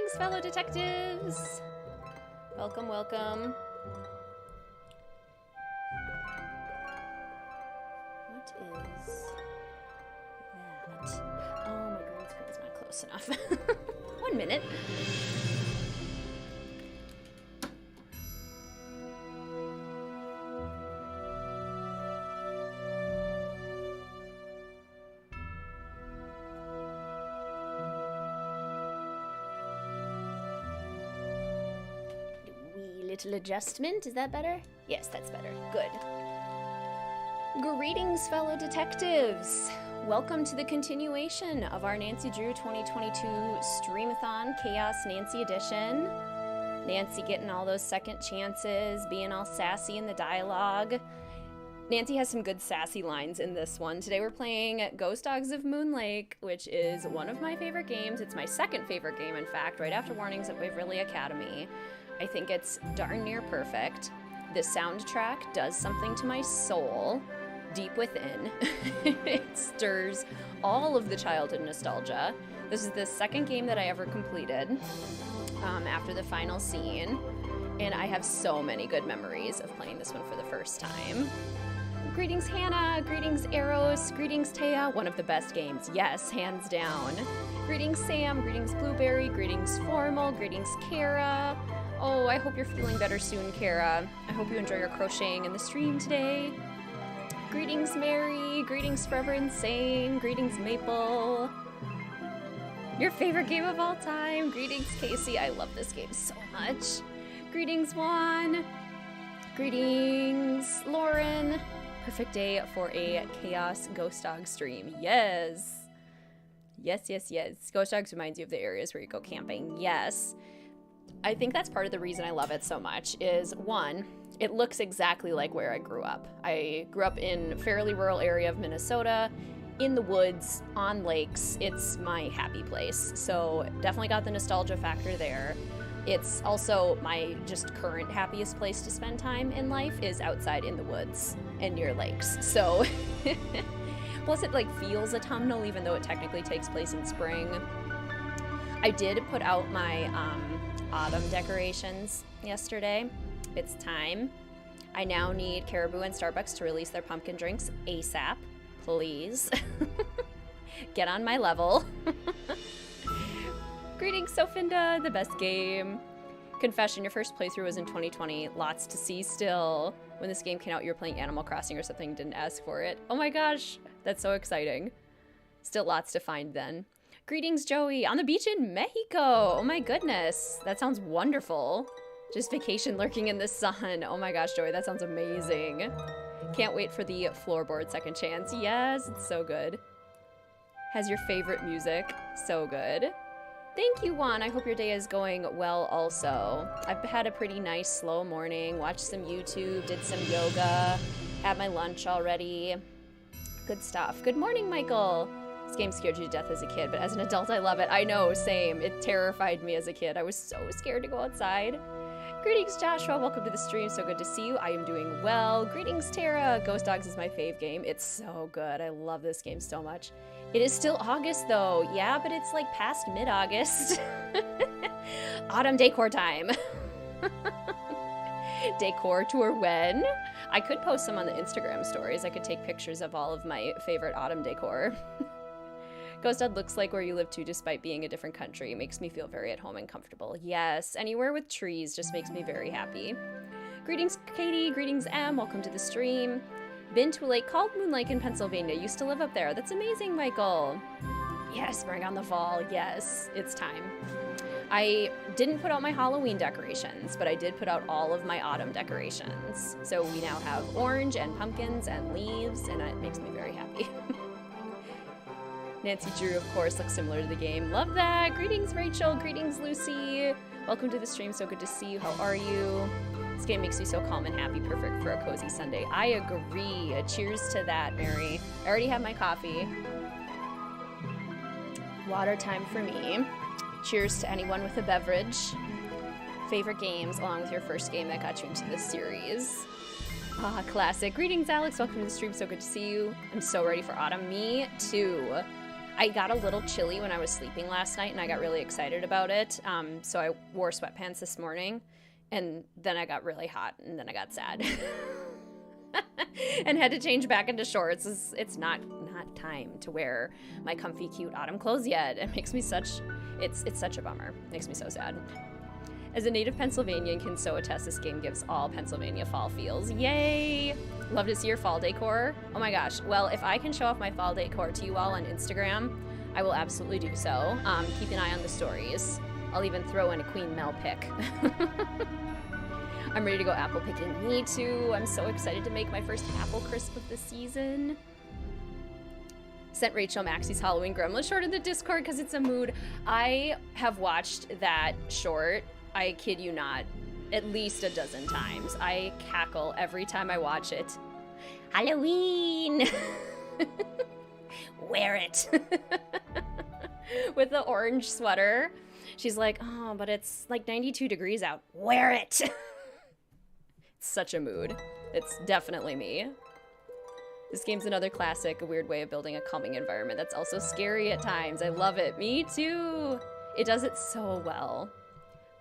Greetings, fellow detectives! Welcome, welcome. What is that? Oh, my green screen's not close enough. 1 minute. Little adjustment, is that better? Yes, that's better. Good. Greetings, fellow detectives. Welcome to the continuation of our Nancy Drew 2022 Streamathon Chaos Nancy edition. Nancy getting all those second chances, being all sassy in the dialogue. Nancy has some good sassy lines in this one. Today we're playing Ghost Dogs of Moon Lake, which is one of my favorite games. It's my second favorite game, in fact, right after Warnings at Waverly Academy. I think it's darn near perfect. The soundtrack does something to my soul, deep within. It stirs all of the childhood nostalgia. This is the second game that I ever completed after the final scene, and I have so many good memories of playing this one for the first time. Greetings, Hannah. Greetings, Eros. Greetings, Taya. One of the best games. Yes, hands down. Greetings, Sam. Greetings, Blueberry. Greetings, Formal. Greetings, Kara. Oh, I hope you're feeling better soon, Kara. I hope you enjoy your crocheting in the stream today. Greetings, Mary. Greetings, Forever Insane. Greetings, Maple. Your favorite game of all time. Greetings, Casey. I love this game so much. Greetings, Juan. Greetings, Lauren. Perfect day for a Chaos Ghost Dog stream. Yes. Yes, yes, yes. Ghost Dogs reminds you of the areas where you go camping. Yes. I think that's part of the reason I love it so much is, one, it looks exactly like where I grew up. I grew up in a fairly rural area of Minnesota, in the woods, on lakes. It's my happy place. So definitely got the nostalgia factor there. It's also my just current happiest place to spend time in life is outside in the woods and near lakes. So plus it like feels autumnal even though it technically takes place in spring. I did put out my autumn decorations yesterday. It's time. I now need Caribou and Starbucks to release their pumpkin drinks ASAP. Please. Get on my level. Greetings, Sofinda, the best game. Confession, your first playthrough was in 2020. Lots to see still. When this game came out, you were playing Animal Crossing or something, didn't ask for it. Oh my gosh, that's so exciting. Still lots to find then. Greetings, Joey, on the beach in Mexico. Oh my goodness, that sounds wonderful. Just vacation lurking in the sun. Oh my gosh, Joey, that sounds amazing. Can't wait for the floorboard second chance. Yes, it's so good. Has your favorite music. So good. Thank you, Juan. I hope your day is going well also. I've had a pretty nice slow morning. Watched some YouTube, did some yoga, had my lunch already. Good stuff. Good morning, Michael. This game scared you to death as a kid, but as an adult, I love it. I know, same. It terrified me as a kid. I was so scared to go outside. Greetings, Joshua. Welcome to the stream. So good to see you. I am doing well. Greetings, Tara. Ghost Dogs is my fave game. It's so good. I love this game so much. It is still August, though. Yeah, but it's like past mid-August. Autumn decor time. Decor tour when? I could post some on the Instagram stories. I could take pictures of all of my favorite autumn decor. Ghost Dad looks like where you live too, despite being a different country. It makes me feel very at home and comfortable. Yes, anywhere with trees just makes me very happy. Greetings, Katie. Greetings, Em. Welcome to the stream. Been to a lake called Moon Lake in Pennsylvania. Used to live up there. That's amazing, Michael. Yes, bring on the fall. Yes, it's time. I didn't put out my Halloween decorations, but I did put out all of my autumn decorations. So we now have orange and pumpkins and leaves, and it makes me very happy. Nancy Drew, of course, looks similar to the game. Love that. Greetings, Rachel. Greetings, Lucy. Welcome to the stream. So good to see you. How are you? This game makes me so calm and happy. Perfect for a cozy Sunday. I agree. Cheers to that, Mary. I already have my coffee. Water time for me. Cheers to anyone with a beverage. Favorite games, along with your first game that got you into this series. Ah, classic. Greetings, Alex. Welcome to the stream. So good to see you. I'm so ready for autumn. Me too. I got a little chilly when I was sleeping last night, and I got really excited about it. So I wore sweatpants this morning, and then I got really hot, and then I got sad. And had to change back into shorts. It's not time to wear my comfy, cute autumn clothes yet. It makes me it's such a bummer. It makes me so sad. As a native Pennsylvanian can so attest, this game gives all Pennsylvania fall feels. Yay! Love to see your fall decor. Oh my gosh. Well, if I can show off my fall decor to you all on Instagram, I will absolutely do so. Keep an eye on the stories. I'll even throw in a Queen Mel pick. I'm ready to go apple picking. Me too. I'm so excited to make my first apple crisp of the season. Sent Rachel Maxie's Halloween Gremlin short in the Discord because it's a mood. I have watched that short, I kid you not, at least a dozen times. I cackle every time I watch it. Halloween! Wear it. With the orange sweater. She's like, oh, but it's like 92 degrees out. Wear it! It's such a mood. It's definitely me. This game's another classic, a weird way of building a calming environment that's also scary at times. I love it. Me too. It does it so well.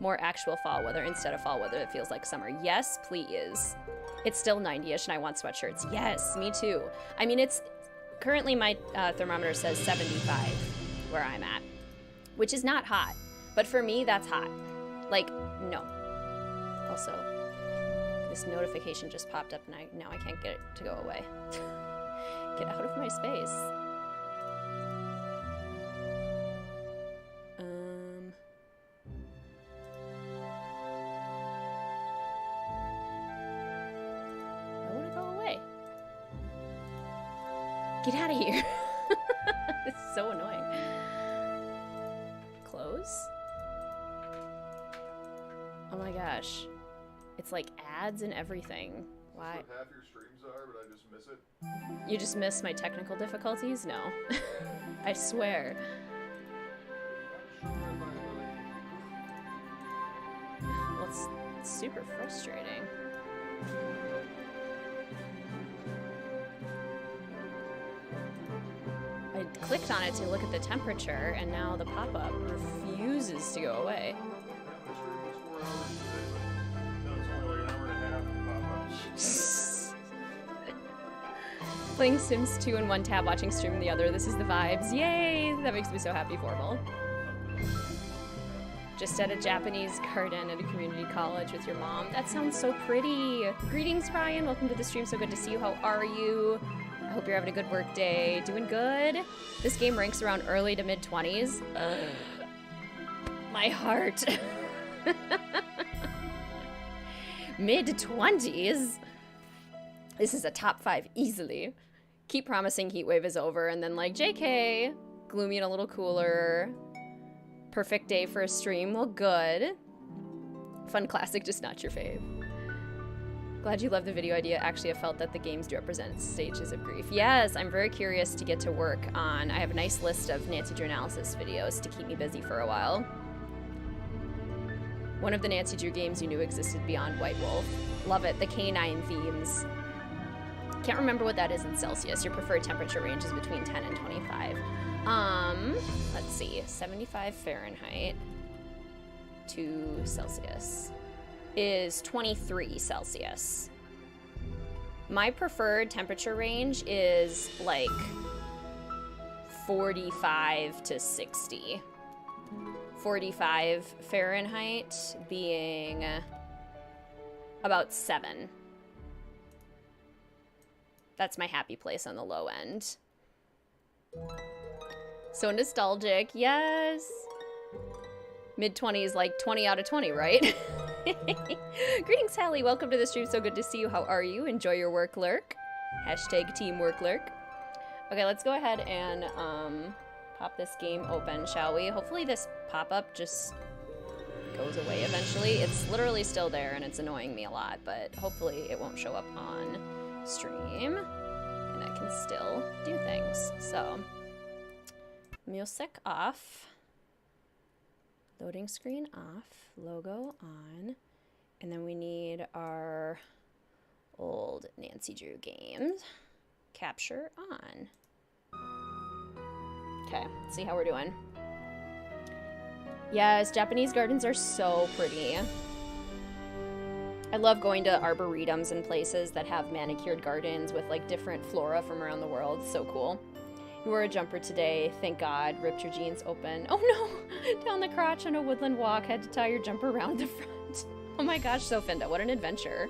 More actual fall weather instead of fall weather that feels like summer. Yes, please. It's still 90-ish and I want sweatshirts. Yes, me too. I mean, it's currently my thermometer says 75 where I'm at, which is not hot. But for me, that's hot. Like, no. Also, this notification just popped up and now I can't get it to go away. Get out of my space. I want to go away. Get out of here. It's so annoying. Close? Oh my gosh. It's like ads and everything. Why? That's what half your streams are, but I just miss it. You just miss my technical difficulties? No. I swear. Well, it's super frustrating. I clicked on it to look at the temperature, and now the pop-up refuses to go away. Playing Sims 2 in one tab, watching stream in the other. This is the vibes. Yay! That makes me so happy, Formal. Just at a Japanese garden at a community college with your mom. That sounds so pretty. Greetings, Brian. Welcome to the stream. So good to see you. How are you? I hope you're having a good work day. Doing good? This game ranks around early to mid-20s. My heart. Mid-20s? This is a top 5 easily. Keep promising Heatwave is over, and then like, JK, gloomy and a little cooler. Perfect day for a stream. Well, good. Fun classic, just not your fave. Glad you love the video idea. Actually, I felt that the games do represent stages of grief. Yes, I'm very curious to get to work on. I have a nice list of Nancy Drew analysis videos to keep me busy for a while. One of the Nancy Drew games you knew existed beyond White Wolf. Love it, the canine themes. Can't remember what that is in Celsius. Your preferred temperature range is between 10 and 25. Let's see, 75 Fahrenheit to Celsius is 23 Celsius. My preferred temperature range is like 45 to 60. 45 Fahrenheit being about 7. That's my happy place on the low end. So nostalgic, yes. Mid-20s, like 20 out of 20, right? Greetings, Hallie. Welcome to the stream. So good to see you. How are you? Enjoy your work lurk. Hashtag teamwork lurk. Okay, let's go ahead and pop this game open, shall we? Hopefully this pop-up just goes away eventually. It's literally still there and it's annoying me a lot, but hopefully it won't show up on stream and I can still do things. So, music off, loading screen off, logo on, and then we need our old Nancy Drew games capture on. Okay, let's see how we're doing. Yes, Japanese gardens are so pretty. I love going to arboretums and places that have manicured gardens with like different flora from around the world. So cool. You wore a jumper today. Thank God. Ripped your jeans open. Oh no! Down the crotch on a woodland walk. Had to tie your jumper around the front. Oh my gosh, Sofinda, what an adventure.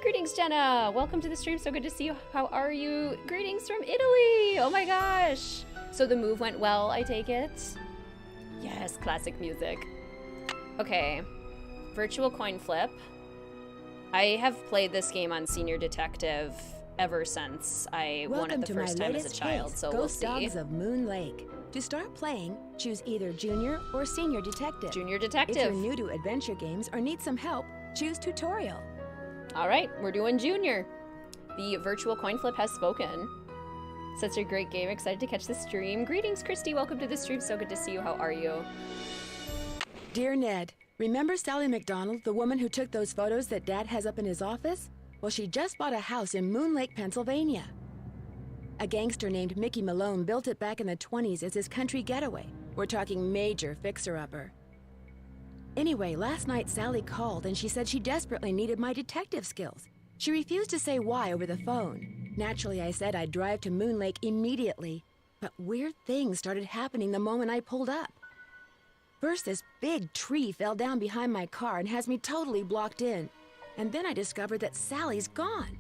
Greetings, Jenna. Welcome to the stream. So good to see you. How are you? Greetings from Italy. Oh my gosh. So the move went well, I take it? Yes, classic music. Okay. Virtual coin flip. I have played this game on Senior Detective ever since I won it the first time as a child, so we'll see. Ghost Dogs of Moon Lake. To start playing, choose either Junior or Senior Detective. Junior Detective. If you're new to adventure games or need some help, choose Tutorial. All right, we're doing Junior. The virtual coin flip has spoken. Such a great game. Excited to catch the stream. Greetings, Christy. Welcome to the stream. So good to see you. How are you? Dear Ned, remember Sally McDonald, the woman who took those photos that Dad has up in his office? Well, she just bought a house in Moon Lake, Pennsylvania. A gangster named Mickey Malone built it back in the 20s as his country getaway. We're talking major fixer-upper. Anyway, last night Sally called and she said she desperately needed my detective skills. She refused to say why over the phone. Naturally, I said I'd drive to Moon Lake immediately, but weird things started happening the moment I pulled up. First, this big tree fell down behind my car and has me totally blocked in. And then I discovered that Sally's gone.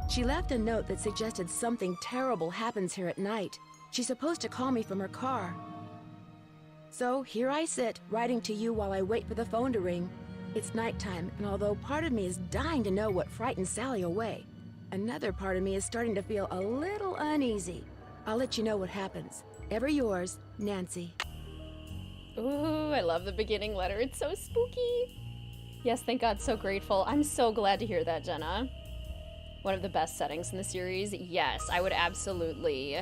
She left a note that suggested something terrible happens here at night. She's supposed to call me from her car. So here I sit, writing to you while I wait for the phone to ring. It's nighttime, and although part of me is dying to know what frightened Sally away, another part of me is starting to feel a little uneasy. I'll let you know what happens. Ever yours, Nancy. Ooh, I love the beginning letter. It's so spooky. Yes, thank God, so grateful. I'm so glad to hear that, Jenna. One of the best settings in the series. Yes, I would absolutely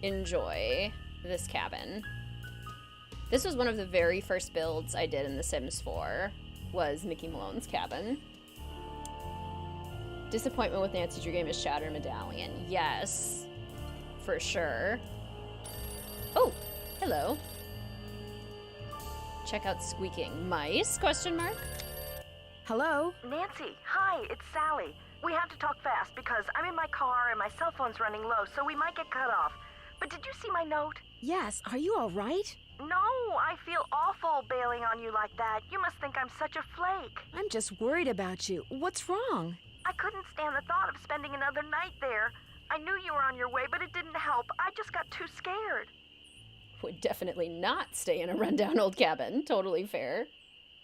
enjoy this cabin. This was one of the very first builds I did in The Sims 4, was Mickey Malone's cabin. Disappointment with Nancy Drew game is Shatter Medallion. Yes, for sure. Oh, hello. Check out Squeaking Mice, question mark. Hello? Nancy, hi, it's Sally. We have to talk fast because I'm in my car and my cell phone's running low, so we might get cut off. But did you see my note? Yes, are you all right? No, I feel awful bailing on you like that. You must think I'm such a flake. I'm just worried about you. What's wrong? I couldn't stand the thought of spending another night there. I knew you were on your way, but it didn't help. I just got too scared. Would definitely not stay in a rundown old cabin. Totally fair.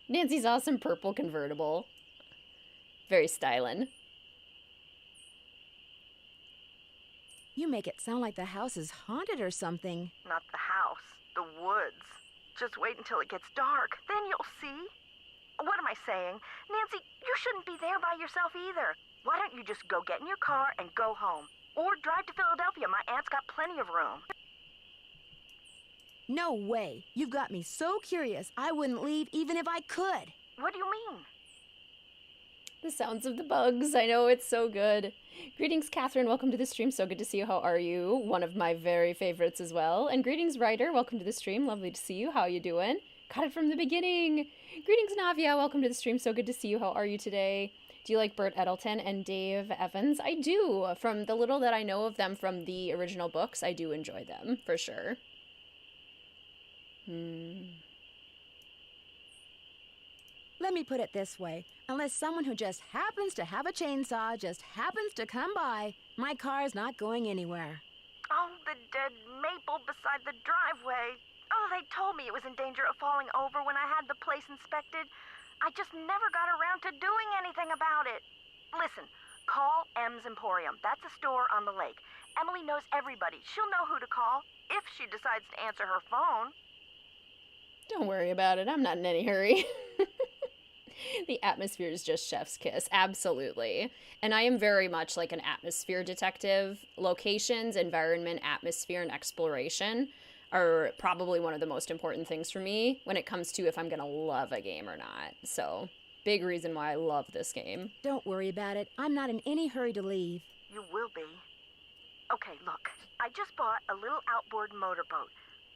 Nancy's awesome purple convertible. Very stylin'. You make it sound like the house is haunted or something. Not the house, the woods. Just wait until it gets dark, then you'll see. What am I saying? Nancy, you shouldn't be there by yourself either. Why don't you just go get in your car and go home? Or drive to Philadelphia, my aunt's got plenty of room. No way. You've got me so curious, I wouldn't leave even if I could. What do you mean? The sounds of the bugs. I know, it's so good. Greetings, Catherine. Welcome to the stream. So good to see you. How are you? One of my very favorites as well. And greetings, Ryder. Welcome to the stream. Lovely to see you. How are you doing? Got it from the beginning. Greetings, Navia. Welcome to the stream. So good to see you. How are you today? Do you like Bert Edelton and Dave Evans? I do. From the little that I know of them from the original books, I do enjoy them, for sure. Let me put it this way. Unless someone who just happens to have a chainsaw just happens to come by, my car's not going anywhere. Oh, the dead maple beside the driveway. Oh, they told me it was in danger of falling over when I had the place inspected. I just never got around to doing anything about it. Listen, call M's Emporium. That's a store on the lake. Emily knows everybody. She'll know who to call if she decides to answer her phone. Don't worry about it. I'm not in any hurry. The atmosphere is just chef's kiss. Absolutely. And I am very much like an atmosphere detective. Locations, environment, atmosphere, and exploration are probably one of the most important things for me when it comes to if I'm going to love a game or not. So, big reason why I love this game. Don't worry about it. I'm not in any hurry to leave. You will be. Okay, look. I just bought a little outboard motorboat.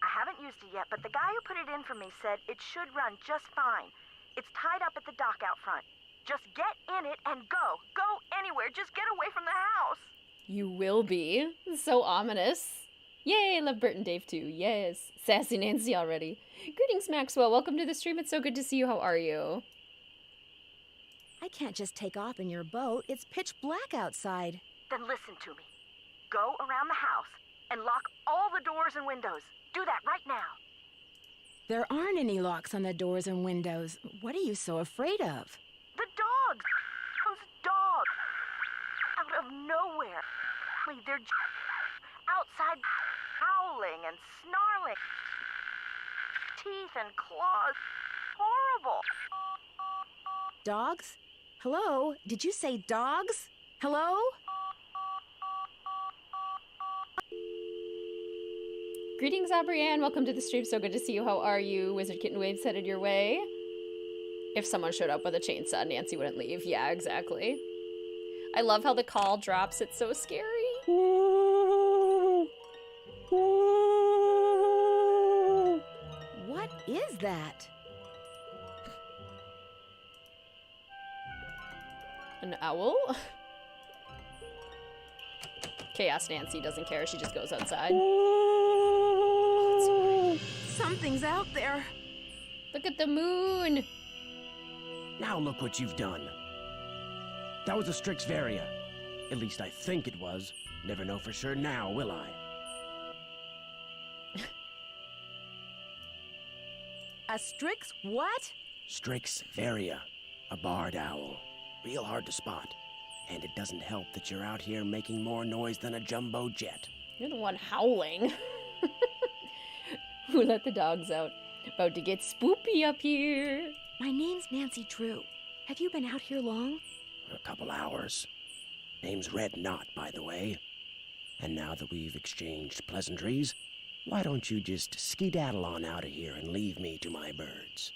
I haven't used it yet, but the guy who put it in for me said it should run just fine. It's tied up at the dock out front. Just get in it and go. Go anywhere. Just get away from the house. You will be. So ominous. Yay, love Bert and Dave too. Yes. Sassy Nancy already. Greetings, Maxwell. Welcome to the stream. It's so good to see you. How are you? I can't just take off in your boat. It's pitch black outside. Then listen to me. Go around the house and lock all the doors and windows. Do that right now. There aren't any locks on the doors and windows. What are you so afraid of? The dogs! Those dogs! Out of nowhere. They're outside howling and snarling. Teeth and claws. Horrible. Dogs? Hello? Did you say dogs? Hello? Greetings, Aubrianne. Welcome to the stream. So good to see you. How are you? WizardKitten Waves headed your way. If someone showed up with a chainsaw, Nancy wouldn't leave. Yeah, exactly. I love how the call drops. It's so scary. What is that? An owl? Chaos Nancy doesn't care. She just goes outside. Something's out there. Look at the moon. Now look what you've done. That was a Strixvaria. At least I think it was. Never know for sure now, will I? A Strix what? Strixvaria. A barred owl. Real hard to spot. And it doesn't help that you're out here making more noise than a jumbo jet. You're the one howling. Who let the dogs out? About to get spoopy up here. My name's Nancy Drew. Have you been out here long? A couple hours. Name's Red Knot, by the way. And now that we've exchanged pleasantries, why don't you just skedaddle on out of here and leave me to my birds?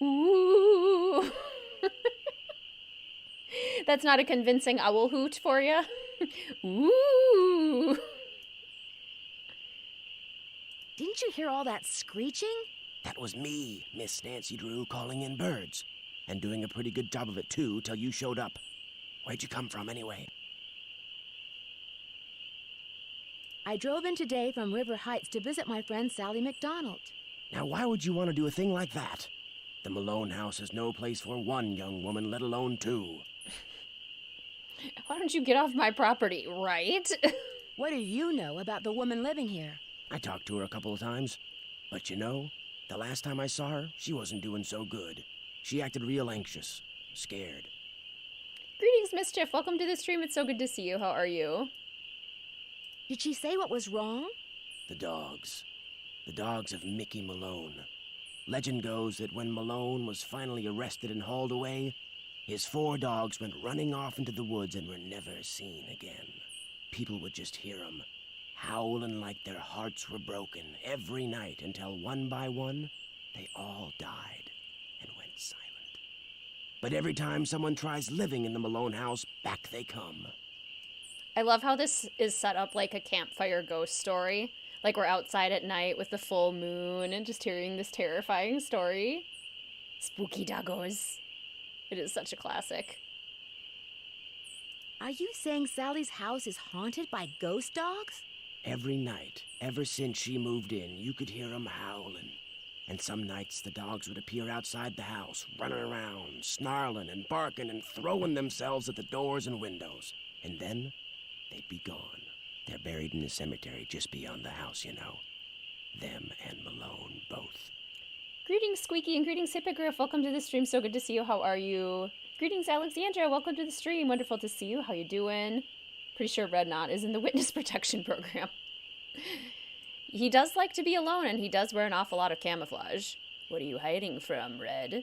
Ooh. That's not a convincing owl hoot for you. Ooh. Didn't you hear all that screeching? That was me, Miss Nancy Drew, calling in birds. And doing a pretty good job of it, too, till you showed up. Where'd you come from, anyway? I drove in today from River Heights to visit my friend Sally McDonald. Now, why would you want to do a thing like that? The Malone house is no place for one young woman, let alone two. Why don't you get off my property, right? What do you know about the woman living here? I talked to her a couple of times. But you know, the last time I saw her, she wasn't doing so good. She acted real anxious, scared. Greetings, Mischief. Welcome to the stream. It's so good to see you. How are you? Did she say what was wrong? The dogs. The dogs of Mickey Malone. Legend goes that when Malone was finally arrested and hauled away, his 4 dogs went running off into the woods and were never seen again. People would just hear them, howling like their hearts were broken every night until one by one, they all died and went silent. But every time someone tries living in the Malone house, back they come. I love how this is set up like a campfire ghost story. Like we're outside at night with the full moon and just hearing this terrifying story. Spooky doggos. It is such a classic. Are you saying Sally's house is haunted by ghost dogs? Every night, ever since she moved in, you could hear them howling. And some nights the dogs would appear outside the house, running around, snarling and barking and throwing themselves at the doors and windows. And then they'd be gone. They're buried in the cemetery just beyond the house, you know. Them and Malone both. Greetings, Squeaky, and greetings, Hippogriff. Welcome to the stream. So good to see you. How are you? Greetings, Alexandra. Welcome to the stream. Wonderful to see you. How you doing? Pretty sure Red Knot is in the witness protection program. He does like to be alone, and he does wear an awful lot of camouflage. What are you hiding from, Red?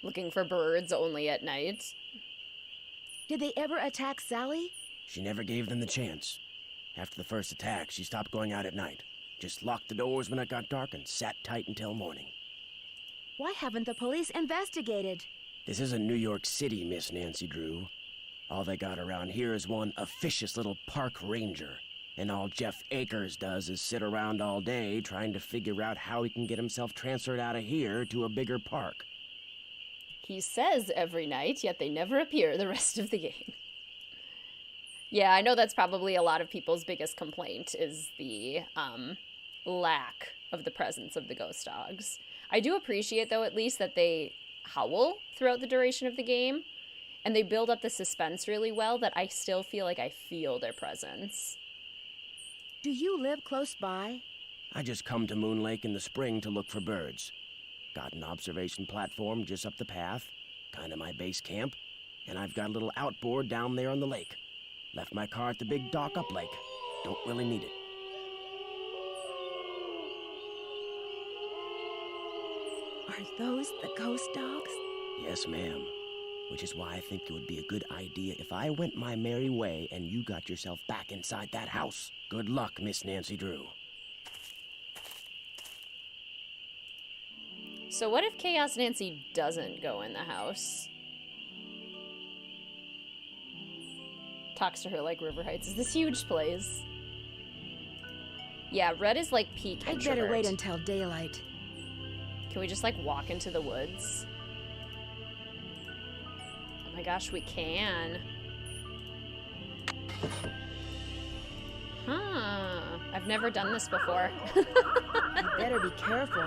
Looking for birds only at night. Did they ever attack Sally? She never gave them the chance. After the first attack, she stopped going out at night. Just locked the doors when it got dark and sat tight until morning. Why haven't the police investigated? This isn't New York City, Miss Nancy Drew. All they got around here is one officious little park ranger. And all Jeff Akers does is sit around all day trying to figure out how he can get himself transferred out of here to a bigger park. He says every night, yet they never appear the rest of the game. Yeah, I know that's probably a lot of people's biggest complaint, is the lack of the presence of the ghost dogs. I do appreciate, though, at least that they howl throughout the duration of the game, and they build up the suspense really well that I still feel like I feel their presence. Do you live close by? I just come to Moon Lake in the spring to look for birds. Got an observation platform just up the path, kind of my base camp, and I've got a little outboard down there on the lake. Left my car at the big dock up lake. Don't really need it. Are those the ghost dogs? Yes, ma'am. Which is why I think it would be a good idea if I went my merry way and you got yourself back inside that house. Good luck, Miss Nancy Drew. So what if Chaos Nancy doesn't go in the house? Talks to her like River Heights is this huge place. Yeah, Red is like peak introvert. I'd better wait until daylight. Can we just like walk into the woods? Oh my gosh, we can. Huh. I've never done this before. You better be careful.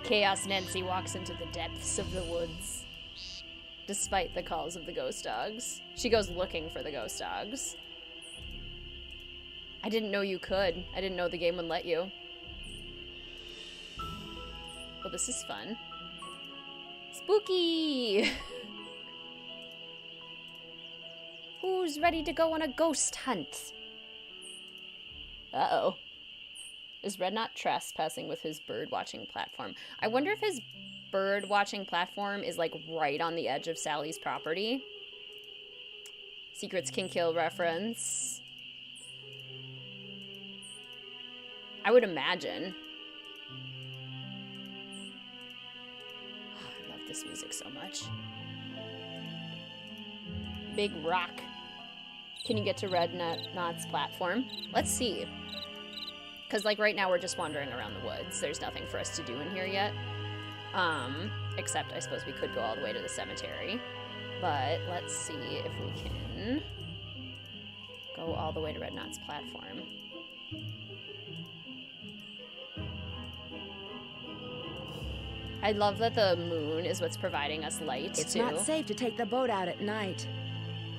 Chaos Nancy walks into the depths of the woods. Despite the calls of the ghost dogs. She goes looking for the ghost dogs. I didn't know you could. I didn't know the game would let you. Well, this is fun. Spooky! Who's ready to go on a ghost hunt? Uh-oh. Is Red not trespassing with his bird-watching platform? I wonder if his bird-watching platform is, like, right on the edge of Sally's property. Secrets Can Kill reference. I would imagine. Oh, I love this music so much. Big rock. Can you get to Red Knot's platform? Let's see. Because, like, right now we're just wandering around the woods. There's nothing for us to do in here yet. Except I suppose we could go all the way to the cemetery. But let's see if we can go all the way to Red Knot's platform. I love that the moon is what's providing us light, too. It's not safe to take the boat out at night.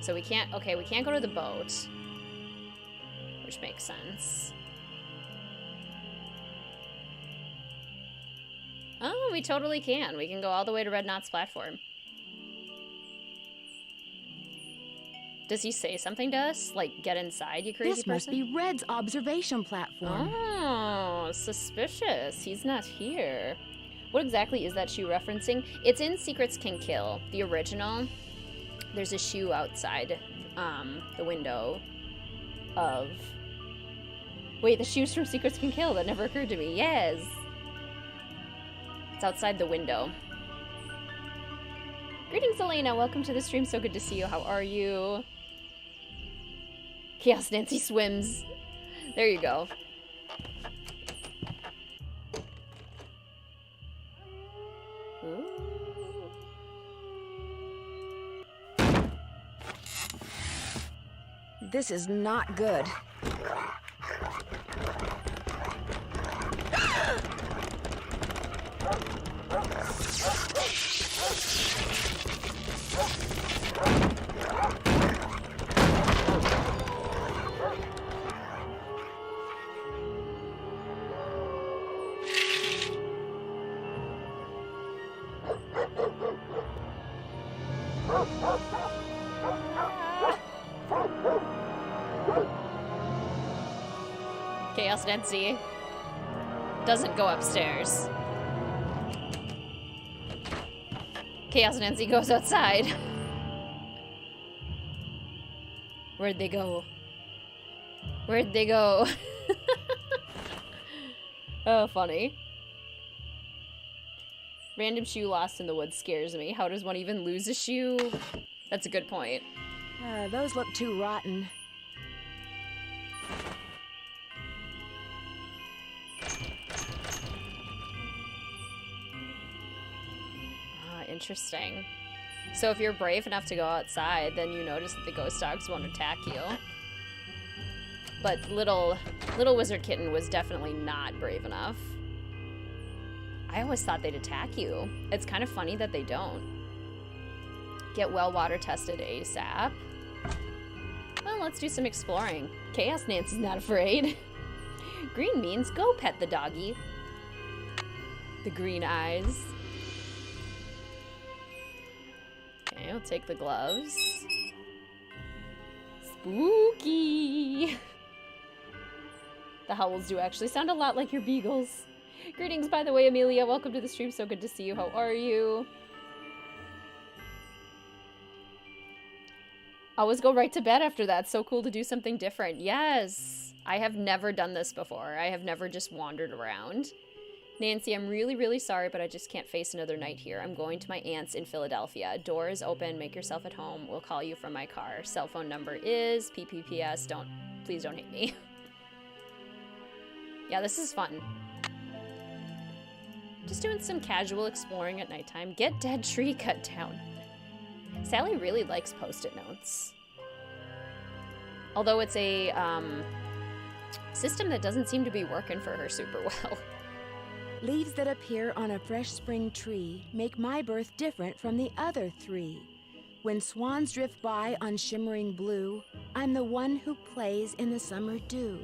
So we can't, okay, we can't go to the boat. Which makes sense. Oh, we totally can. We can go all the way to Red Knot's platform. Does he say something to us? Like, get inside, you crazy person? This must be Red's observation platform. Oh, suspicious. He's not here. What exactly is that shoe referencing? It's in Secrets Can Kill, the original. There's a shoe outside the window of... Wait, the shoe's from Secrets Can Kill. That never occurred to me. Yes! It's outside the window. Greetings, Elena. Welcome to the stream. So good to see you. How are you? Chaos Nancy swims. There you go. Ooh. This is not good. Chaos Nancy doesn't go upstairs. Chaos Nancy goes outside. Where'd they go? Where'd they go? Oh, funny. Random shoe lost in the woods scares me. How does one even lose a shoe? That's a good point. Those look too rotten. Interesting. So if you're brave enough to go outside, then you notice that the ghost dogs won't attack you. But little WizardKitten was definitely not brave enough. I always thought they'd attack you. It's kind of funny that they don't. Get well water tested ASAP. Well, let's do some exploring. Chaos Nancy's not afraid. Green means go pet the doggy. The green eyes. Okay, I'll take the gloves. Spooky! The howls do actually sound a lot like your beagles. Greetings, by the way, Amelia. Welcome to the stream. So good to see you. How are you? Always go right to bed after that. So cool to do something different. Yes! I have never done this before. I have never just wandered around. Nancy, I'm really, really sorry, but I just can't face another night here. I'm going to my aunt's in Philadelphia. Door is open. Make yourself at home. We'll call you from my car. Cell phone number is PPPS. Please don't hate me. Yeah, this is fun. Just doing some casual exploring at nighttime. Get dead tree cut down. Sally really likes Post-it notes. Although it's a system that doesn't seem to be working for her super well. Leaves that appear on a fresh spring tree make my birth different from the other three. When swans drift by on shimmering blue, I'm the one who plays in the summer dew.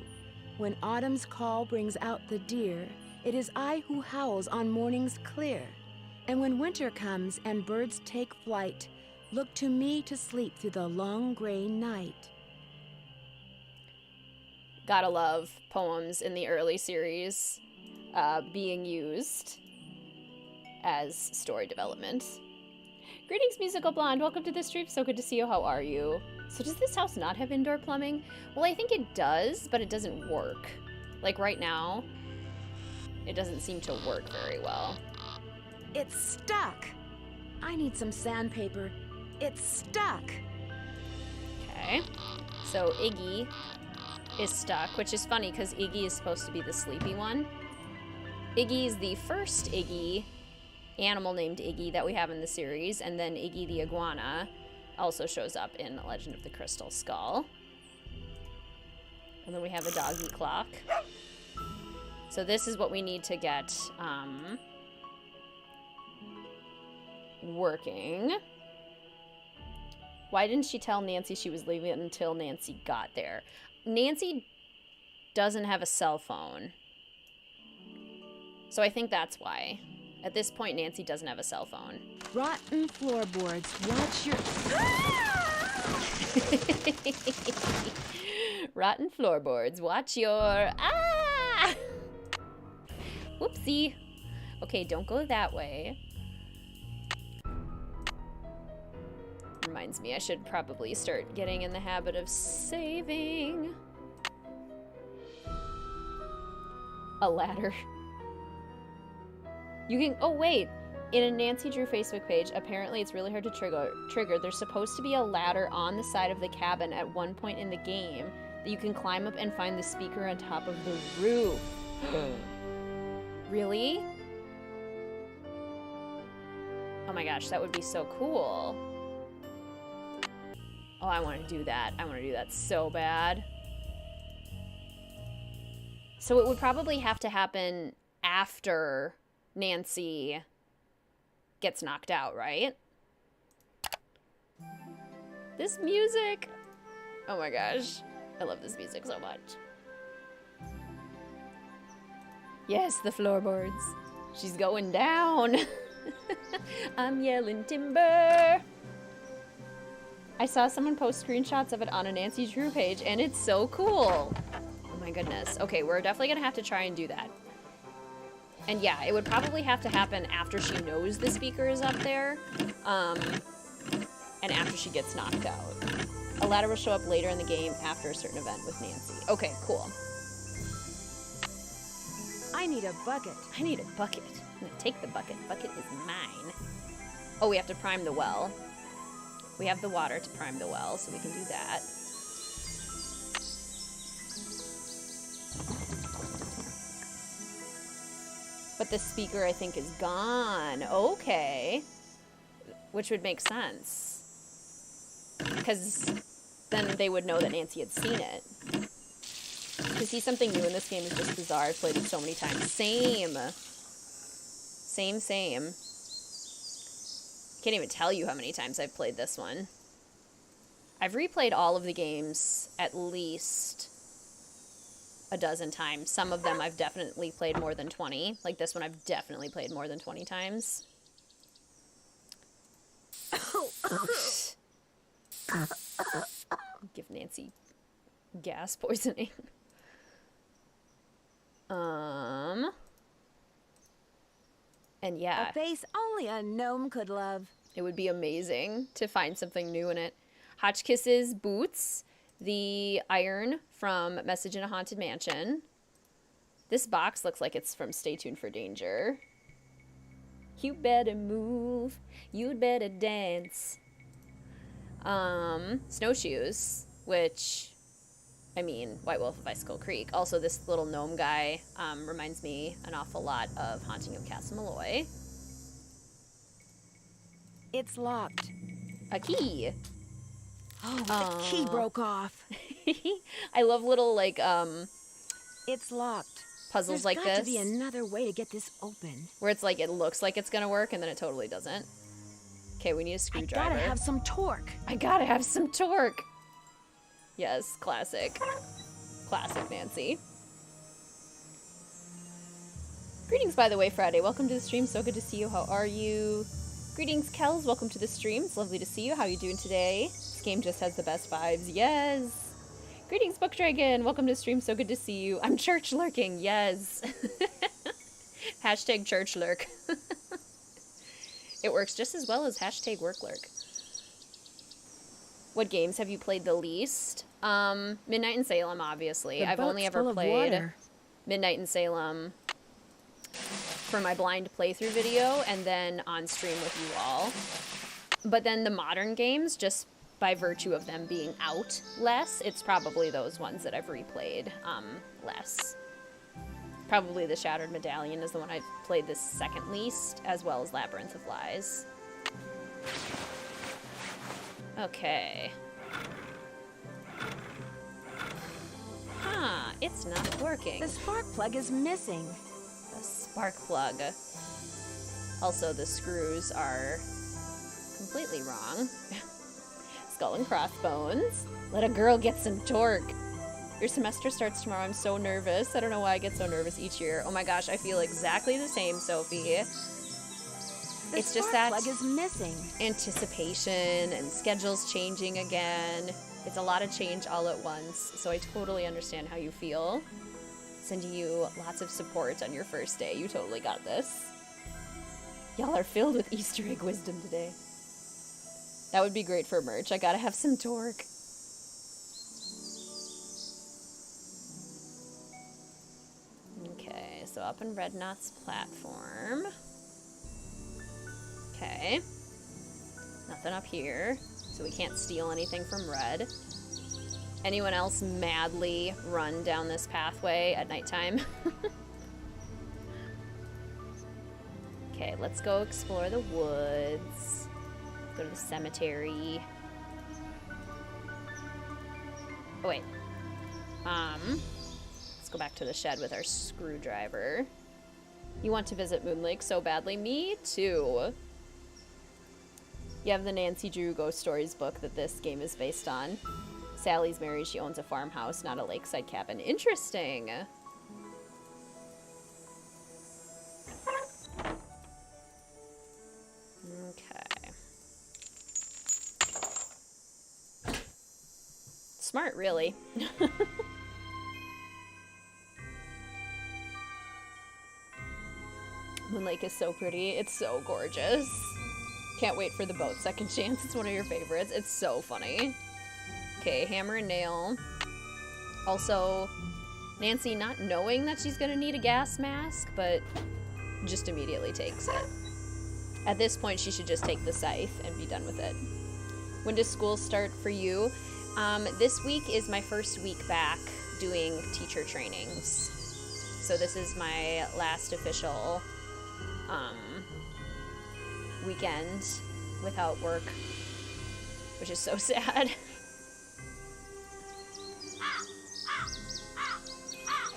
When autumn's call brings out the deer, it is I who howls on mornings clear. And when winter comes and birds take flight, look to me to sleep through the long gray night. Gotta love poems in the early series being used as story development. Greetings, Musical Blonde. Welcome to the stream. So good to see you. How are you? So does this house not have indoor plumbing? Well, I think it does, but it doesn't work. Like right now, it doesn't seem to work very well. It's stuck. I need some sandpaper. It's stuck. Okay. So Iggy is stuck, which is funny because Iggy is supposed to be the sleepy one. Iggy is the first Iggy, animal named Iggy, that we have in the series, and then Iggy the iguana also shows up in Legend of the Crystal Skull. And then we have a doggy clock. So this is what we need to get working. Why didn't she tell Nancy she was leaving until Nancy got there? Nancy doesn't have a cell phone. So I think that's why. At this point, Nancy doesn't have a cell phone. Rotten floorboards, watch your... Rotten floorboards, watch your... Ah! Whoopsie. Okay, don't go that way. Reminds me, I should probably start getting in the habit of saving. A ladder. You can, oh wait, in a Nancy Drew Facebook page, apparently it's really hard to trigger. There's supposed to be a ladder on the side of the cabin at one point in the game that you can climb up and find the speaker on top of the roof. Really? Oh my gosh, that would be so cool. Oh, I want to do that. I want to do that so bad. So it would probably have to happen after Nancy gets knocked out, right? This music! Oh my gosh. I love this music so much. Yes, the floorboards. She's going down. I'm yelling timber. I saw someone post screenshots of it on a Nancy Drew page, and it's so cool. Oh my goodness. Okay, we're definitely gonna have to try and do that. And yeah, it would probably have to happen after she knows the speaker is up there, and after she gets knocked out. A ladder will show up later in the game after a certain event with Nancy. Okay, cool. I need a bucket. I need a bucket. I'm gonna take the bucket. Bucket is mine. Oh, we have to prime the well. We have the water to prime the well, so we can do that. But the speaker, I think, is gone. Okay. Which would make sense. Because then they would know that Nancy had seen it. To see something new in this game is just bizarre. I've played it so many times. Same. Can't even tell you how many times I've played this one. I've replayed all of the games at least a dozen times. Some of them I've definitely played more than 20. Like this one I've definitely played more than 20 times. Give Nancy gas poisoning. And yeah. A face only a gnome could love. It would be amazing to find something new in it. Hotchkiss's boots. The iron from Message in a Haunted Mansion. This box looks like it's from Stay Tuned for Danger. You better move. You'd better dance. Snowshoes, which, I mean, White Wolf of Icicle Creek. Also, this little gnome guy reminds me an awful lot of Haunting of Castle Malloy. It's locked. A key. Oh, the key broke off. I love little, like, It's locked. puzzles like this. There's got to be another way to get this open. Where it's like, it looks like it's gonna work, and then it totally doesn't. Okay, we need a screwdriver. I gotta have some torque. I gotta have some torque. Yes, classic. Classic Nancy. Greetings, by the way, Friday. Welcome to the stream. So good to see you. How are you? Greetings, Kels. Welcome to the stream. It's lovely to see you. How are you doing today? This game just has the best vibes. Yes. Greetings, Book Dragon. Welcome to the stream. So good to see you. I'm church lurking. Yes. Hashtag church lurk. It works just as well as hashtag work lurk. What games have you played the least? Midnight in Salem, obviously. I've only ever played Midnight in Salem for my blind playthrough video and then on stream with you all. But then the modern games, just by virtue of them being out less, it's probably those ones that I've replayed less. Probably the Shattered Medallion is the one I've played the second least, as well as Labyrinth of Lies. Okay. Huh, it's not working. The spark plug is missing. The spark plug. Also, the screws are completely wrong. Skull and crossbones. Let a girl get some torque. Your semester starts tomorrow. I'm so nervous. I don't know why I get so nervous each year. Oh my gosh, I feel exactly the same, Sophie. It's just that plug is missing. Anticipation and schedules changing again. It's a lot of change all at once, so I totally understand how you feel. Sending you lots of support on your first day. You totally got this. Y'all are filled with Easter egg wisdom today. That would be great for merch. I gotta have some torque. Okay, so up in Red Knot's platform. Okay. Nothing up here, so we can't steal anything from Red. Anyone else madly run down this pathway at nighttime? Okay, let's go explore the woods. Go to the cemetery. Oh, wait. Let's go back to the shed with our screwdriver. You want to visit Moon Lake so badly? Me too. You have the Nancy Drew Ghost Stories book that this game is based on. Sally's married. She owns a farmhouse, not a lakeside cabin. Interesting. Okay. Smart, really. Moon Lake is so pretty. It's so gorgeous. Can't wait for the boat second chance. It's one of your favorites. It's so funny. Okay, hammer and nail. Also, Nancy not knowing that she's gonna need a gas mask, but just immediately takes it. At this point, she should just take the scythe and be done with it. When does school start for you? This week is my first week back doing teacher trainings. So this is my last official weekend without work, which is so sad.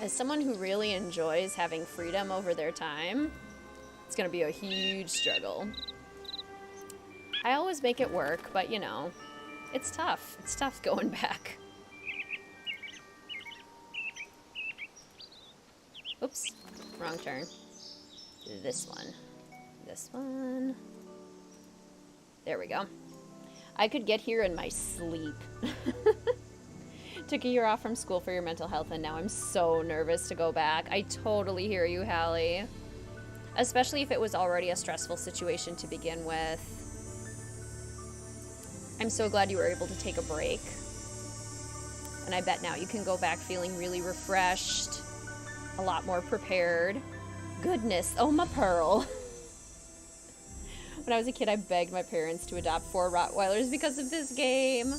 As someone who really enjoys having freedom over their time, it's gonna be a huge struggle. I always make it work, but you know, it's tough. It's tough going back. Oops, wrong turn. This one. This one. There we go. I could get here in my sleep. Took a year off from school for your mental health, and now I'm so nervous to go back. I totally hear you, Hallie. Especially if it was already a stressful situation to begin with. I'm so glad you were able to take a break. And I bet now you can go back feeling really refreshed, a lot more prepared. Goodness, oh my pearl. When I was a kid, I begged my parents to adopt 4 Rottweilers because of this game.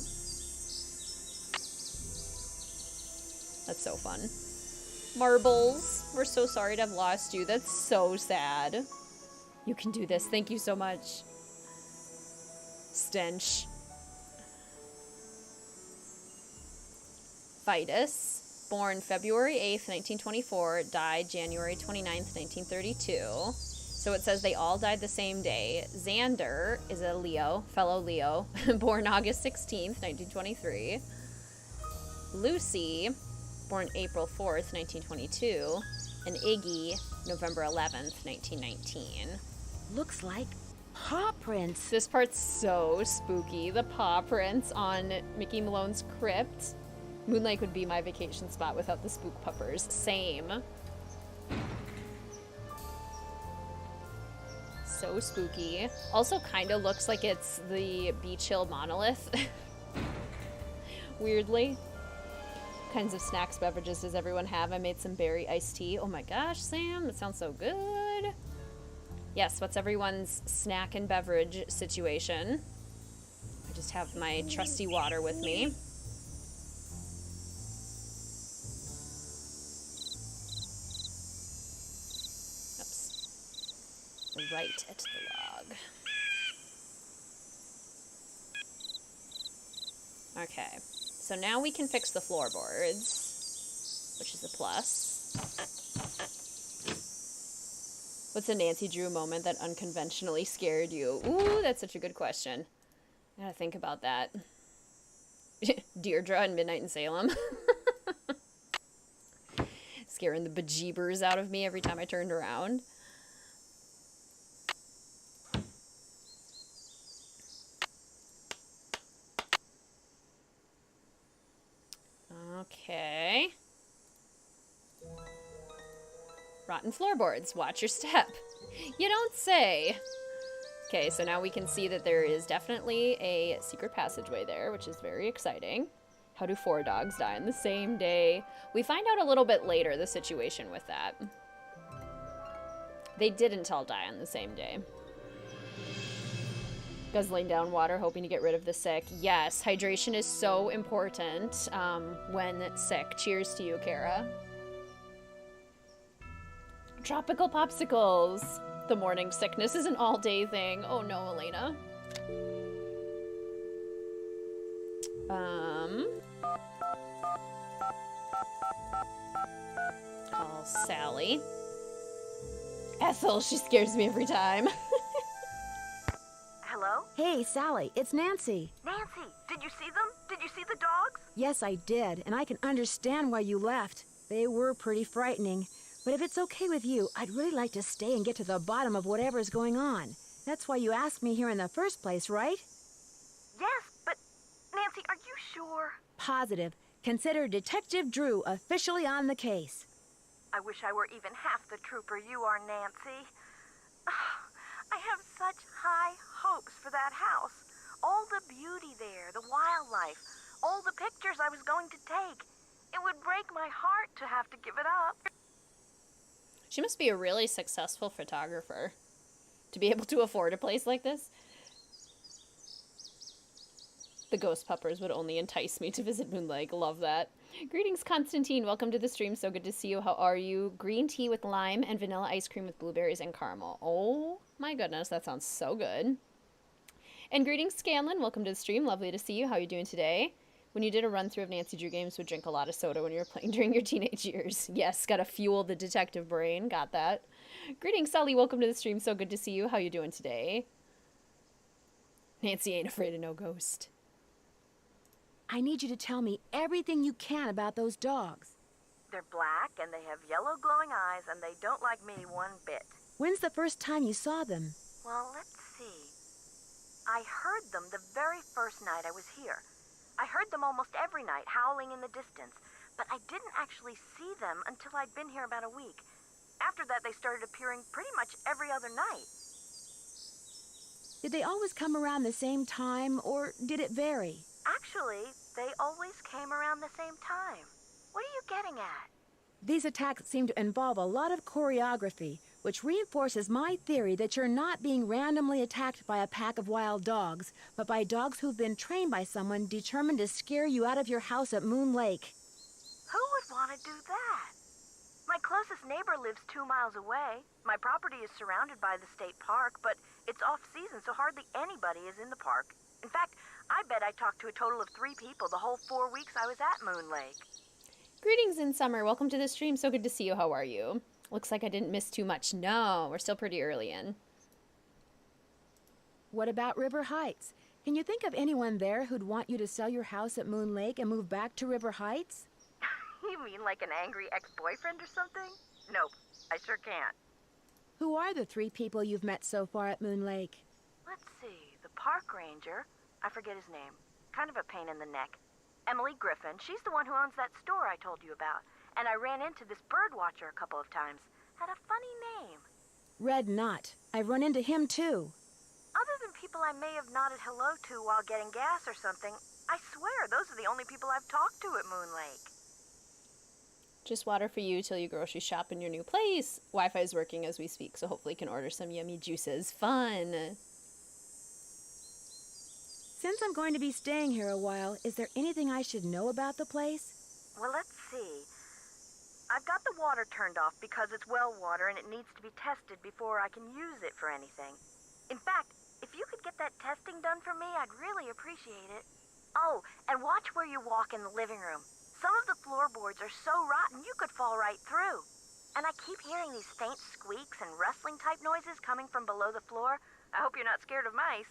That's so fun. Marbles, we're so sorry to have lost you. That's so sad. You can do this. Thank you so much. Stench. Vitus, born February 8th, 1924, died January 29th, 1932. So it says they all died the same day. Xander is a Leo, fellow Leo, born August 16th, 1923. Lucy, born April 4th, 1922. And Iggy, November 11th, 1919. Looks like paw prints. This part's so spooky. The paw prints on Mickey Malone's crypt. Moon Lake would be my vacation spot without the spook puppers. Same. So spooky. Also kind of looks like it's the Beach Hill monolith. Weirdly. What kinds of snacks, beverages does everyone have? I made some berry iced tea. Oh my gosh, Sam, that sounds so good. Yes, what's everyone's snack and beverage situation? I just have my trusty water with me. Right at the log. Okay, so now we can fix the floorboards, which is a plus. What's a Nancy Drew moment that unconventionally scared you? Ooh, that's such a good question. I gotta think about that. Deirdre and Midnight in Salem. Scaring the bejeebers out of me every time I turned around. Okay. Rotten floorboards. Watch your step. You don't say. Okay, so now we can see that there is definitely a secret passageway there, which is very exciting. How do 4 dogs die on the same day? We find out a little bit later the situation with that. They didn't all die on the same day. Guzzling down water, hoping to get rid of the sick. Yes, hydration is so important when sick. Cheers to you, Kara. Tropical popsicles. The morning sickness is an all-day thing. Oh no, Elena. Call Sally. Ethel, she scares me every time. Hello? Hey, Sally, it's Nancy. Nancy, did you see them? Did you see the dogs? Yes, I did, and I can understand why you left. They were pretty frightening. But if it's okay with you, I'd really like to stay and get to the bottom of whatever's going on. That's why you asked me here in the first place, right? Yes, but Nancy, are you sure? Positive. Consider Detective Drew officially on the case. I wish I were even half the trooper you are, Nancy. I have such high hopes for that house. All the beauty there, the wildlife, all the pictures I was going to take. It would break my heart to have to give it up. She must be a really successful photographer to be able to afford a place like this. The ghost puppers would only entice me to visit Moon Lake. Love that. Greetings, Constantine. Welcome to the stream. So good to see you. How are you? Green tea with lime and vanilla ice cream with blueberries and caramel. Oh my goodness, that sounds so good. And greetings, Scanlon. Welcome to the stream. Lovely to see you. How are you doing today? When you did a run-through of Nancy Drew games, would drink a lot of soda when you were playing during your teenage years. Yes, gotta fuel the detective brain. Got that. Greetings, Sully. Welcome to the stream. So good to see you. How you doing today? Nancy ain't afraid of no ghost. I need you to tell me everything you can about those dogs. They're black, and they have yellow glowing eyes, and they don't like me one bit. When's the first time you saw them? Well, let's see. I heard them the very first night I was here. I heard them almost every night, howling in the distance, but I didn't actually see them until I'd been here about a week. After that, they started appearing pretty much every other night. Did they always come around the same time, or did it vary? Actually, they always came around the same time. What are you getting at? These attacks seem to involve a lot of choreography, which reinforces my theory that you're not being randomly attacked by a pack of wild dogs, but by dogs who've been trained by someone determined to scare you out of your house at Moon Lake. Who would want to do that? My closest neighbor lives 2 miles away. My property is surrounded by the state park, but it's off-season, so hardly anybody is in the park. In fact, I bet I talked to a total of 3 people the whole 4 weeks I was at Moon Lake. Greetings in summer. Welcome to the stream. So good to see you. How are you? Looks like I didn't miss too much. No, we're still pretty early in. What about River Heights? Can you think of anyone there who'd want you to sell your house at Moon Lake and move back to River Heights? You mean like an angry ex-boyfriend or something? Nope, I sure can't. Who are the 3 people you've met so far at Moon Lake? Let's see, the park ranger, I forget his name, kind of a pain in the neck. Emily Griffin, she's the one who owns that store I told you about. And I ran into this bird watcher a couple of times. Had a funny name. Red Knot. I've run into him too. Other than people I may have nodded hello to while getting gas or something, I swear those are the only people I've talked to at Moon Lake. Just water for you till you grocery shop in your new place. Wi-Fi is working as we speak, so hopefully you can order some yummy juices. Fun! Since I'm going to be staying here a while, is there anything I should know about the place? Well, let's see. I've got the water turned off because it's well water and it needs to be tested before I can use it for anything. In fact, if you could get that testing done for me, I'd really appreciate it. Oh, and watch where you walk in the living room. Some of the floorboards are so rotten you could fall right through. And I keep hearing these faint squeaks and rustling type noises coming from below the floor. I hope you're not scared of mice.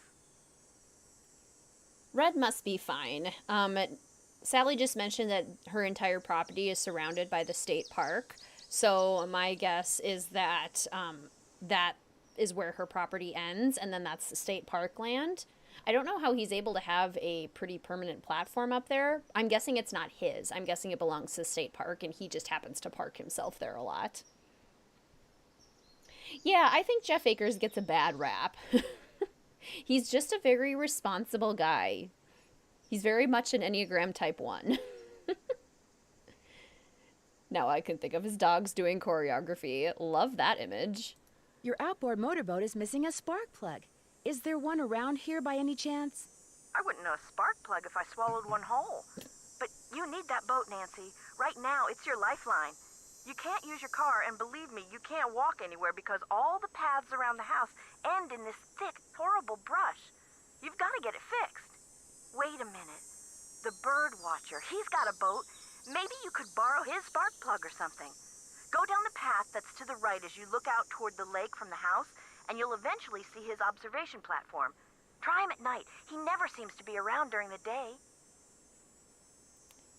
Red must be fine. Sally just mentioned that her entire property is surrounded by the state park. So my guess is that that is where her property ends, and then that's the state park land. I don't know how he's able to have a pretty permanent platform up there. I'm guessing it's not his. I'm guessing it belongs to the state park, and he just happens to park himself there a lot. Yeah, I think Jeff Akers gets a bad rap. He's just a very responsible guy. He's very much an Enneagram Type 1. Now I can think of his dogs doing choreography. Love that image. Your outboard motorboat is missing a spark plug. Is there one around here by any chance? I wouldn't know a spark plug if I swallowed one whole. But you need that boat, Nancy. Right now, it's your lifeline. You can't use your car, and believe me, you can't walk anywhere because all the paths around the house end in this thick, horrible brush. You've got to get it fixed. Wait a minute. The bird watcher, he's got a boat. Maybe you could borrow his spark plug or something. Go down the path that's to the right as you look out toward the lake from the house, and you'll eventually see his observation platform. Try him at night. He never seems to be around during the day.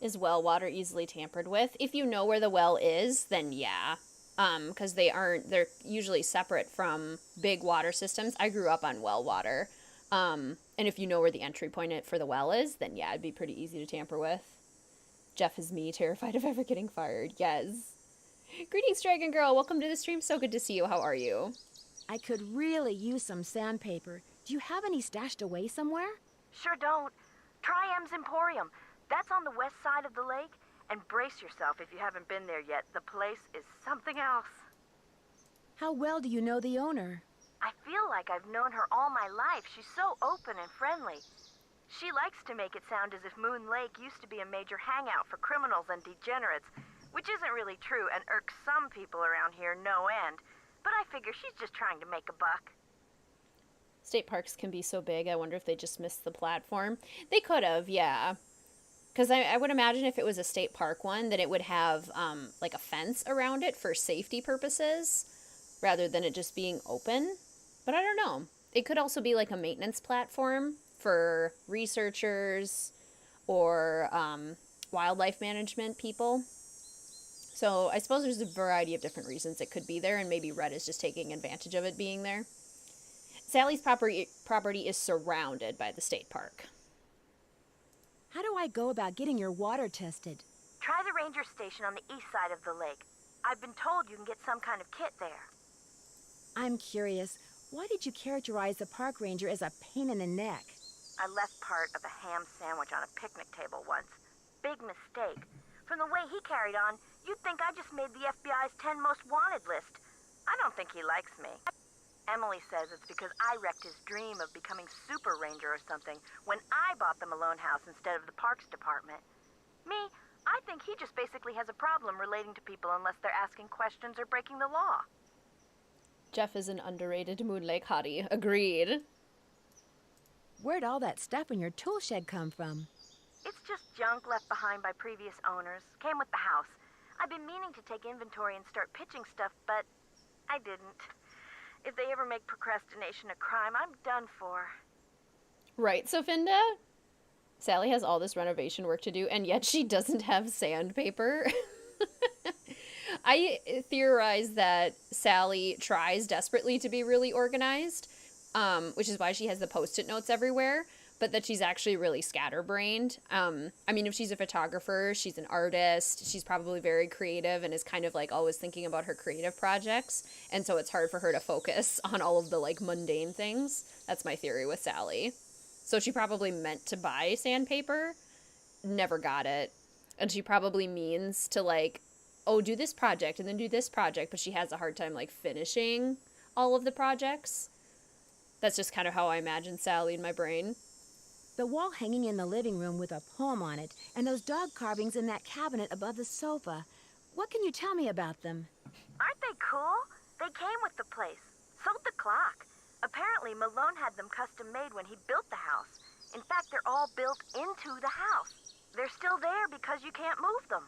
Is well water easily tampered with? If you know where the well is, then yeah. Because they're usually separate from big water systems. I grew up on well water. And if you know where the entry point for the well is, then yeah, it'd be pretty easy to tamper with. Jeff is me, terrified of ever getting fired. Yes. Greetings, Dragon Girl. Welcome to the stream. So good to see you. How are you? I could really use some sandpaper. Do you have any stashed away somewhere? Sure don't. Try M's Emporium. That's on the west side of the lake. And brace yourself if you haven't been there yet. The place is something else. How well do you know the owner? I feel like I've known her all my life. She's so open and friendly. She likes to make it sound as if Moon Lake used to be a major hangout for criminals and degenerates, which isn't really true and irks some people around here no end. But I figure she's just trying to make a buck. State parks can be so big, I wonder if they just missed the platform. They could have, yeah. Because I would imagine if it was a state park one, that it would have like a fence around it for safety purposes, rather than it just being open. But I don't know. It could also be like a maintenance platform for researchers or wildlife management people. So I suppose there's a variety of different reasons it could be there, and maybe Red is just taking advantage of it being there. Sally's property is surrounded by the state park. How do I go about getting your water tested? Try the ranger station on the east side of the lake. I've been told you can get some kind of kit there. I'm curious, why did you characterize the park ranger as a pain in the neck? I left part of a ham sandwich on a picnic table once. Big mistake. From the way he carried on, you'd think I just made the FBI's 10 most wanted list. I don't think he likes me. Emily says it's because I wrecked his dream of becoming super ranger or something when I bought the Malone house instead of the parks department. Me, I think he just basically has a problem relating to people unless they're asking questions or breaking the law. Jeff is an underrated Moon Lake hottie. Agreed. Where'd all that stuff in your tool shed come from? It's just junk left behind by previous owners. Came with the house. I've been meaning to take inventory and start pitching stuff, but I didn't. If they ever make procrastination a crime, I'm done for. Right, so Finda, Sally has all this renovation work to do, and yet she doesn't have sandpaper. I theorize that Sally tries desperately to be really organized, which is why she has the Post-it notes everywhere, but that she's actually really scatterbrained. I mean, if she's a photographer, she's an artist, she's probably very creative and is kind of like always thinking about her creative projects. And so it's hard for her to focus on all of the like mundane things. That's my theory with Sally. So she probably meant to buy sandpaper, never got it. And she probably means to like, oh, do this project and then do this project, but she has a hard time like finishing all of the projects. That's just kind of how I imagine Sally in my brain. The wall hanging in the living room with a poem on it, and those dog carvings in that cabinet above the sofa. What can you tell me about them? Aren't they cool? They came with the place. So did the clock. Apparently, Malone had them custom made when he built the house. In fact, they're all built into the house. They're still there because you can't move them.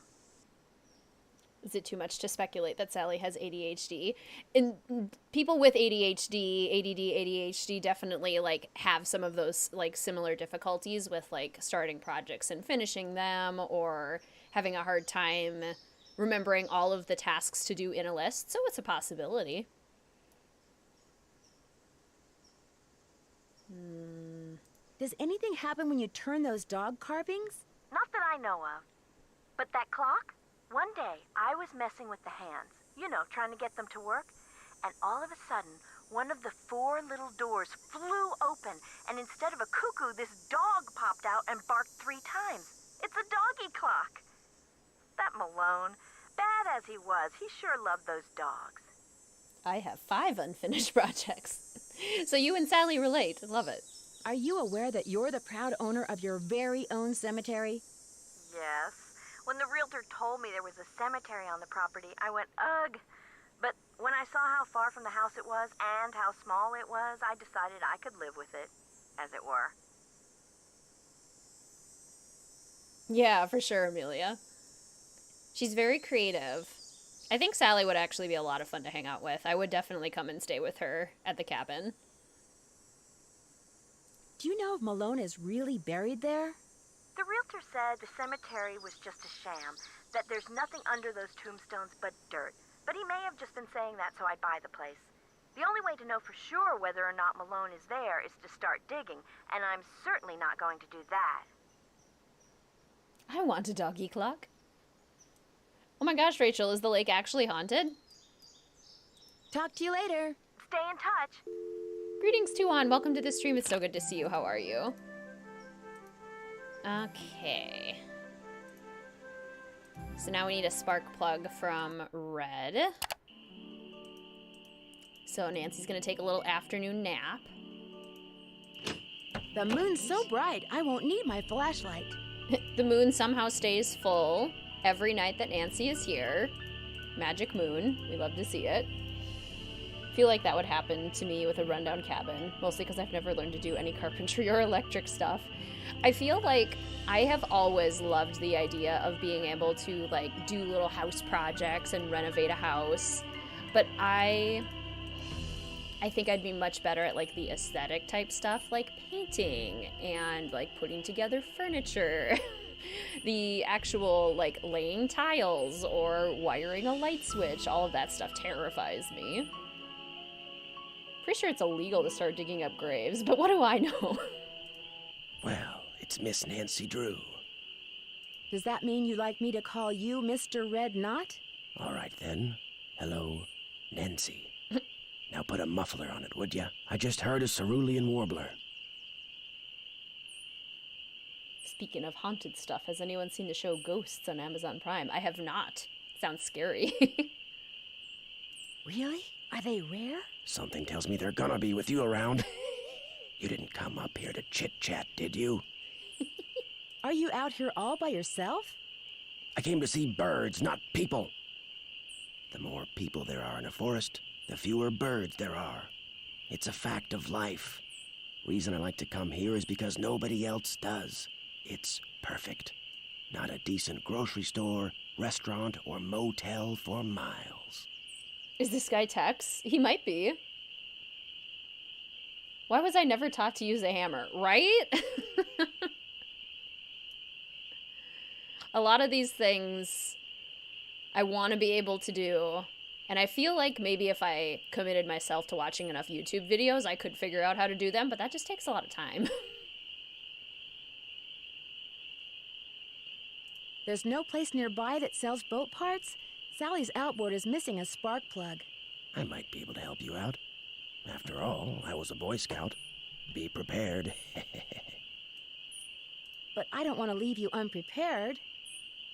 Is it too much to speculate that Sally has ADHD? And people with ADHD, ADD, ADHD definitely like have some of those like similar difficulties with like starting projects and finishing them, or having a hard time remembering all of the tasks to do in a list. So it's a possibility. Does anything happen when you turn those dog carvings? Not that I know of. But that clock? One day, I was messing with the hands, you know, trying to get them to work, and all of a sudden, one of the 4 little doors flew open, and instead of a cuckoo, this dog popped out and barked 3 times. It's a doggy clock. That Malone, bad as he was, he sure loved those dogs. I have 5 unfinished projects. So you and Sally relate. Love it. Are you aware that you're the proud owner of your very own cemetery? Yes. When the realtor told me there was a cemetery on the property, I went, ugh. But when I saw how far from the house it was and how small it was, I decided I could live with it, as it were. Yeah, for sure, Amelia. She's very creative. I think Sally would actually be a lot of fun to hang out with. I would definitely come and stay with her at the cabin. Do you know if Malone is really buried there? The realtor said the cemetery was just a sham, that there's nothing under those tombstones but dirt. But he may have just been saying that so I'd buy the place. The only way to know for sure whether or not Malone is there is to start digging, and I'm certainly not going to do that. I want a doggy clock. Oh my gosh, Rachel, is the lake actually haunted? Talk to you later. Stay in touch. Greetings, Tuan. Welcome to the stream. It's so good to see you. How are you? Okay. So now we need a spark plug from Red. So Nancy's gonna take a little afternoon nap. The moon's so bright, I won't need my flashlight. The moon somehow stays full every night that Nancy is here. Magic moon. We love to see it. I feel like that would happen to me with a rundown cabin, mostly because I've never learned to do any carpentry or electric stuff. I feel like I have always loved the idea of being able to, like, do little house projects and renovate a house, but I think I'd be much better at, like, the aesthetic type stuff, like painting and, like, putting together furniture. The actual, like, laying tiles or wiring a light switch, all of that stuff terrifies me. Pretty sure it's illegal to start digging up graves, but what do I know? Well, it's Miss Nancy Drew. Does that mean you'd like me to call you Mr. Red Knot? All right, then. Hello, Nancy. Now put a muffler on it, would ya? I just heard a cerulean warbler. Speaking of haunted stuff, has anyone seen the show Ghosts on Amazon Prime? I have not. Sounds scary. Really? Are they rare? Something tells me they're gonna be with you around. You didn't come up here to chit-chat, did you? Are you out here all by yourself? I came to see birds, not people. The more people there are in a forest, the fewer birds there are. It's a fact of life. Reason I like to come here is because nobody else does. It's perfect. Not a decent grocery store, restaurant, or motel for miles. Is this guy Tex? He might be. Why was I never taught to use a hammer, right? A lot of these things I want to be able to do, and I feel like maybe if I committed myself to watching enough YouTube videos, I could figure out how to do them, but that just takes a lot of time. There's no place nearby that sells boat parts? Sally's outboard is missing a spark plug. I might be able to help you out. After all, I was a Boy Scout. Be prepared. But I don't want to leave you unprepared.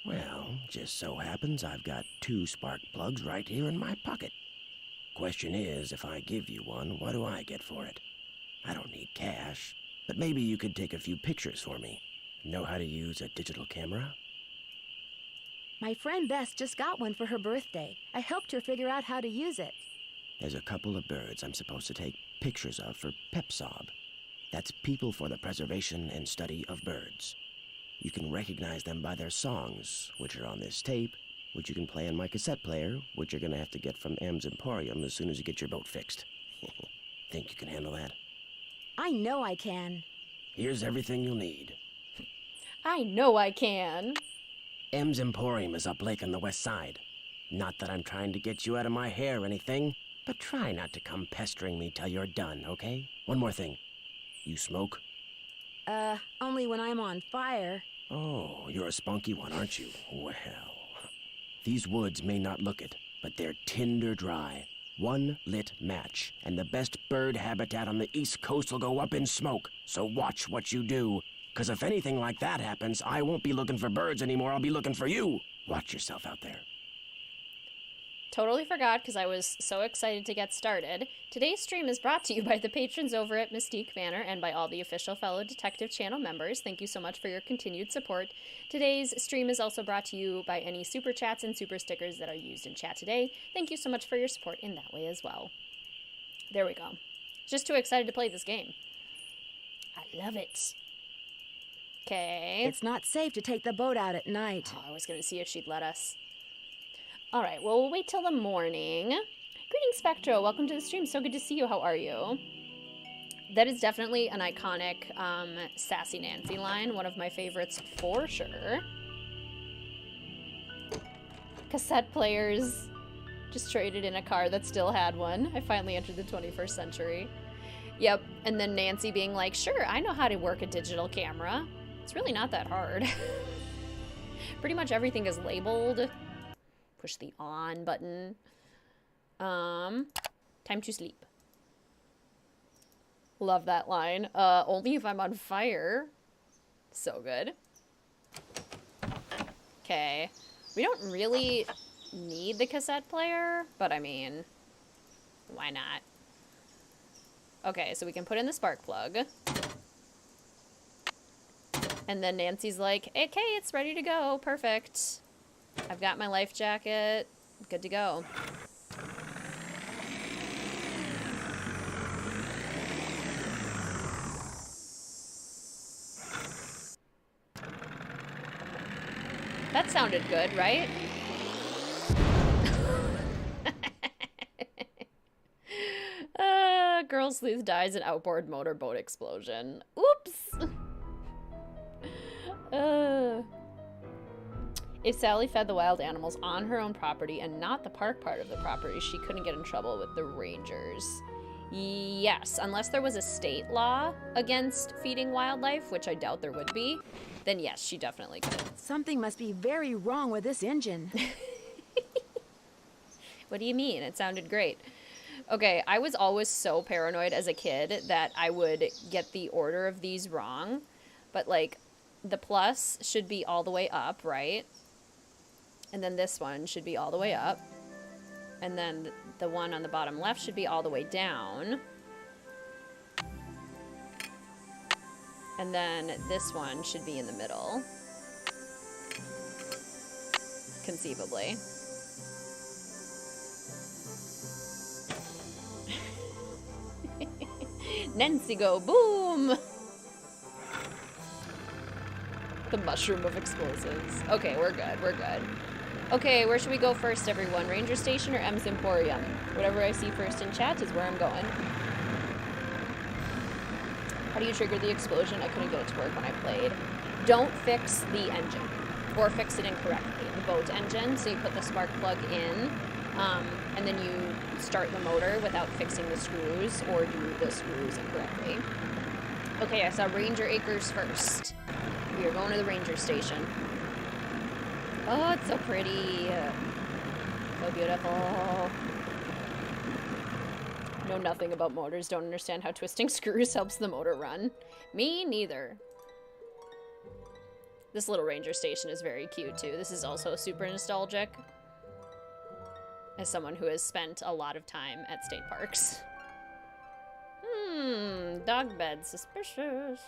Well, just so happens I've got 2 spark plugs right here in my pocket. Question is, if I give you one, what do I get for it? I don't need cash, but maybe you could take a few pictures for me. Know how to use a digital camera? My friend Bess just got one for her birthday. I helped her figure out how to use it. There's a couple of birds I'm supposed to take pictures of for PEPSOB. That's People for the Preservation and Study of Birds. You can recognize them by their songs, which are on this tape, which you can play on my cassette player, which you're gonna have to get from M's Emporium as soon as you get your boat fixed. Think you can handle that? I know I can. Here's everything you'll need. I know I can. M's Emporium is up lake on the west side. Not that I'm trying to get you out of my hair or anything, but try not to come pestering me till you're done, okay? One more thing. You smoke? Only when I'm on fire. Oh, you're a spunky one, aren't you? Well, these woods may not look it, but they're tinder dry. One lit match, and the best bird habitat on the East Coast will go up in smoke. So watch what you do, because if anything like that happens, I won't be looking for birds anymore, I'll be looking for you. Watch yourself out there. Totally forgot because I was so excited to get started. Today's stream is brought to you by the patrons over at Mystique Manor and by all the official fellow Detective Channel members. Thank you so much for your continued support. Today's stream is also brought to you by any super chats and super stickers that are used in chat today. Thank you so much for your support in that way as well. There we go. Just too excited to play this game. I love it. Okay. It's not safe to take the boat out at night. Oh, I was going to see if she'd let us. All right, well, we'll wait till the morning. Greetings, Spectro. Welcome to the stream. So good to see you. How are you? That is definitely an iconic Sassy Nancy line. One of my favorites for sure. Cassette players. Just traded in a car that still had one. I finally entered the 21st century. Yep, and then Nancy being like, sure, I know how to work a digital camera. It's really not that hard. Pretty much everything is labeled. Push the on button. Time to sleep. Love that line. Only if I'm on fire. So good. Okay. We don't really need the cassette player, but I mean, why not? Okay, so we can put in the spark plug. And then Nancy's like, okay, it's ready to go. Perfect. I've got my life jacket. Good to go. That sounded good, right? Girl sleuth dies in outboard motorboat explosion. Oops! If Sally fed the wild animals on her own property and not the park part of the property, she couldn't get in trouble with the rangers. Yes, unless there was a state law against feeding wildlife, which I doubt there would be, then yes, she definitely could. Something must be very wrong with this engine. What do you mean? It sounded great. Okay, I was always so paranoid as a kid that I would get the order of these wrong. But, like, the plus should be all the way up, right? And then this one should be all the way up. And then the one on the bottom left should be all the way down. And then this one should be in the middle. Conceivably. Nancy go boom! The mushroom of explosives. Okay, we're good, we're good. Okay, where should we go first, everyone? Ranger Station or M's Emporium? Whatever I see first in chat is where I'm going. How do you trigger the explosion? I couldn't get it to work when I played. Don't fix the engine. Or fix it incorrectly. The boat engine, so you put the spark plug in, and then you start the motor without fixing the screws, or do the screws incorrectly. Okay, I saw Ranger Acres first. We are going to the ranger station. Oh, it's so pretty. So beautiful. Know nothing about motors. Don't understand how twisting screws helps the motor run. Me neither. This little ranger station is very cute too. This is also super nostalgic. As someone who has spent a lot of time at state parks. Dog bed, suspicious.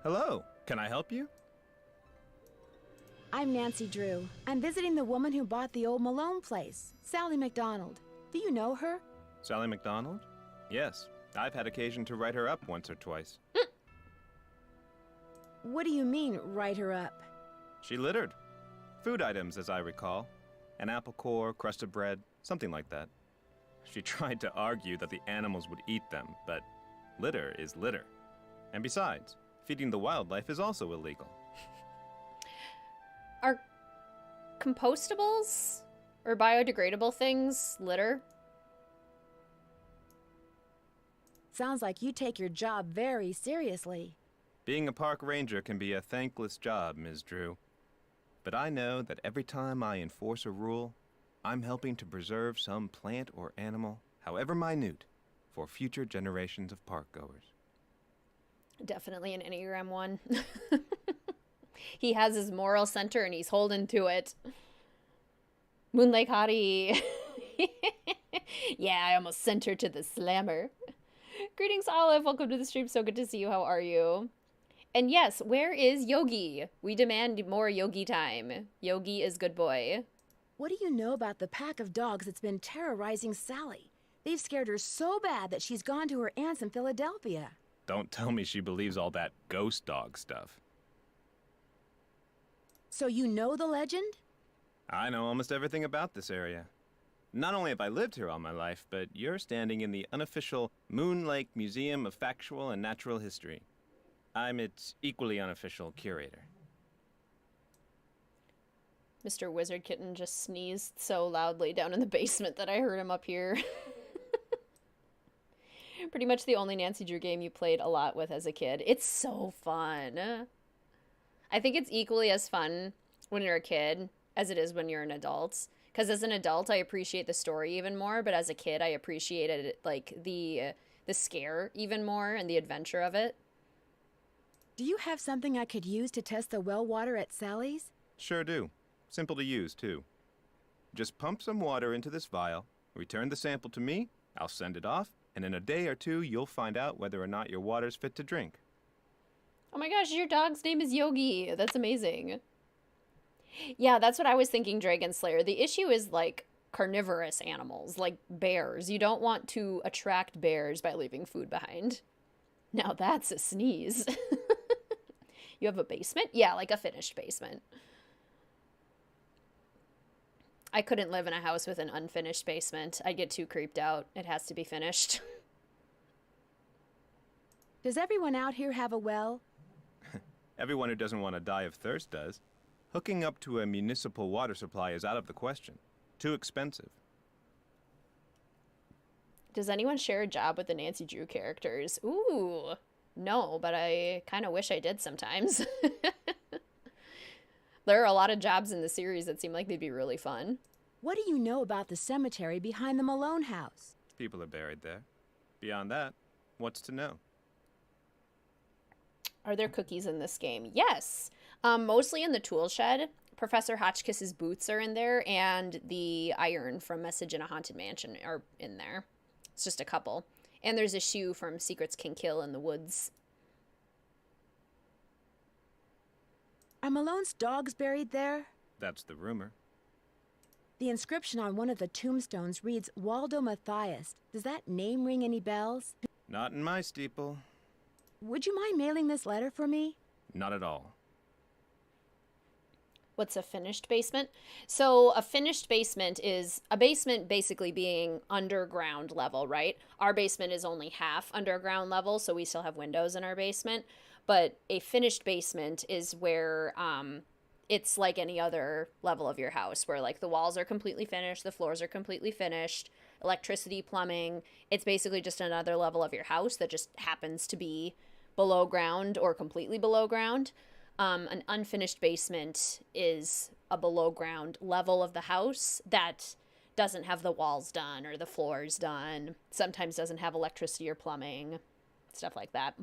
Hello, can I help you? I'm Nancy Drew. I'm visiting the woman who bought the old Malone place, Sally McDonald. Do you know her? Sally McDonald? Yes, I've had occasion to write her up once or twice. What do you mean, write her up? She littered. Food items, as I recall. An apple core, crust of bread, something like that. She tried to argue that the animals would eat them, but litter is litter. And besides, feeding the wildlife is also illegal. Are compostables or biodegradable things litter? Sounds like you take your job very seriously. Being a park ranger can be a thankless job, Ms. Drew. But I know that every time I enforce a rule, I'm helping to preserve some plant or animal, however minute, for future generations of park goers. Definitely an Enneagram 1. He has his moral center and he's holding to it. Moon Lake Hottie. Yeah, I almost sent her to the slammer. Greetings, Olive. Welcome to the stream. So good to see you. How are you? And yes, where is Yogi? We demand more Yogi time. Yogi is good boy. What do you know about the pack of dogs that's been terrorizing Sally? They've scared her so bad that she's gone to her aunt's in Philadelphia. Don't tell me she believes all that ghost dog stuff. So you know the legend? I know almost everything about this area. Not only have I lived here all my life, but you're standing in the unofficial Moon Lake Museum of Factual and Natural History. I'm its equally unofficial curator. Mr. WizardKitten just sneezed so loudly down in the basement that I heard him up here. Pretty much the only Nancy Drew game you played a lot with as a kid. It's so fun. I think it's equally as fun when you're a kid as it is when you're an adult. Because as an adult, I appreciate the story even more, but as a kid, I appreciated it, like the scare even more and the adventure of it. Do you have something I could use to test the well water at Sally's? Sure do. Simple to use, too. Just pump some water into this vial, return the sample to me, I'll send it off, and in a day or two, you'll find out whether or not your water's fit to drink. Oh my gosh, your dog's name is Yogi. That's amazing. Yeah, that's what I was thinking, Dragon Slayer. The issue is like carnivorous animals, like bears. You don't want to attract bears by leaving food behind. Now that's a sneeze. You have a basement? Yeah, like a finished basement. I couldn't live in a house with an unfinished basement. I'd get too creeped out. It has to be finished. Does everyone out here have a well? Everyone who doesn't want to die of thirst does. Hooking up to a municipal water supply is out of the question. Too expensive. Does anyone share a job with the Nancy Drew characters? Ooh, no, but I kind of wish I did sometimes. There are a lot of jobs in the series that seem like they'd be really fun. What do you know about the cemetery behind the Malone house? People are buried there. Beyond that, what's to know? Are there cookies in this game? Yes. Mostly in the tool shed. Professor Hotchkiss's boots are in there, and the iron from Message in a Haunted Mansion are in there. It's just a couple. And there's a shoe from Secrets Can Kill in the woods. Are Malone's dogs buried there? That's the rumor. The inscription on one of the tombstones reads Waldo Matthias. Does that name ring any bells? Not in my steeple. Would you mind mailing this letter for me? Not at all. What's a finished basement? So a finished basement is a basement basically being underground level, right? Our basement is only half underground level, so we still have windows in our basement. But a finished basement is where it's like any other level of your house, where like the walls are completely finished, the floors are completely finished, electricity, plumbing. It's basically just another level of your house that just happens to be below ground or completely below ground. An unfinished basement is a below ground level of the house that doesn't have the walls done or the floors done, sometimes doesn't have electricity or plumbing, stuff like that.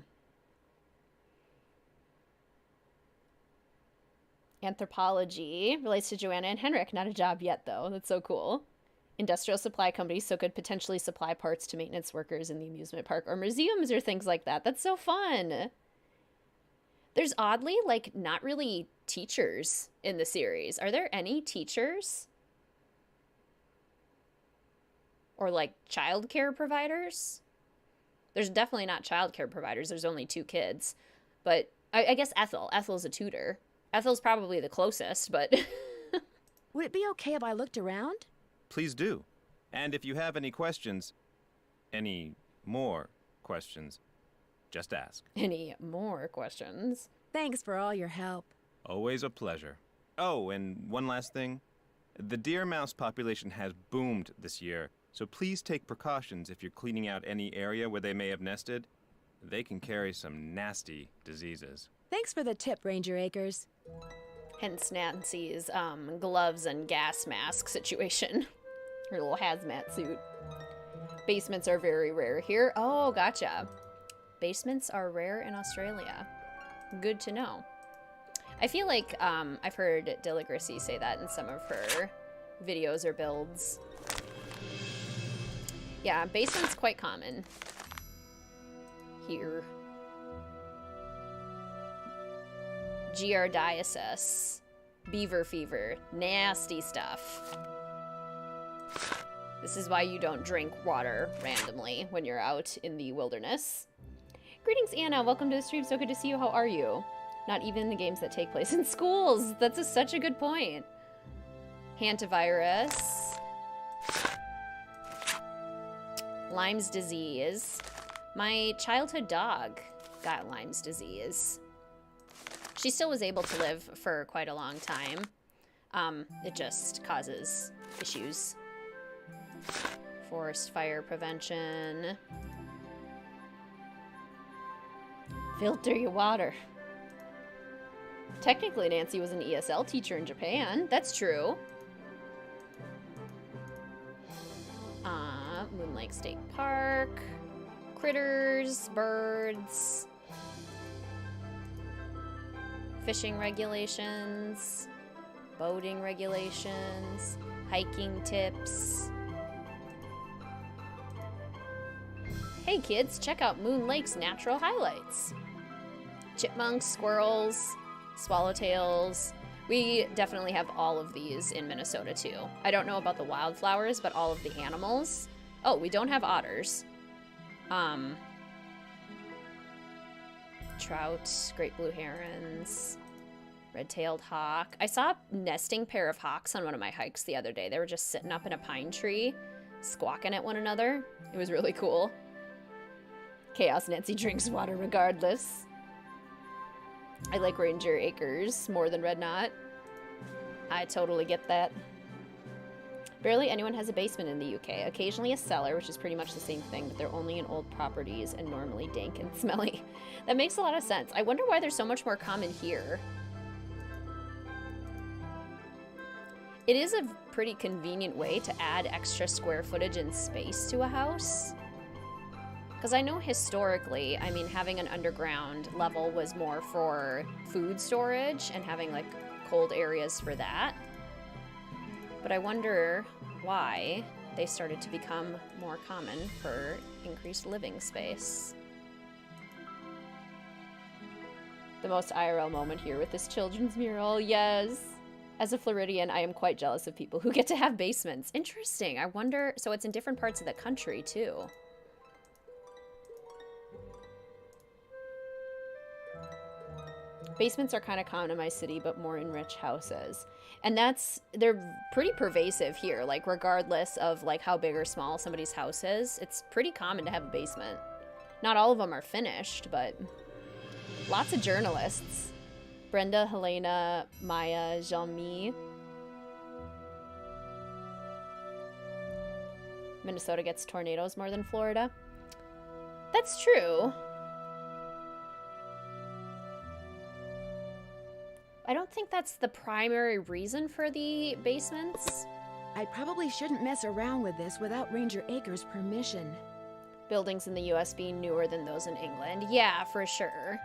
Anthropology relates to Joanna and Henrik. Not a job yet, though. That's so cool. Industrial supply companies, so could potentially supply parts to maintenance workers in the amusement park or museums or things like that. That's so fun. There's oddly, like, not really teachers in the series. Are there any teachers? Or, like, childcare providers? There's definitely not childcare providers. There's only 2 kids. But I guess Ethel. Ethel's a tutor. Ethel's probably the closest, but... Would it be okay if I looked around? Please do. And if you have any questions, any more questions, just ask. Any more questions? Thanks for all your help. Always a pleasure. Oh, and one last thing. The deer mouse population has boomed this year, so please take precautions if you're cleaning out any area where they may have nested. They can carry some nasty diseases. Thanks for the tip, Ranger Acres. Hence Nancy's gloves and gas mask situation. Her little hazmat suit. Basements are very rare here. Oh, gotcha. Basements are rare in Australia. Good to know. I feel like I've heard Diligracy say that in some of her videos or builds. Yeah, basement's quite common here. Giardiasis. Beaver fever. Nasty stuff. This is why you don't drink water randomly when you're out in the wilderness. Greetings, Anna. Welcome to the stream. So good to see you. How are you? Not even the games that take place in schools. That's such a good point. Hantavirus. Lyme's disease. My childhood dog got Lyme's disease. She still was able to live for quite a long time. It just causes issues. Forest fire prevention. Filter your water. Technically, Nancy was an ESL teacher in Japan. That's true. Moon Lake State Park. Critters, birds. Fishing regulations. Boating regulations. Hiking tips. Hey kids, check out Moon Lake's natural highlights. chipmunks, squirrels, swallowtails. We definitely have all of these in Minnesota too. I don't know about the wildflowers, but all of the animals. Oh, we don't have otters. Trout, great blue herons, red-tailed hawk. I saw a nesting pair of hawks on one of my hikes the other day. They were just sitting up in a pine tree, squawking at one another. It was really cool. Chaos Nancy drinks water regardless. I like Ranger Acres more than Red Knot. I totally get that. Barely anyone has a basement in the UK. Occasionally a cellar, which is pretty much the same thing, but they're only in old properties and normally dank and smelly. That makes a lot of sense. I wonder why they're so much more common here. It is a pretty convenient way to add extra square footage and space to a house. Because I know historically, I mean, having an underground level was more for food storage and having like cold areas for that. But I wonder why they started to become more common for increased living space. The most IRL moment here with this children's mural, yes. As a Floridian, I am quite jealous of people who get to have basements. Interesting, I wonder, so it's in different parts of the country too. Basements are kind of common in my city, but more in rich houses. And they're pretty pervasive here, like regardless of like how big or small somebody's house is, it's pretty common to have a basement. Not all of them are finished, but lots of journalists. Brenda, Helena, Maya, Jean-Mi. Minnesota gets tornadoes more than Florida. That's true. I don't think that's the primary reason for the basements. I probably shouldn't mess around with this without Ranger Acres' permission. Buildings in the US being newer than those in England. Yeah, for sure.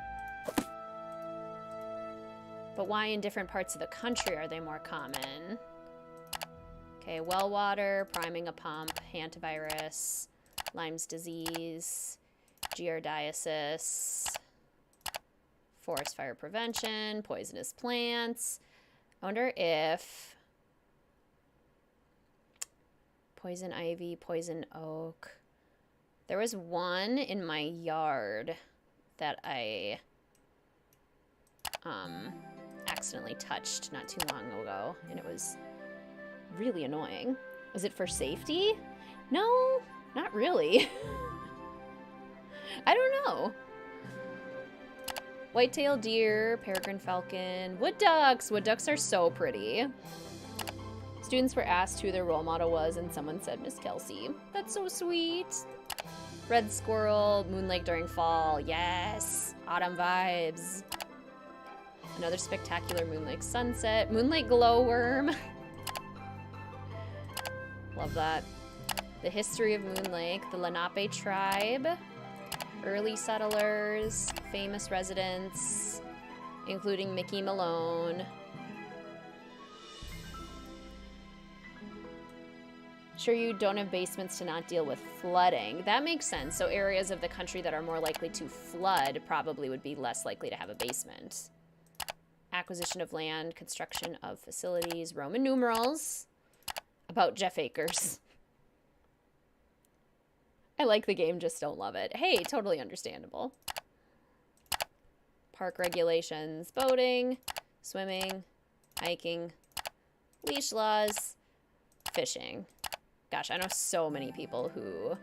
But why in different parts of the country are they more common? Okay, well water, priming a pump, hantavirus, Lyme's disease, giardiasis, forest fire prevention, poisonous plants. I wonder if poison ivy, poison oak. There was one in my yard that I accidentally touched not too long ago, and it was really annoying. Was it for safety? No, not really. I don't know. White-tailed deer, peregrine falcon, wood ducks. Wood ducks are so pretty. Students were asked who their role model was, and someone said Miss Kelsey. That's so sweet. Red squirrel, Moon Lake during fall. Yes, autumn vibes. Another spectacular Moon Lake sunset. Moon Lake glowworm. Love that. The history of Moon Lake, the Lenape tribe. Early settlers, famous residents, including Mickey Malone. Sure, you don't have basements to not deal with flooding. That makes sense. So areas of the country that are more likely to flood probably would be less likely to have a basement. Acquisition of land, construction of facilities, Roman numerals. About Jeff Akers. I like the game, just don't love it. Hey, totally understandable. Park regulations, boating, swimming, hiking, leash laws, fishing. Gosh, I know so many people who,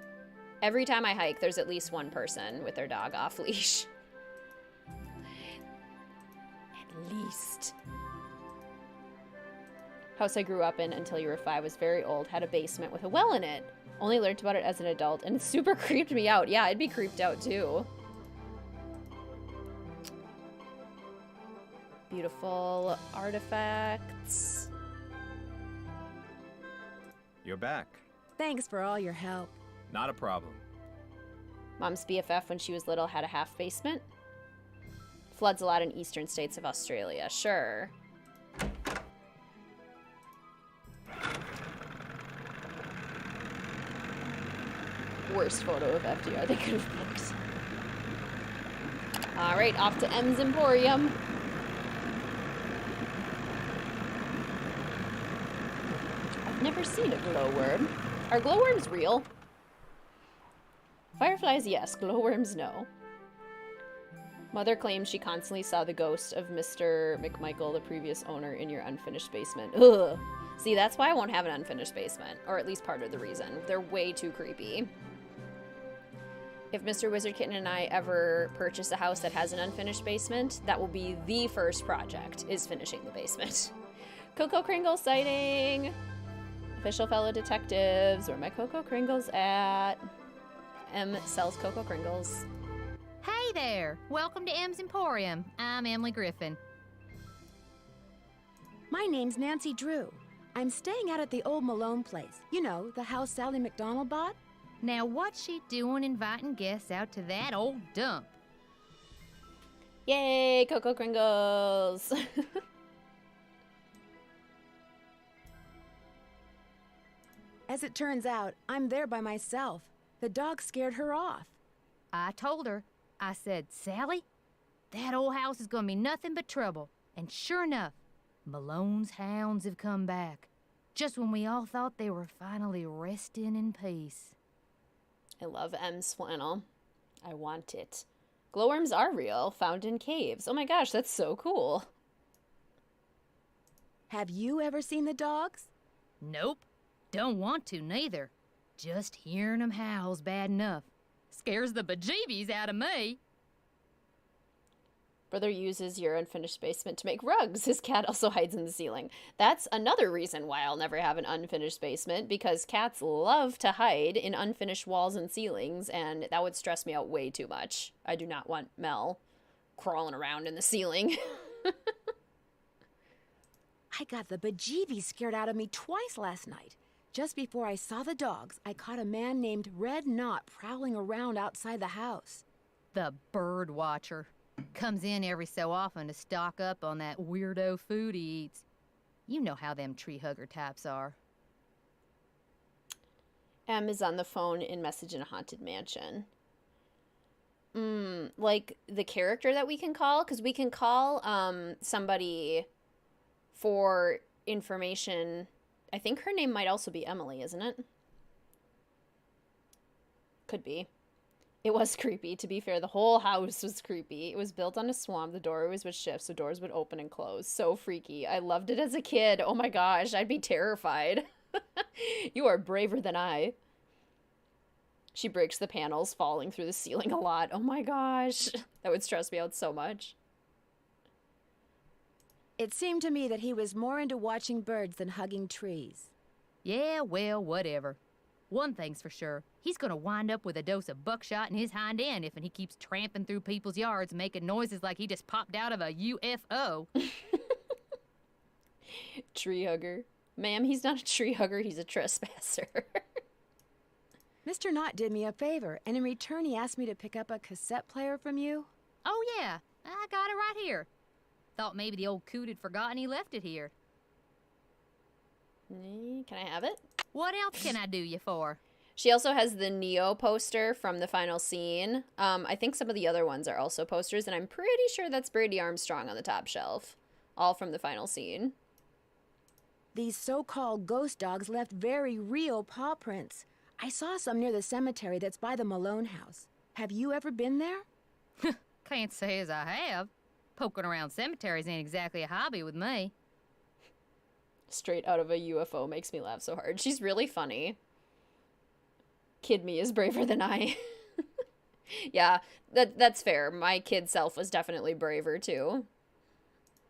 every time I hike, there's at least one person with their dog off leash. At least. House I grew up in until you were 5 was very old, had a basement with a well in it. Only learned about it as an adult, and it super creeped me out. Yeah, I'd be creeped out too. Beautiful artifacts. You're back. Thanks for all your help. Not a problem. Mom's BFF when she was little had a half basement. Floods a lot in eastern states of Australia. Sure. Worst photo of FDR they could have picked. All right, off to M's Emporium. I've never seen a glowworm. Are glowworms real? Fireflies, yes. Glowworms, no. Mother claims she constantly saw the ghost of Mr. McMichael, the previous owner, in your unfinished basement. Ugh. See, that's why I won't have an unfinished basement. Or at least part of the reason. They're way too creepy. If Mr. WizardKitten and I ever purchase a house that has an unfinished basement, that will be the first project, is finishing the basement. Coco Kringle sighting! Official fellow detectives, where my Coco Kringles at? M sells Coco Kringles. Hey there! Welcome to M's Emporium. I'm Emily Griffin. My name's Nancy Drew. I'm staying out at the old Malone place. You know, the house Sally McDonald bought? Now what's she doing inviting guests out to that old dump? Yay, Coco Kringles! As it turns out, I'm there by myself. The dog scared her off. I told her, I said, Sally, that old house is gonna be nothing but trouble. And sure enough, Malone's hounds have come back. Just when we all thought they were finally resting in peace. I love M's flannel. I want it. Glowworms are real, found in caves. Oh my gosh, that's so cool. Have you ever seen the dogs? Nope. Don't want to, neither. Just hearing them howl's bad enough. Scares the bejeebies out of me. Brother uses your unfinished basement to make rugs. His cat also hides in the ceiling. That's another reason why I'll never have an unfinished basement, because cats love to hide in unfinished walls and ceilings, and that would stress me out way too much. I do not want Mel crawling around in the ceiling. I got the bejeebies scared out of me twice last night. Just before I saw the dogs, I caught a man named Red Knot prowling around outside the house. The bird watcher. Comes in every so often to stock up on that weirdo food he eats. You know how them tree hugger types are. M is on the phone in Message in a Haunted Mansion. Like the character that we can call? Because we can call somebody for information. I think her name might also be Emily, isn't it? Could be. It was creepy. To be fair, the whole house was creepy. It was built on a swamp. The doorways would shift, so doors would open and close. So freaky. I loved it as a kid. Oh my gosh, I'd be terrified. You are braver than I. She breaks the panels, falling through the ceiling a lot. Oh my gosh. That would stress me out so much. It seemed to me that he was more into watching birds than hugging trees. Yeah, well, whatever. One thing's for sure, he's gonna wind up with a dose of buckshot in his hind end if he keeps tramping through people's yards making noises like he just popped out of a UFO. Tree hugger. Ma'am, he's not a tree hugger, he's a trespasser. Mr. Knott did me a favor, and in return he asked me to pick up a cassette player from you. Oh yeah, I got it right here. Thought maybe the old coot had forgotten he left it here. Can I have it? What else can I do you for? She also has the Neo poster from the final scene. I think some of the other ones are also posters, and I'm pretty sure that's Brady Armstrong on the top shelf. All from the final scene. These so-called ghost dogs left very real paw prints. I saw some near the cemetery that's by the Malone house. Have you ever been there? Can't say as I have. Poking around cemeteries ain't exactly a hobby with me. Straight out of a UFO makes me laugh so hard. She's really funny. Kid me is braver than I. Yeah, that's fair. My kid self was definitely braver too.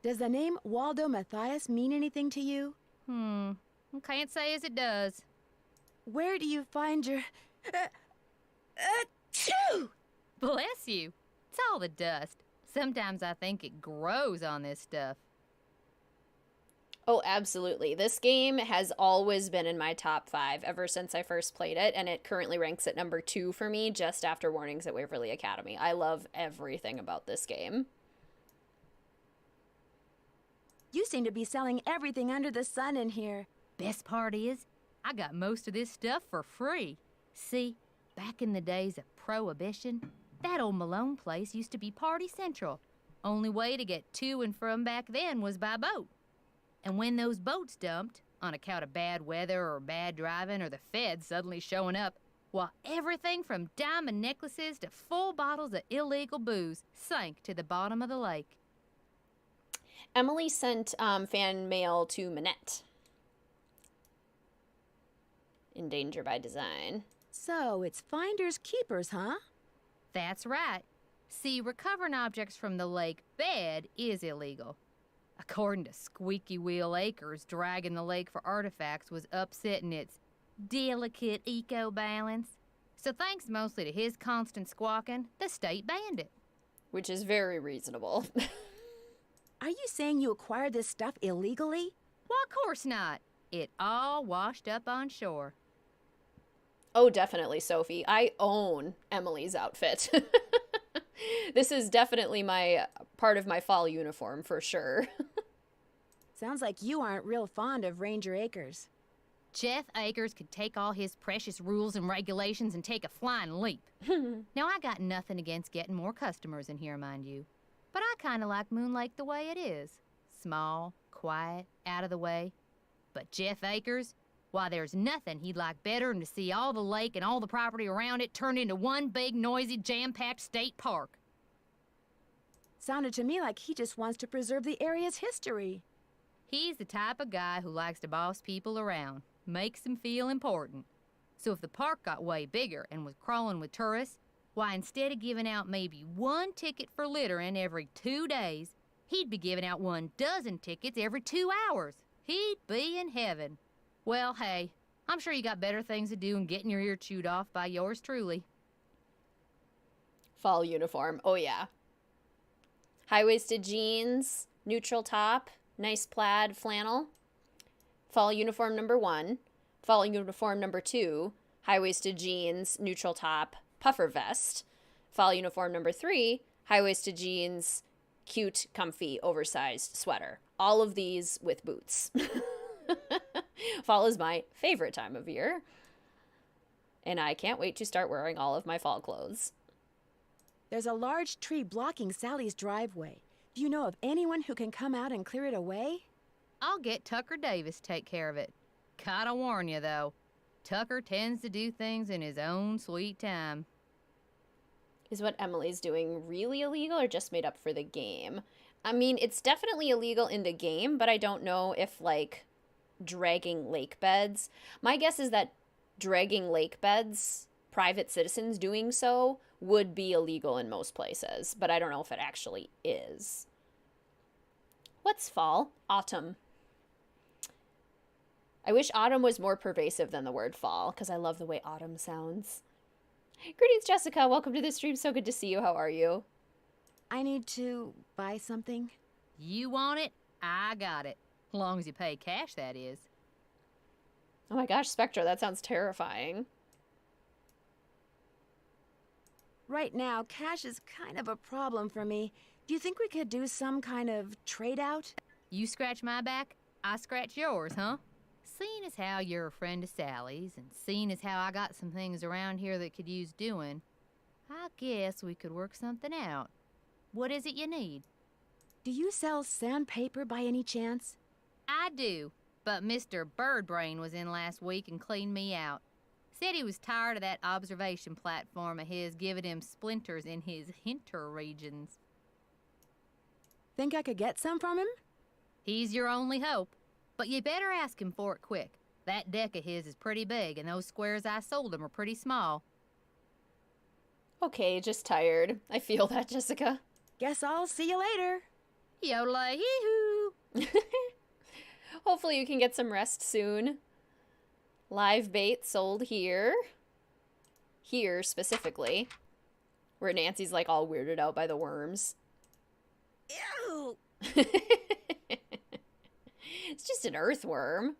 Does the name Waldo Matthias mean anything to you? Can't say as it does. Where do you find your... Achoo! Bless you. It's all the dust. Sometimes I think it grows on this stuff. Oh, absolutely. This game has always been in my top 5 ever since I first played it, and it currently ranks at number 2 for me, just after Warnings at Waverly Academy. I love everything about this game. You seem to be selling everything under the sun in here. Best part is, I got most of this stuff for free. See, back in the days of Prohibition, That old Malone place used to be Party Central. Only way to get to and from back then was by boat. And when those boats dumped, on account of bad weather or bad driving or the feds suddenly showing up, well, everything from diamond necklaces to full bottles of illegal booze sank to the bottom of the lake. Emily sent fan mail to Manette. In danger by design. So it's finders keepers, huh? That's right. See, recovering objects from the lake bed is illegal. According to Squeaky Wheel Acres, dragging the lake for artifacts was upsetting its delicate eco-balance. So thanks mostly to his constant squawking, the state banned it. Which is very reasonable. Are you saying you acquired this stuff illegally? Well, of course not. It all washed up on shore. Oh, definitely, Sophie. I own Emily's outfit. This is definitely part of my fall uniform, for sure. Sounds like you aren't real fond of Ranger Acres. Jeff Akers could take all his precious rules and regulations and take a flying leap. Now, I got nothing against getting more customers in here, mind you. But I kind of like Moon Lake the way it is. Small, quiet, out of the way. But Jeff Akers, why, there's nothing he'd like better than to see all the lake and all the property around it turned into one big, noisy, jam-packed state park. Sounded to me like he just wants to preserve the area's history. He's the type of guy who likes to boss people around, makes them feel important. So if the park got way bigger and was crawling with tourists, why, instead of giving out maybe one ticket for littering every 2 days, he'd be giving out 12 tickets every 2 hours. He'd be in heaven. Well, hey, I'm sure you got better things to do than getting your ear chewed off by yours truly. Fall uniform. Oh, yeah. High-waisted jeans, neutral top, nice plaid flannel. Fall uniform number 1. Fall uniform number 2, high-waisted jeans, neutral top, puffer vest. Fall uniform number 3, high-waisted jeans, cute, comfy, oversized sweater. All of these with boots. Fall is my favorite time of year, and I can't wait to start wearing all of my fall clothes. There's a large tree blocking Sally's driveway. Do you know of anyone who can come out and clear it away? I'll get Tucker Davis to take care of it. Gotta warn you, though. Tucker tends to do things in his own sweet time. Is what Emily's doing really illegal or just made up for the game? I mean, it's definitely illegal in the game, but I don't know if, like, dragging lake beds. My guess is that dragging lake beds, private citizens doing so, would be illegal in most places, but I don't know if it actually is. What's fall? Autumn. I wish autumn was more pervasive than the word fall, because I love the way autumn sounds. Greetings, Jessica. Welcome to the stream. So good to see you. How are you? I need to buy something. You want it? I got it. As long as you pay cash, that is. Oh my gosh, Spectra, that sounds terrifying. Right now, cash is kind of a problem for me. Do you think we could do some kind of trade-out? You scratch my back, I scratch yours, huh? Seeing as how you're a friend of Sally's, and seeing as how I got some things around here that could use doing, I guess we could work something out. What is it you need? Do you sell sandpaper by any chance? I do, but Mr. Birdbrain was in last week and cleaned me out. Said he was tired of that observation platform of his giving him splinters in his hinter regions. Think I could get some from him? He's your only hope, but you better ask him for it quick. That deck of his is pretty big, and those squares I sold him are pretty small. Okay, just tired. I feel that, Jessica. Guess I'll see you later. Yodelay-hee-hoo! Hopefully you can get some rest soon. Live bait sold here. Here, specifically. Where Nancy's, like, all weirded out by the worms. Ew! It's just an earthworm.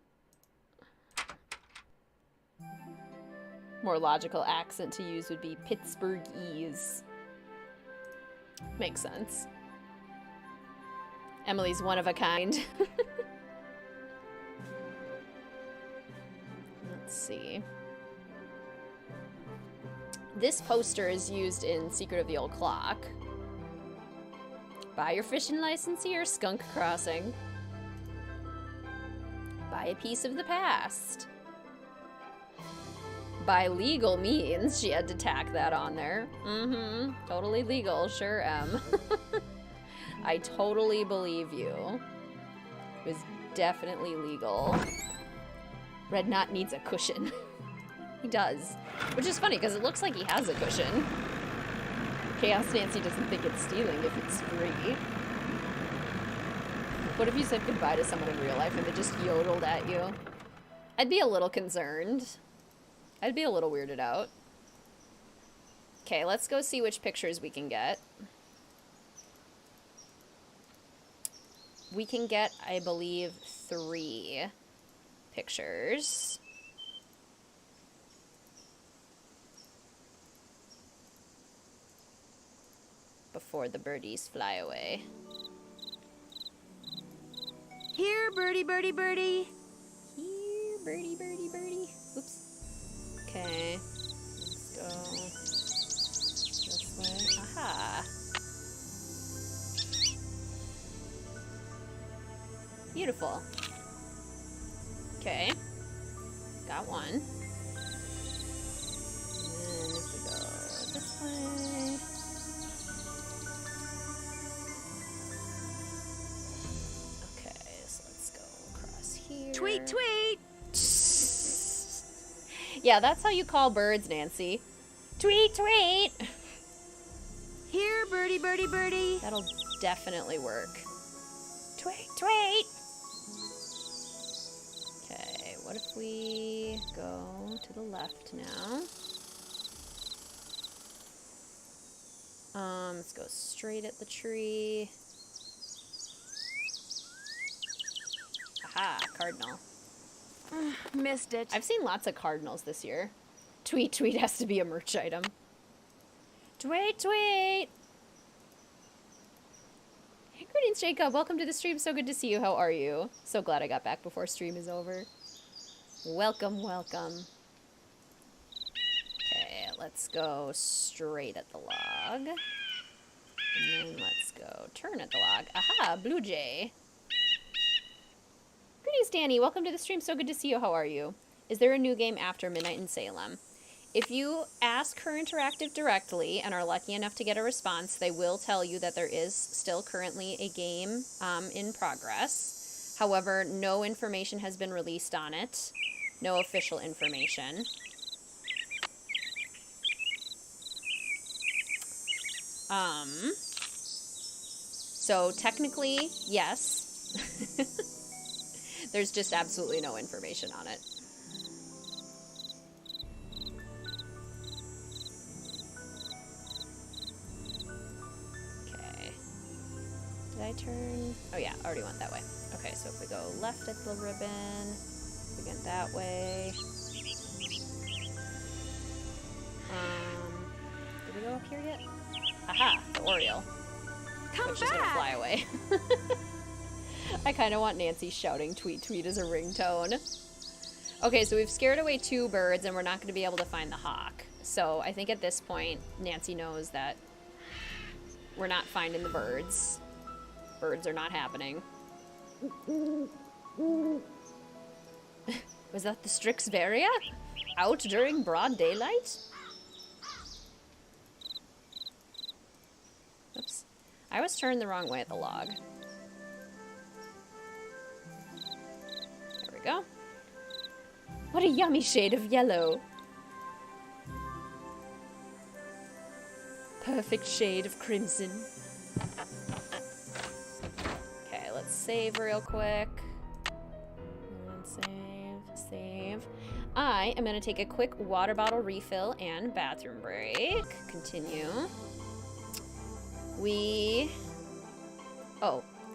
More logical accent to use would be Pittsburghese. Makes sense. Emily's one of a kind. Let's see. This poster is used in Secret of the Old Clock. Buy your fishing license here, Skunk Crossing. Buy a piece of the past. By legal means, she had to tack that on there. Mm-hmm. Totally legal, sure am. I totally believe you. It was definitely legal. Red Knot needs a cushion. He does. Which is funny, because it looks like he has a cushion. Chaos Nancy doesn't think it's stealing if it's free. What if you said goodbye to someone in real life and they just yodeled at you? I'd be a little concerned. I'd be a little weirded out. Okay, let's go see which pictures we can get. We can get, I believe, 3 pictures. Before the birdies fly away. Here, birdie, birdie, birdie. Here, birdie, birdie, birdie. Oops. Okay. Let's go this way. Aha. Beautiful. Okay. Got one. And if we go this way. Okay, so let's go across here. Tweet, tweet. Yeah, that's how you call birds, Nancy. Tweet, tweet. Here, birdie, birdie, birdie. That'll definitely work. Tweet, tweet. Okay, what if we go to the left now? Let's go straight at the tree. Aha, cardinal. Missed it. I've seen lots of cardinals this year. Tweet, tweet has to be a merch item. Tweet, tweet. Greetings, Jacob. Welcome to the stream. So good to see you. How are you? So glad I got back before stream is over. Welcome, welcome. Okay, let's go straight at the log. And then let's go turn at the log. Aha, blue jay. Greetings, Danny. Welcome to the stream. So good to see you. How are you? Is there a new game after Midnight in Salem? If you ask Her Interactive directly and are lucky enough to get a response, they will tell you that there is still currently a game in progress. However, no information has been released on it. No official information. So technically, yes. There's just absolutely no information on it. Okay. Did I turn? Oh yeah, I already went that way. Okay, so if we go left at the ribbon, we get that way. Did we go up here yet? Aha, the Oriole. Which is gonna fly away. I kind of want Nancy shouting tweet tweet as a ringtone. Okay, so we've scared away 2 birds and we're not going to be able to find the hawk. So I think at this point, Nancy knows that we're not finding the birds. Birds are not happening. Was that the Strixvaria? Out during broad daylight? Oops. I was turned the wrong way at the log. There we go. What a yummy shade of yellow. Perfect shade of crimson. Okay, let's save real quick. Save. I am going to take a quick water bottle refill and bathroom break. Continue. We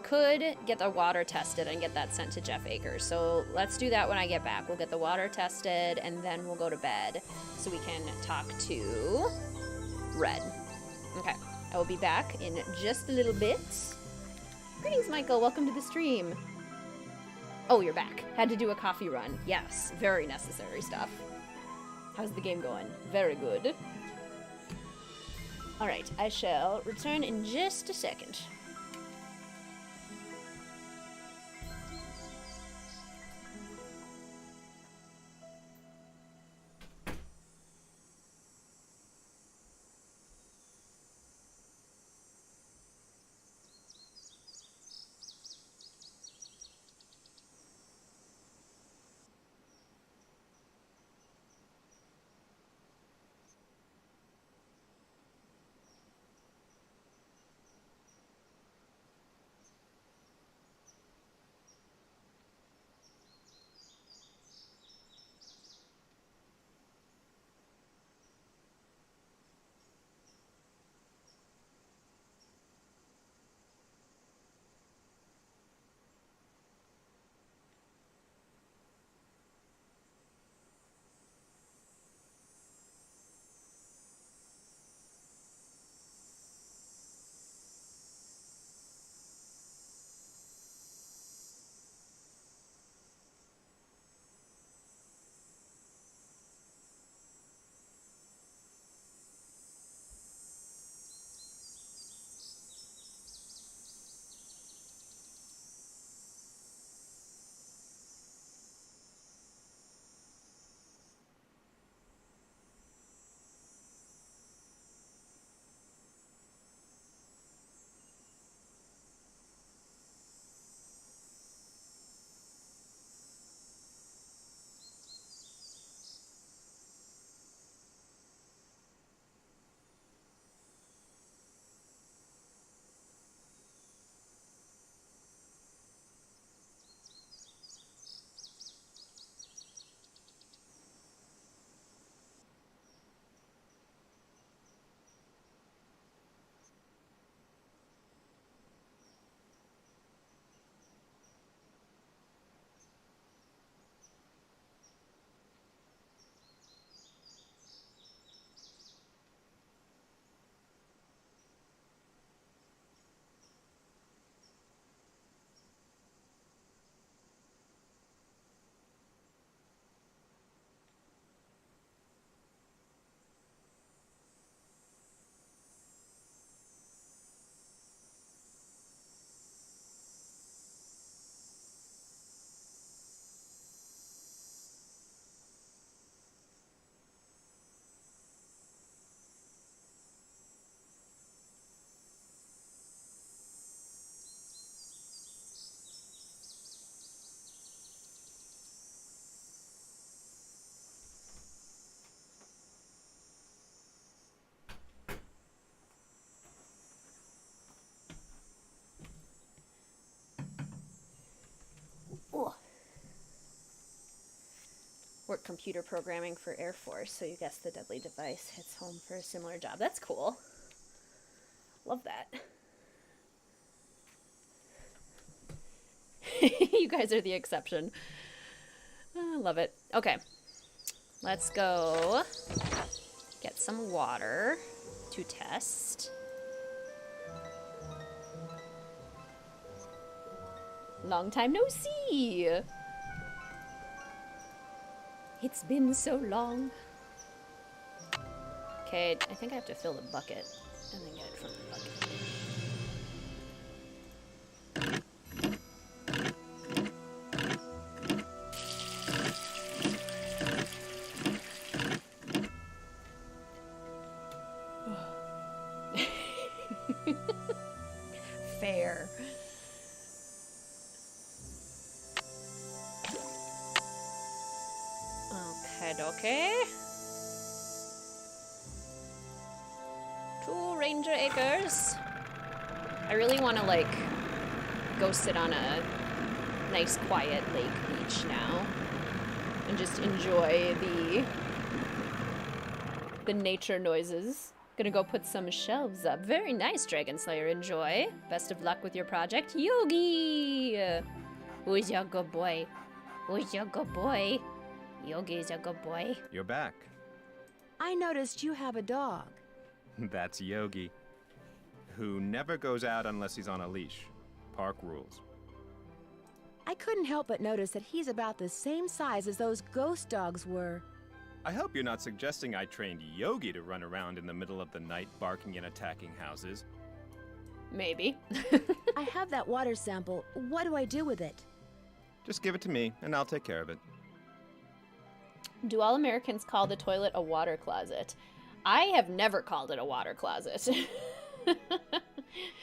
could get the water tested and get that sent to Jeff Akers. So let's do that when I get back. We'll get the water tested and then we'll go to bed so we can talk to Red. Okay, I will be back in just a little bit. Greetings, Michael. Welcome to the stream. Oh, you're back. Had to do a coffee run. Yes, very necessary stuff. How's the game going? Very good. Alright, I shall return in just a second. Ooh. Work computer programming for Air Force, so you guess the deadly device hits home for a similar job. That's cool. Love that. You guys are the exception. I love it. Okay. Let's go get some water to test. Long time no see. It's been so long. Okay, I think I have to fill the bucket and then get it from the bucket. Fair. Okay. 2 ranger acres. I really want to like go sit on a nice quiet lake beach now and just enjoy the nature noises. Gonna go put some shelves up. Very nice, Dragon Slayer. Enjoy. Best of luck with your project. Yogi! Who's your good boy? Who's your good boy? Yogi's a good boy. You're back. I noticed you have a dog. That's Yogi, who never goes out unless he's on a leash. Park rules. I couldn't help but notice that he's about the same size as those ghost dogs were. I hope you're not suggesting I trained Yogi to run around in the middle of the night barking and attacking houses. Maybe. I have that water sample. What do I do with it? Just give it to me, and I'll take care of it. Do all Americans call the toilet a water closet? I have never called it a water closet.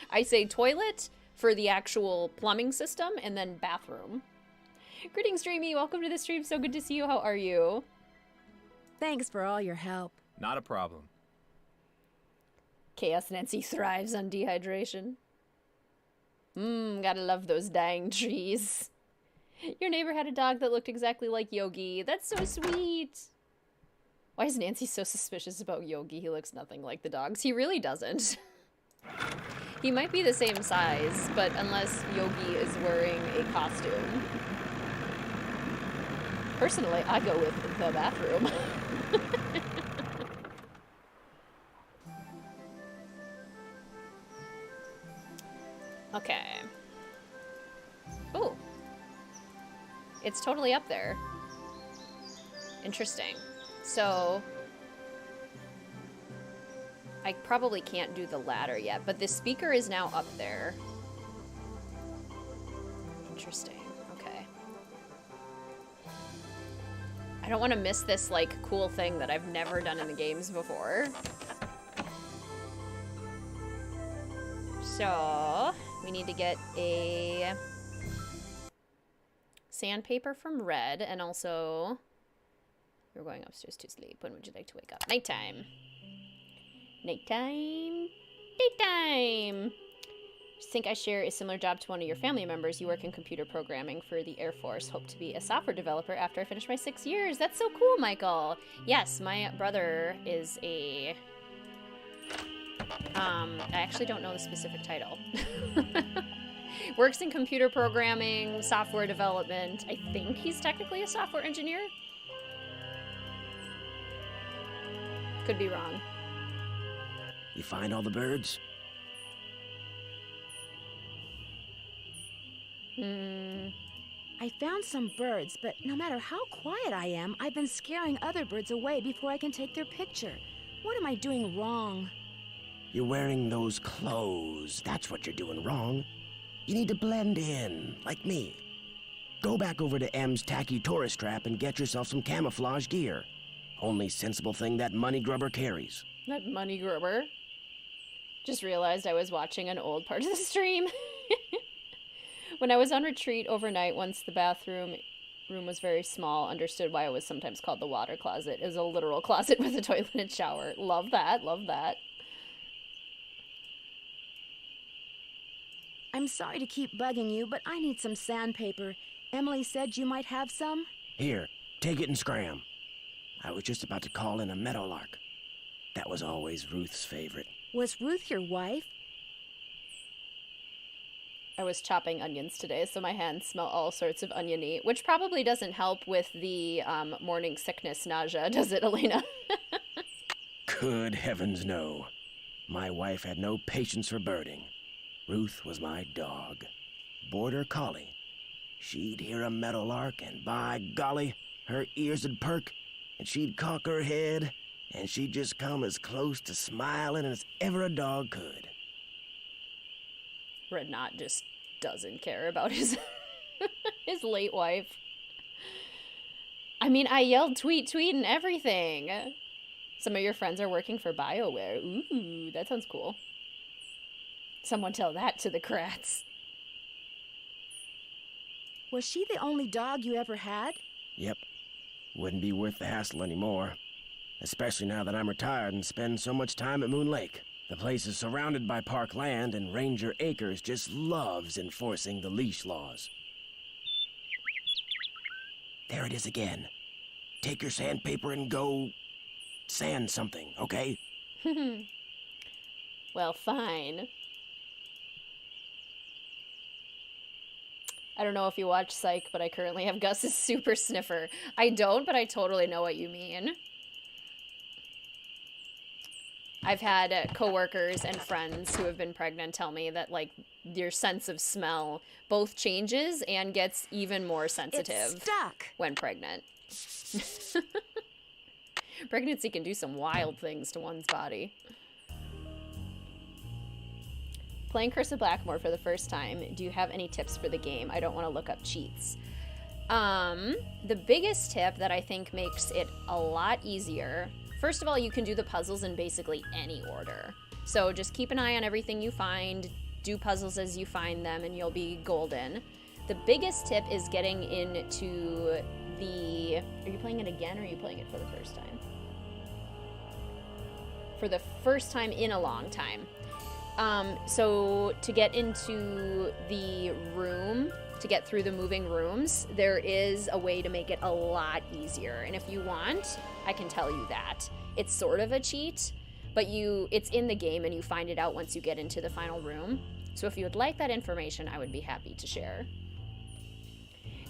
I say toilet for the actual plumbing system, and then bathroom. Greetings, Dreamy. Welcome to the stream. So good to see you. How are you? Thanks for all your help. Not a problem. Chaos Nancy thrives on dehydration. Gotta love those dying trees. Your neighbor had a dog that looked exactly like Yogi. That's so sweet. Why is Nancy so suspicious about Yogi? He looks nothing like the dogs. He really doesn't. He might be the same size, but unless Yogi is wearing a costume. Personally, I go with the bathroom. Okay. Ooh. It's totally up there. Interesting. So I probably can't do the ladder yet, but the speaker is now up there. Interesting. Okay. I don't want to miss this, like, cool thing that I've never done in the games before. So, we need to get a sandpaper from Red, and also, you're going upstairs to sleep. When would you like to wake up? Nighttime. Nighttime. Daytime. Think I share a similar job to one of your family members. You work in computer programming for the Air Force. Hope to be a software developer after I finish my 6 years. That's so cool, Michael. Yes, my brother is a... I actually don't know the specific title. Works in computer programming, software development. I think he's technically a software engineer. Could be wrong. You find all the birds? I found some birds, but no matter how quiet I am, I've been scaring other birds away before I can take their picture. What am I doing wrong? You're wearing those clothes. That's what you're doing wrong. You need to blend in, like me. Go back over to M's tacky tourist trap and get yourself some camouflage gear. Only sensible thing that money grubber carries. That money grubber. Just realized I was watching an old part of the stream. When I was on retreat overnight, once the bathroom room was very small, understood why it was sometimes called the water closet. It was a literal closet with a toilet and shower. Love that, love that. I'm sorry to keep bugging you, but I need some sandpaper. Emily said you might have some? Here, take it and scram. I was just about to call in a meadowlark. That was always Ruth's favorite. Was Ruth your wife? I was chopping onions today, so my hands smell all sorts of oniony, which probably doesn't help with the morning sickness nausea, does it, Elena? Good heavens, no. My wife had no patience for birding. Ruth was my dog. Border collie. She'd hear a meadowlark, and by golly, her ears would perk, and she'd cock her head, and she'd just come as close to smiling as ever a dog could. Red Knot just doesn't care about his his late wife. I mean, I yelled tweet, tweet, and everything. Some of your friends are working for BioWare. Ooh, that sounds cool. Someone tell that to the Kratts. Was she the only dog you ever had? Yep. Wouldn't be worth the hassle anymore. Especially now that I'm retired and spend so much time at Moon Lake. The place is surrounded by park land, and Ranger Acres just loves enforcing the leash laws. There it is again. Take your sandpaper and go sand something, okay? Well, fine. I don't know if you watch Psych, but I currently have Gus's super sniffer. I don't, but I totally know what you mean. I've had coworkers and friends who have been pregnant tell me that, like, your sense of smell both changes and gets even more sensitive It's stuck. when pregnant. Pregnancy can do some wild things to one's body. Playing Curse of Blackmore for the first time. Do you have any tips for the game? I don't want to look up cheats. The biggest tip that I think makes it a lot easier, first of all, you can do the puzzles in basically any order. So just keep an eye on everything you find, do puzzles as you find them, and you'll be golden. The biggest tip is getting into the... Are you playing it again, or are you playing it for the first time? For the first time in a long time. So to get into the room, to get through the moving rooms, there is a way to make it a lot easier. And if you want, I can tell you that. It's sort of a cheat, but it's in the game and you find it out once you get into the final room. So if you would like that information, I would be happy to share.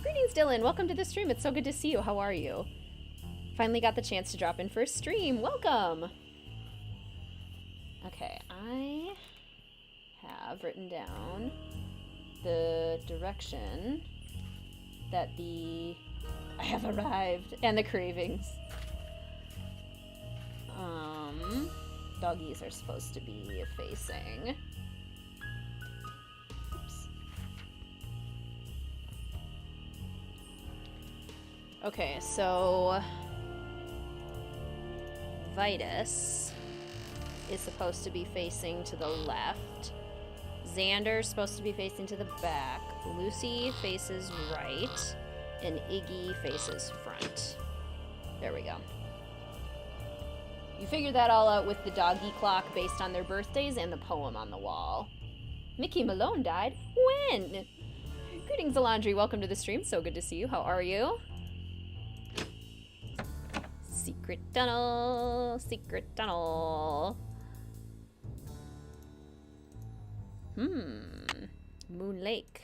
Greetings, Dylan. Welcome to the stream. It's so good to see you. How are you? Finally got the chance to drop in for a stream. Welcome. Okay, I have written down the direction that I have arrived and the cravings. Doggies are supposed to be facing. Oops. Okay, so Vitus is supposed to be facing to the left. Xander's supposed to be facing to the back. Lucy faces right. And Iggy faces front. There we go. You figured that all out with the doggy clock based on their birthdays and the poem on the wall. Mickey Malone died? When? Greetings, Alondri. Welcome to the stream. So good to see you. How are you? Secret tunnel. Secret tunnel. Moon Lake.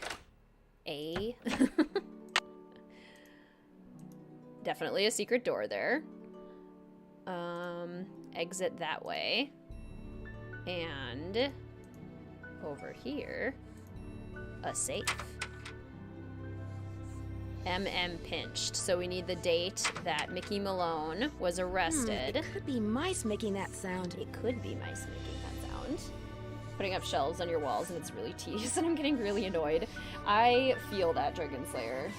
Definitely a secret door there. Exit that way. And over here, a safe. MM pinched. So we need the date that Mickey Malone was arrested. It could be mice making that sound. It could be mice making that sound. Putting up shelves on your walls and it's really tedious and I'm getting really annoyed. I feel that, Dragon Slayer.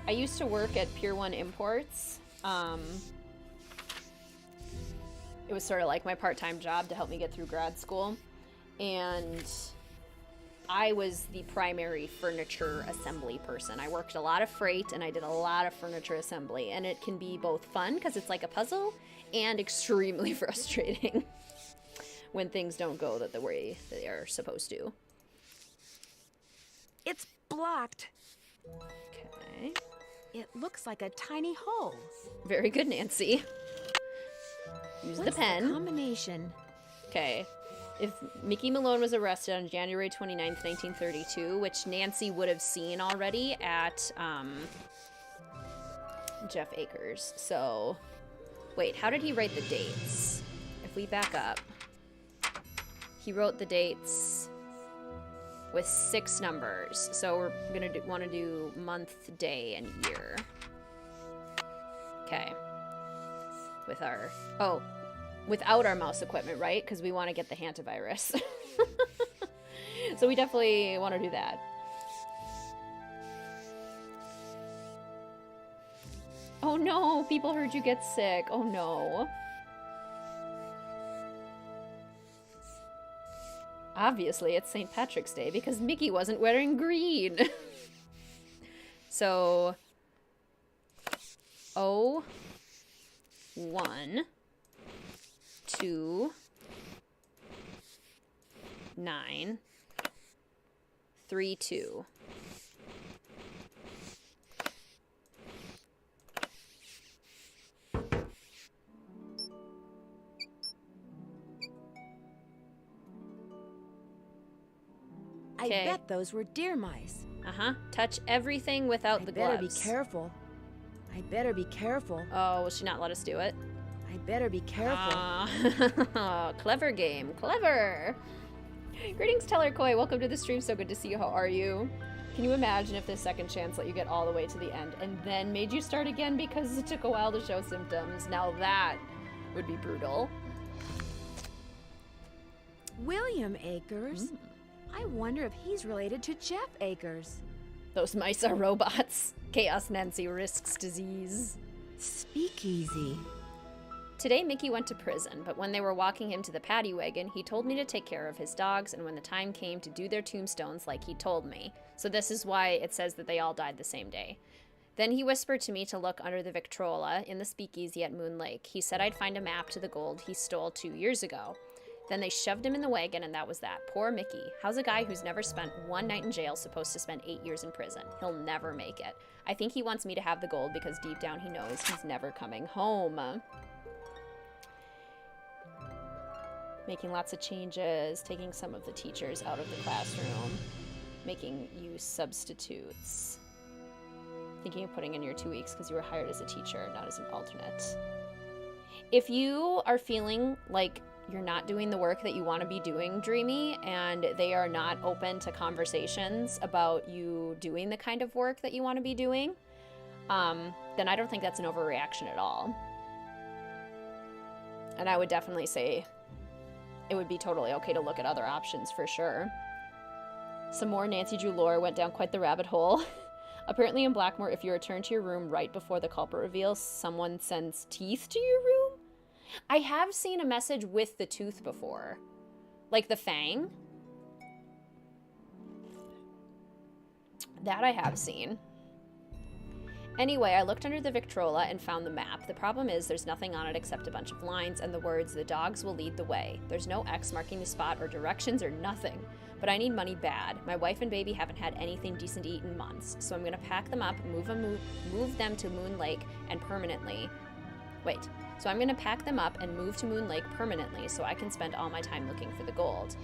I used to work at Pier 1 Imports. It was sort of like my part-time job to help me get through grad school. And I was the primary furniture assembly person. I worked a lot of freight and I did a lot of furniture assembly. And it can be both fun because it's like a puzzle and extremely frustrating when things don't go the way they are supposed to. It's blocked. Okay. It looks like a tiny hole. Very good, Nancy. Use the pen. The combination? Okay. If Mickey Malone was arrested on January 29th, 1932, which Nancy would have seen already at Jeff Akers. So, wait, how did he write the dates? If we back up, he wrote the dates with 6 numbers. So we're gonna want to do month, day, and year. Okay. With our without our mouse equipment, right? Because we want to get the hantavirus. So we definitely want to do that. Oh no, people heard you get sick. Oh no. Obviously, it's St. Patrick's Day because Mickey wasn't wearing green. So, 1, 2, 9, 3, 2. I bet those were deer mice. Uh-huh. Touch everything without the gloves. I better be careful. I better be careful. Oh, will she not let us do it? I better be careful. Clever game. Clever. Greetings, Teller Koi. Welcome to the stream. So good to see you. How are you? Can you imagine if this second chance let you get all the way to the end and then made you start again because it took a while to show symptoms? Now that would be brutal. William Akers? I wonder if he's related to Jeff Akers. Those mice are robots. Chaos Nancy risks disease. Speakeasy. Today, Mickey went to prison, but when they were walking him to the paddy wagon, he told me to take care of his dogs, and when the time came to do their tombstones like he told me. So this is why it says that they all died the same day. Then he whispered to me to look under the Victrola in the speakeasy at Moon Lake. He said I'd find a map to the gold he stole 2 years ago. Then they shoved him in the wagon, and that was that. Poor Mickey. How's a guy who's never spent 1 night in jail supposed to spend 8 years in prison? He'll never make it. I think he wants me to have the gold because deep down he knows he's never coming home. Making lots of changes, taking some of the teachers out of the classroom, making you substitutes. Thinking of putting in your 2 weeks because you were hired as a teacher, not as an alternate. If you are feeling like you're not doing the work that you want to be doing, Dreamy, and they are not open to conversations about you doing the kind of work that you want to be doing, then I don't think that's an overreaction at all. And I would definitely say it would be totally okay to look at other options for sure. Some more Nancy Drew lore went down quite the rabbit hole. Apparently in Blackmore, if you return to your room right before the culprit reveals, someone sends teeth to your room? I have seen a message with the tooth before. Like the fang. That I have seen. Anyway, I looked under the Victrola and found the map. The problem is there's nothing on it except a bunch of lines and the words, "The dogs will lead the way." There's no X marking the spot or directions or nothing. But I need money bad. My wife and baby haven't had anything decent to eat in months. So I'm gonna pack them up, move them to Moon Lake and permanently. Wait. So I'm gonna pack them up and move to Moon Lake permanently so I can spend all my time looking for the gold.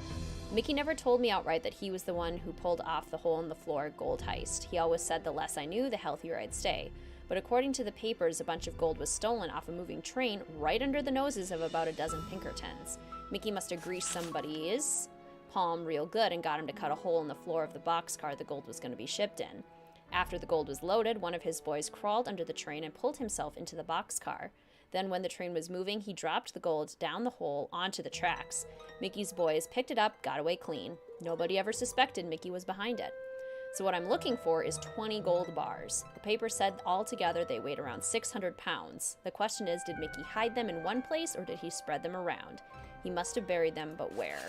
Mickey never told me outright that he was the one who pulled off the hole in the floor gold heist. He always said the less I knew, the healthier I'd stay. But according to the papers, a bunch of gold was stolen off a moving train right under the noses of about a dozen Pinkertons. Mickey must have greased somebody's palm real good and got him to cut a hole in the floor of the boxcar the gold was going to be shipped in. After the gold was loaded, one of his boys crawled under the train and pulled himself into the boxcar. Then when the train was moving, he dropped the gold down the hole onto the tracks. Mickey's boys picked it up, got away clean. Nobody ever suspected Mickey was behind it. So what I'm looking for is 20 gold bars. The paper said altogether they weighed around 600 pounds. The question is, did Mickey hide them in one place or did he spread them around? He must have buried them, but where?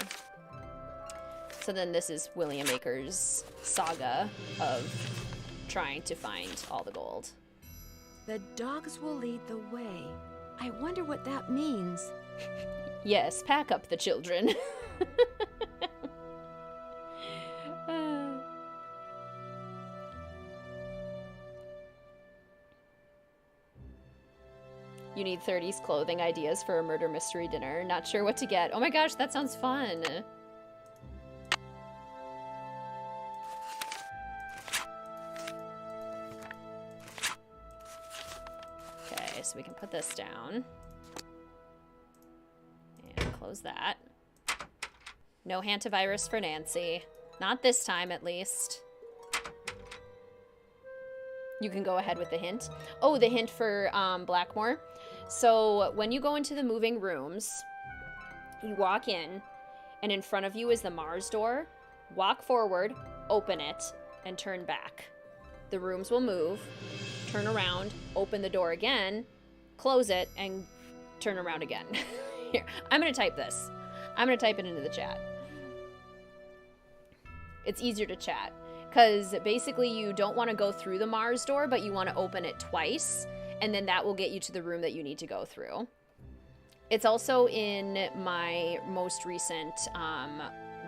So then this is William Akers' saga of trying to find all the gold. The dogs will lead the way. I wonder what that means. Yes, pack up the children. You need 30s clothing ideas for a murder mystery dinner. Not sure what to get. Oh my gosh, that sounds fun. Okay, so we can put this down. And close that. No hantavirus for Nancy. Not this time, at least. You can go ahead with the hint. Oh, the hint for Blackmore. So when you go into the moving rooms, you walk in, and in front of you is the Mars door. Walk forward, open it, and turn back. The rooms will move. Turn around, open the door again, close it, and turn around again. Here, I'm going to type this. I'm going to type it into the chat. It's easier to chat. Because basically you don't want to go through the Mars door, but you want to open it twice, and then that will get you to the room that you need to go through. It's also in my most recent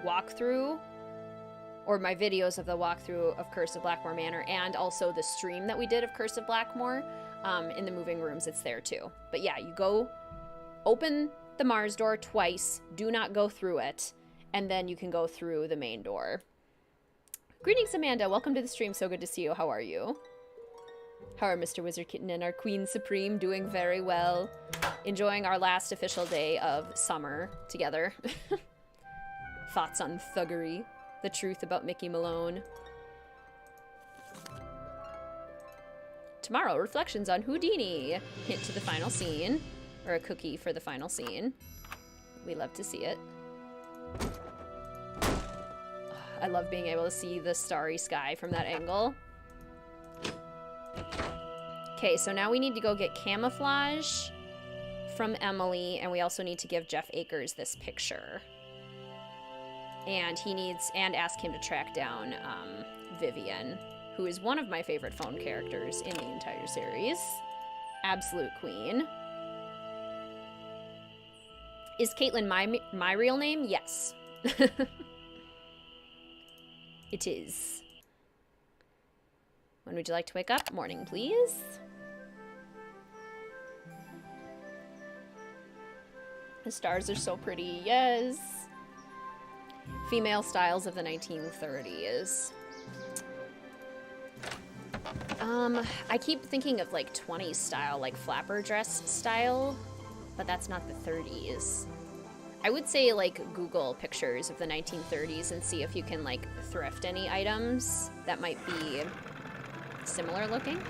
walkthrough, or my videos of the walkthrough of Curse of Blackmore Manor, and also the stream that we did of Curse of Blackmore. In the moving rooms, it's there too. But yeah, you go open the Mars door twice, do not go through it, and then you can go through the main door. Greetings, Amanda. Welcome to the stream. So good to see you. How are you? How are Mr. WizardKitten and our Queen Supreme? Doing very well. Enjoying our last official day of summer together. Thoughts on thuggery. The truth about Mickey Malone. Tomorrow, reflections on Houdini. Hint to the final scene. Or a cookie for the final scene. We love to see it. I love being able to see the starry sky from that angle. Okay, so now we need to go get camouflage from Emily, and we also need to give Jeff Akers this picture. And and ask him to track down Vivian, who is one of my favorite phone characters in the entire series. Absolute queen. Is Caitlin my real name? Yes. It is. When would you like to wake up? Morning, please. The stars are so pretty, yes. Female styles of the 1930s. I keep thinking of like 20s style, like flapper dress style, but that's not the 30s. I would say like Google pictures of the 1930s and see if you can like thrift any items that might be similar looking.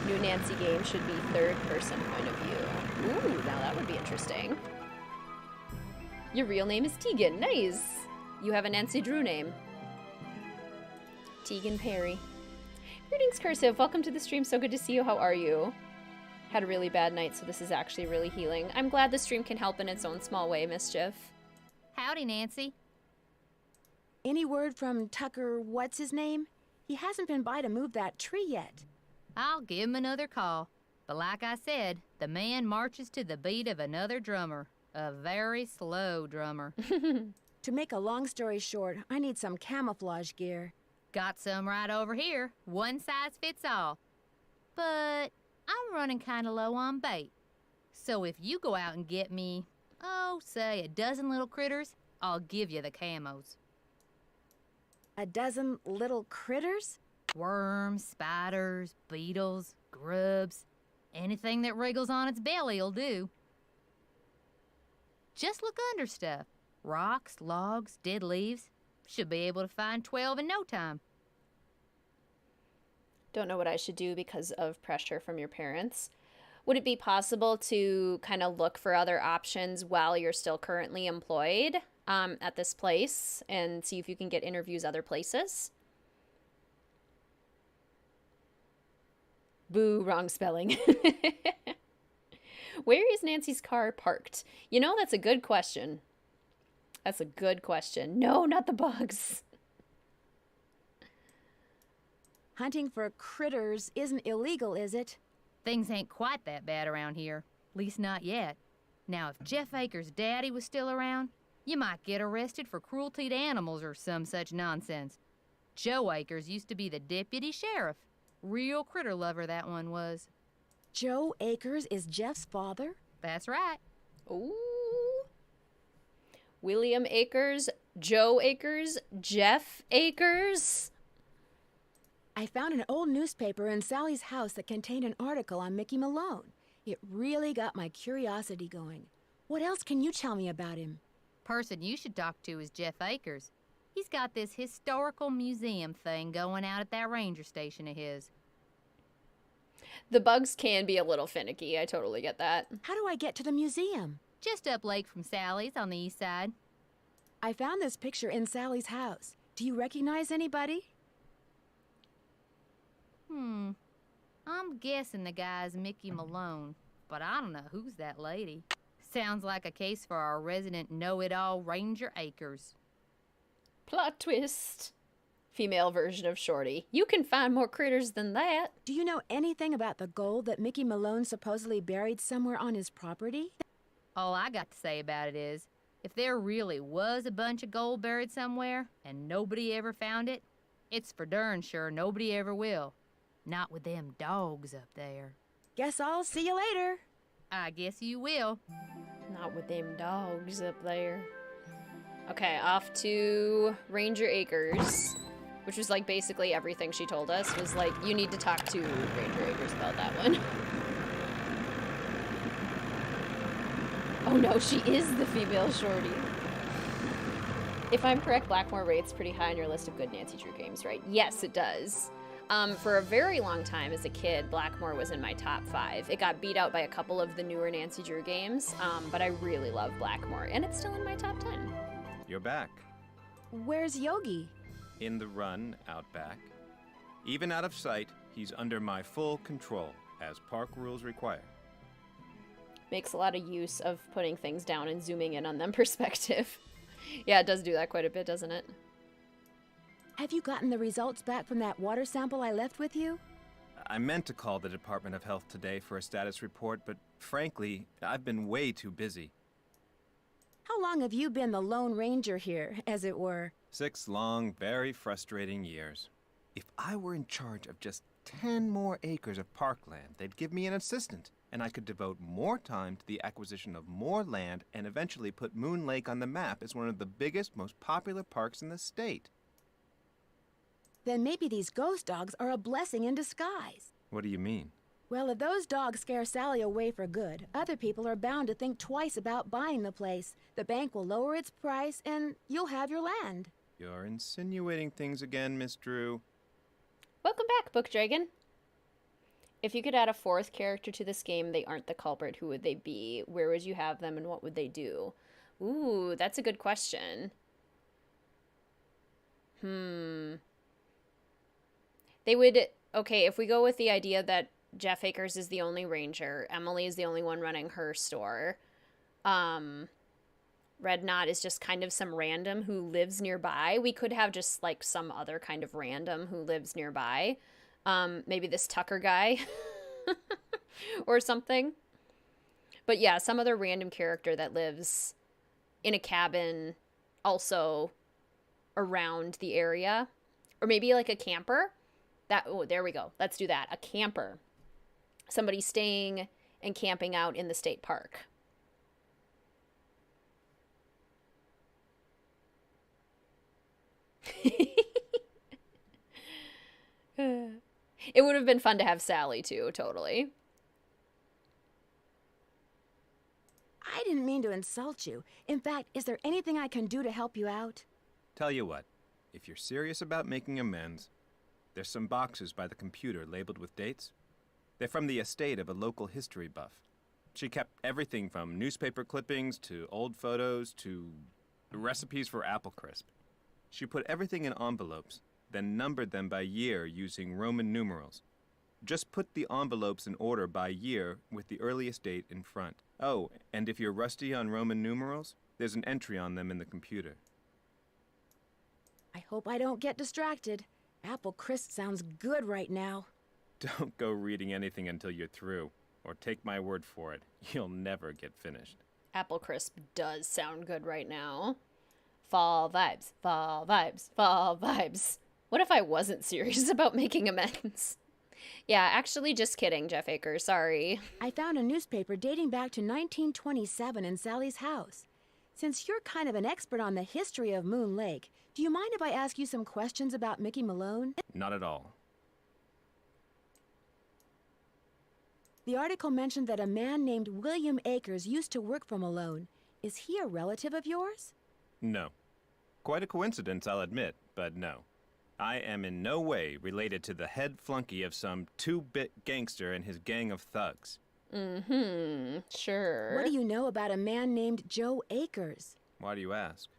New Nancy game should be third person point of view. Ooh, now that would be interesting. Your real name is Tegan. Nice. You have a Nancy Drew name. Tegan Perry. Greetings, Cursive. Welcome to the stream. So good to see you. How are you? Had a really bad night, so this is actually really healing. I'm glad the stream can help in its own small way, Mischief. Howdy, Nancy. Any word from Tucker, what's his name? He hasn't been by to move that tree yet. I'll give him another call. But like I said, the man marches to the beat of another drummer. A very slow drummer. To make a long story short, I need some camouflage gear. Got some right over here. One size fits all. But I'm running kind of low on bait. So if you go out and get me, say a dozen little critters, I'll give you the camos. A dozen little critters? Worms, spiders, beetles, grubs. Anything that wriggles on its belly'll do. Just look under stuff. Rocks, logs, dead leaves. Should be able to find 12 in no time. Don't know what I should do because of pressure from your parents. Would it be possible to kind of look for other options while you're still currently employed at this place and see if you can get interviews other places? Boo, wrong spelling. Where is Nancy's car parked? You know, that's a good question. That's a good question. No, not the bugs. Hunting for critters isn't illegal, is it? Things ain't quite that bad around here. Least not yet. Now, if Jeff Akers' daddy was still around, you might get arrested for cruelty to animals or some such nonsense. Joe Akers used to be the deputy sheriff. Real critter lover, that one was. Joe Akers is Jeff's father? That's right. Ooh. William Akers, Joe Akers, Jeff Akers. I found an old newspaper in Sally's house that contained an article on Mickey Malone. It really got my curiosity going. What else can you tell me about him? Person you should talk to is Jeff Akers. He's got this historical museum thing going out at that ranger station of his. The bugs can be a little finicky. I totally get that. How do I get to the museum? Just up lake from Sally's on the east side. I found this picture in Sally's house. Do you recognize anybody? I'm guessing the guy's Mickey Malone, but I don't know who's that lady. Sounds like a case for our resident know-it-all Ranger Akers. Plot twist. Female version of Shorty. You can find more critters than that. Do you know anything about the gold that Mickey Malone supposedly buried somewhere on his property? All I got to say about it is, if there really was a bunch of gold buried somewhere and nobody ever found it, it's for darn sure nobody ever will. Not with them dogs up there. Guess I'll see you later. I guess you will. Not with them dogs up there. Okay, off to Ranger Akers, which was like basically everything she told us was like, you need to talk to Ranger Akers about that one. Oh no, she is the female Shorty. If I'm correct, Blackmore rates pretty high on your list of good Nancy Drew games, right? Yes, it does. For a very long time as a kid, Blackmore was in my top 5. It got beat out by a couple of the newer Nancy Drew games, but I really love Blackmore, and it's still in my top 10. You're back. Where's Yogi? In the run out back. Even out of sight, he's under my full control, as park rules require. Makes a lot of use of putting things down and zooming in on them perspective. Yeah, it does do that quite a bit, doesn't it? Have you gotten the results back from that water sample I left with you? I meant to call the Department of Health today for a status report, but frankly, I've been way too busy. How long have you been the Lone Ranger here, as it were? 6 long, very frustrating years. If I were in charge of just 10 more acres of parkland, they'd give me an assistant, and I could devote more time to the acquisition of more land and eventually put Moon Lake on the map as one of the biggest, most popular parks in the state. Then maybe these ghost dogs are a blessing in disguise. What do you mean? Well, if those dogs scare Sally away for good, other people are bound to think twice about buying the place. The bank will lower its price, and you'll have your land. You're insinuating things again, Miss Drew. Welcome back, Book Dragon. If you could add a 4th character to this game, they aren't the culprit, who would they be? Where would you have them, and what would they do? Ooh, that's a good question. They would... Okay, if we go with the idea that Jeff Akers is the only ranger, Emily is the only one running her store, Red Knot is just kind of some random who lives nearby. We could have just, like, some other kind of random who lives nearby. Maybe this Tucker guy or something. But yeah, some other random character that lives in a cabin also around the area. Or maybe like a camper. Oh, there we go. Let's do that. A camper. Somebody staying and camping out in the state park. It would have been fun to have Sally, too, totally. I didn't mean to insult you. In fact, is there anything I can do to help you out? Tell you what, if you're serious about making amends, there's some boxes by the computer labeled with dates. They're from the estate of a local history buff. She kept everything from newspaper clippings to old photos to recipes for apple crisp. She put everything in envelopes, then numbered them by year using Roman numerals. Just put the envelopes in order by year with the earliest date in front. Oh, and if you're rusty on Roman numerals, there's an entry on them in the computer. I hope I don't get distracted. Apple crisp sounds good right now. Don't go reading anything until you're through, or take my word for it, you'll never get finished. Apple crisp does sound good right now. Fall vibes, fall vibes, fall vibes. What if I wasn't serious about making amends? Yeah, actually, just kidding, Jeff Akers, sorry. I found a newspaper dating back to 1927 in Sally's house. Since you're kind of an expert on the history of Moon Lake, do you mind if I ask you some questions about Mickey Malone? Not at all. The article mentioned that a man named William Akers used to work for Malone. Is he a relative of yours? No. Quite a coincidence, I'll admit, but no. I am in no way related to the head flunky of some 2-bit gangster and his gang of thugs. Sure. What do you know about a man named Joe Akers? Why do you ask?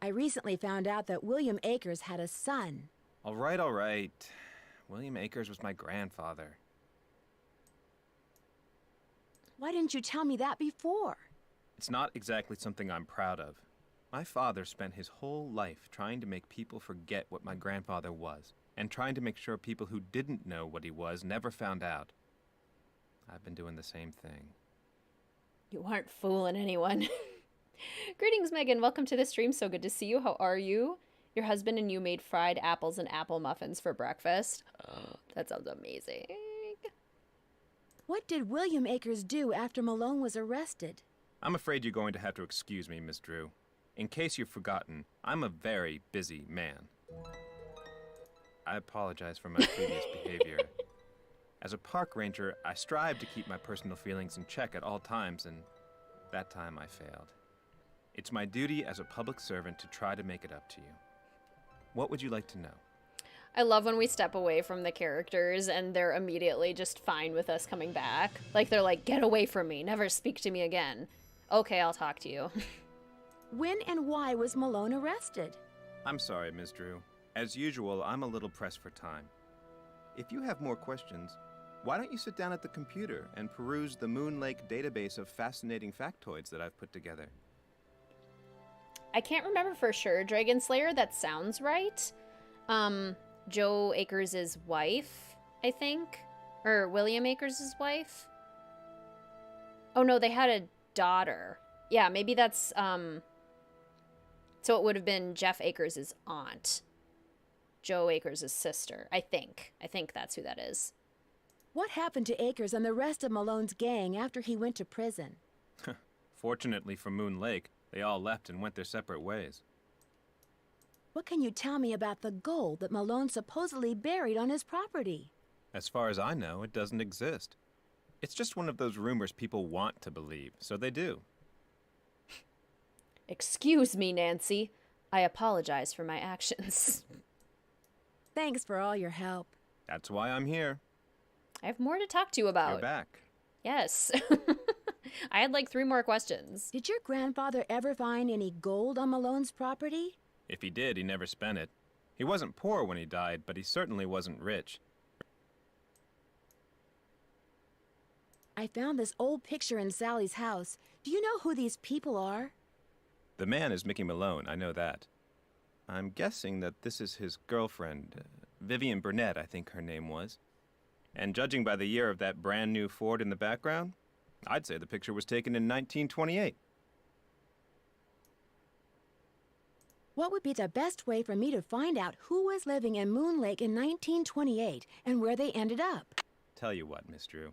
I recently found out that William Akers had a son. All right. William Akers was my grandfather. Why didn't you tell me that before? It's not exactly something I'm proud of. My father spent his whole life trying to make people forget what my grandfather was, and trying to make sure people who didn't know what he was never found out. I've been doing the same thing. You aren't fooling anyone. Greetings, Megan. Welcome to the stream. So good to see you. How are you? Your husband and you made fried apples and apple muffins for breakfast. Oh, that sounds amazing. What did William Akers do after Malone was arrested? I'm afraid you're going to have to excuse me, Miss Drew. In case you've forgotten, I'm a very busy man. I apologize for my previous behavior. As a park ranger, I strive to keep my personal feelings in check at all times, and that time I failed. It's my duty as a public servant to try to make it up to you. What would you like to know? I love when we step away from the characters and they're immediately just fine with us coming back. Like, they're like, get away from me, never speak to me again. Okay, I'll talk to you. When and why was Malone arrested? I'm sorry, Ms. Drew. As usual, I'm a little pressed for time. If you have more questions, why don't you sit down at the computer and peruse the Moon Lake database of fascinating factoids that I've put together? I can't remember for sure, Dragon Slayer. That sounds right. Joe Akers' wife, I think. Or William Akers' wife. Oh no, they had a daughter. Yeah, maybe that's, so it would have been Jeff Akers' aunt. Joe Akers' sister, I think. I think that's who that is. What happened to Akers and the rest of Malone's gang after he went to prison? Fortunately for Moon Lake, they all left and went their separate ways. What can you tell me about the gold that Malone supposedly buried on his property? As far as I know, it doesn't exist. It's just one of those rumors people want to believe, so they do. Excuse me, Nancy. I apologize for my actions. Thanks for all your help. That's why I'm here. I have more to talk to you about. You're back. Yes. I had like 3 more questions. Did your grandfather ever find any gold on Malone's property? If he did, he never spent it. He wasn't poor when he died, but he certainly wasn't rich. I found this old picture in Sally's house. Do you know who these people are? The man is Mickey Malone, I know that. I'm guessing that this is his girlfriend, Vivian Burnett, I think her name was. And judging by the year of that brand new Ford in the background, I'd say the picture was taken in 1928. What would be the best way for me to find out who was living in Moon Lake in 1928 and where they ended up? Tell you what, Miss Drew.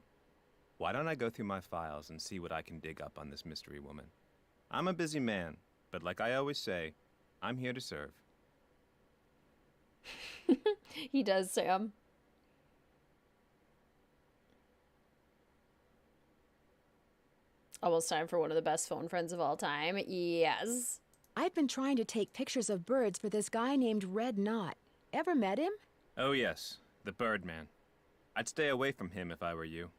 Why don't I go through my files and see what I can dig up on this mystery woman? I'm a busy man, but like I always say, I'm here to serve. He does, Sam. Almost time for one of the best phone friends of all time. Yes. I've been trying to take pictures of birds for this guy named Red Knot. Ever met him? Oh yes, the Birdman. I'd stay away from him if I were you.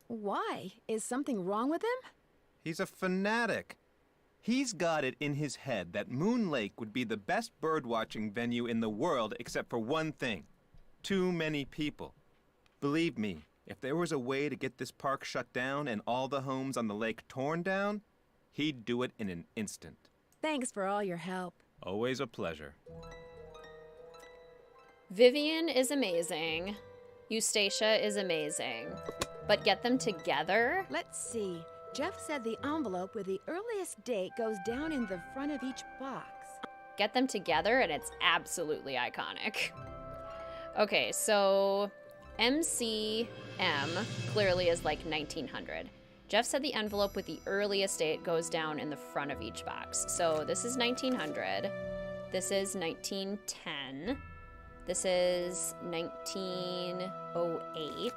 Why? Is something wrong with him? He's a fanatic. He's got it in his head that Moon Lake would be the best bird-watching venue in the world except for one thing. Too many people. Believe me, if there was a way to get this park shut down and all the homes on the lake torn down, he'd do it in an instant. Thanks for all your help. Always a pleasure. Vivian is amazing. Eustacia is amazing. But get them together? Let's see. Jeff said the envelope with the earliest date goes down in the front of each box. Get them together and it's absolutely iconic. Okay, so MCM clearly is like 1900. Jeff said the envelope with the earliest date goes down in the front of each box. So this is 1900. This is 1910. This is 1908.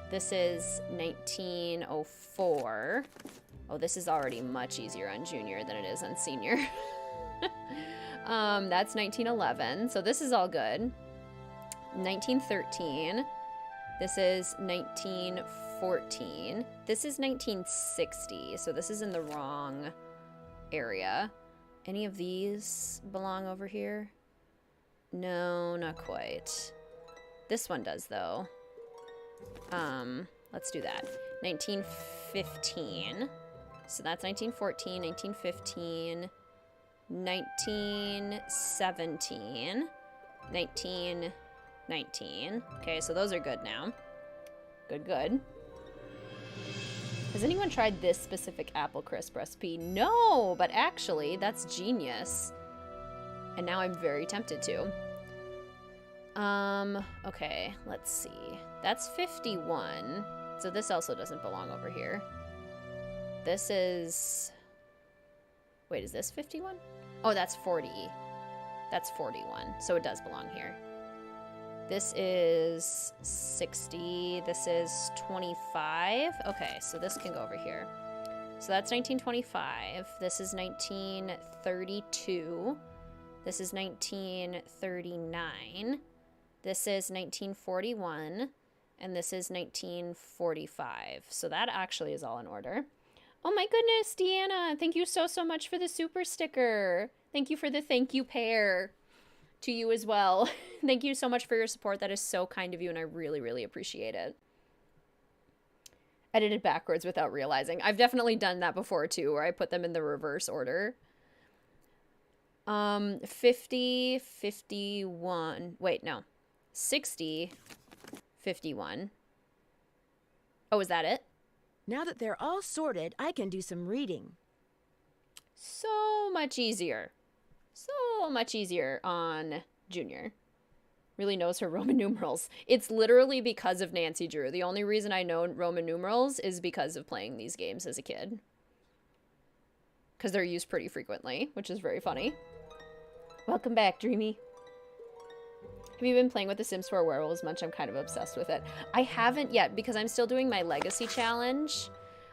This is 1904. Oh, this is already much easier on junior than it is on senior. That's 1911. So this is all good. 1913. This is 1914. This is 1960. So this is in the wrong area. Any of these belong over here? No, not quite. This one does, though. Let's do that. 1915. So that's 1914, 1915, 1917, 1919. Okay, so those are good now. Good, good. Has anyone tried this specific apple crisp recipe? No, but actually, that's genius. And now I'm very tempted to. Okay, let's see. That's 51. So this also doesn't belong over here. This is... Wait, is this 51? Oh, that's 40. That's 41. So it does belong here. This is 60. This is 25. Okay, so this can go over here. So that's 1925. This is 1932. This is 1939. This is 1941. And this is 1945. So that actually is all in order. Oh my goodness, Deanna. Thank you so much for the super sticker. Thank you for the thank you pair to you as well. Thank you so much for your support. That is so kind of you, and I really, really appreciate it. Edited backwards without realizing. I've definitely done that before too, where I put them in the reverse order. 50, 51. Wait, no. 60, 51. Oh, is that it? Now that they're all sorted, I can do some reading. So much easier. So much easier on Junior. Really knows her Roman numerals. It's literally because of Nancy Drew. The only reason I know Roman numerals is because of playing these games as a kid. Because they're used pretty frequently, which is very funny. Welcome back, Dreamy. Have you been playing with The Sims 4 Werewolves much? I'm kind of obsessed with it. I haven't yet because I'm still doing my Legacy Challenge,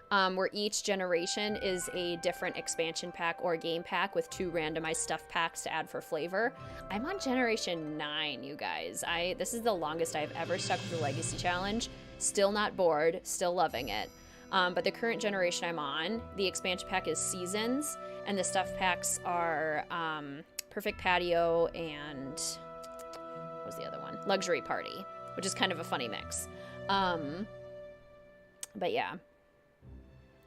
where each generation is a different expansion pack or game pack with 2 randomized stuff packs to add for flavor. I'm on Generation 9, you guys. This is the longest I've ever stuck with the Legacy Challenge. Still not bored, still loving it. But the current generation I'm on, the expansion pack is Seasons, and the stuff packs are Perfect Patio and... what was the other one? Luxury Party, which is kind of a funny mix. But yeah.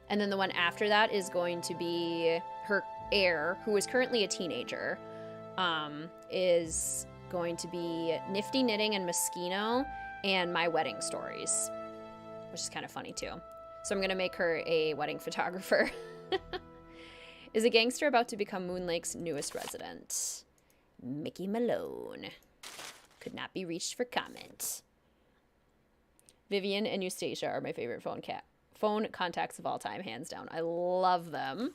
And then the one after that is going to be her heir, who is currently a teenager, is going to be Nifty Knitting and Moschino and My Wedding Stories, which is kind of funny too. So I'm going to make her a wedding photographer. Is a gangster about to become Moon Lake's newest resident? Mickey Malone. Could not be reached for comment. Vivian and Eustacia are my favorite phone contacts of all time, hands down. I love them.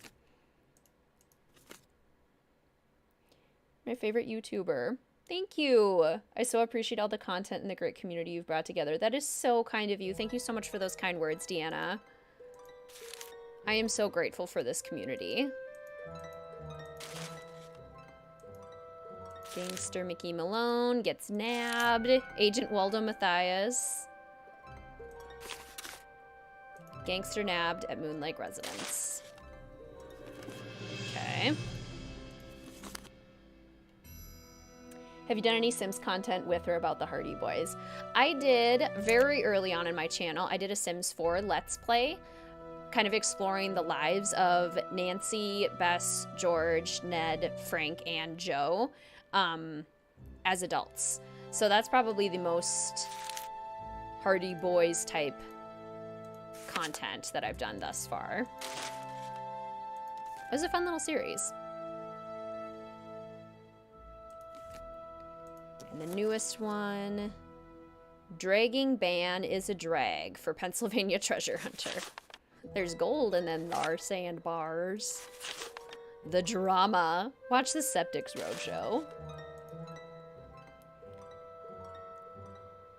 My favorite YouTuber. Thank you. I so appreciate all the content and the great community you've brought together. That is so kind of you. Thank you so much for those kind words, Deanna. I am so grateful for this community. Gangster Mickey Malone gets nabbed. Agent Waldo Matthias. Gangster nabbed at Moon Lake residence. Okay. Have you done any Sims content with or about the Hardy Boys? I did very early on in my channel. I did a Sims 4 Let's Play, kind of exploring the lives of Nancy, Bess, George, Ned, Frank, and Joe as adults. So that's probably the most Hardy Boys type content that I've done thus far. It was a fun little series. And the newest one, dragging ban is a drag for Pennsylvania treasure hunter. There's gold and then there are sandbars. The drama. Watch the Septics Roadshow.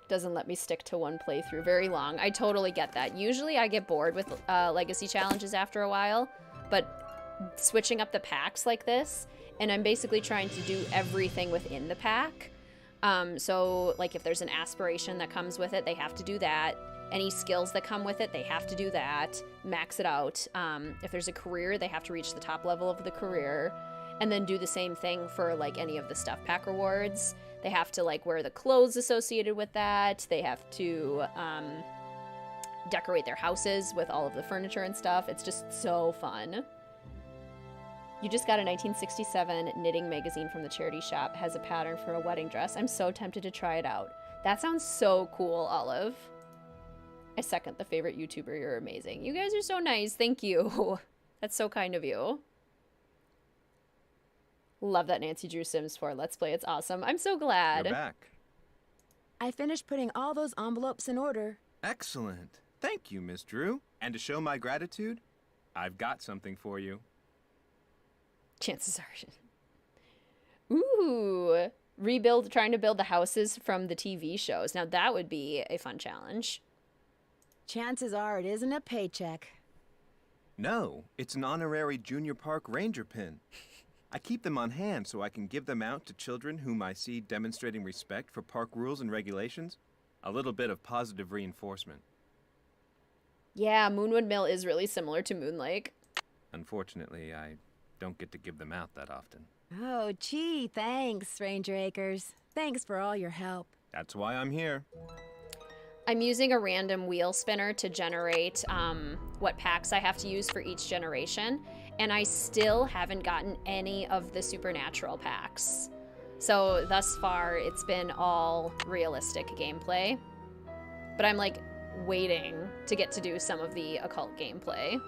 Doesn't let me stick to one playthrough very long. I totally get that. Usually I get bored with legacy challenges after a while, but switching up the packs like this, and I'm basically trying to do everything within the pack. So like if there's an aspiration that comes with it, they have to do that. Any skills that come with it, they have to do that. Max it out. If there's a career, they have to reach the top level of the career. And then do the same thing for like any of the stuff pack rewards. They have to like wear the clothes associated with that. They have to decorate their houses with all of the furniture and stuff. It's just so fun. You just got a 1967 knitting magazine from the charity shop. Has a pattern for a wedding dress. I'm so tempted to try it out. That sounds so cool, Olive. I second the favorite YouTuber. You're amazing. You guys are so nice. Thank you. That's so kind of you. Love that Nancy Drew Sims 4 Let's Play. It's awesome. I'm so glad. You're back. I finished putting all those envelopes in order. Excellent. Thank you, Miss Drew. And to show my gratitude, I've got something for you. Chances are. Ooh. Trying to build the houses from the TV shows. Now that would be a fun challenge. Chances are it isn't a paycheck. No, it's an honorary junior park ranger pin. I keep them on hand so I can give them out to children whom I see demonstrating respect for park rules and regulations. A little bit of positive reinforcement. Yeah, Moonwood Mill is really similar to Moon Lake. Unfortunately, I don't get to give them out that often. Oh, gee, thanks, Ranger Acres. Thanks for all your help. That's why I'm here. I'm using a random wheel spinner to generate what packs I have to use for each generation, and I still haven't gotten any of the supernatural packs. So thus far, it's been all realistic gameplay. But I'm like waiting to get to do some of the occult gameplay.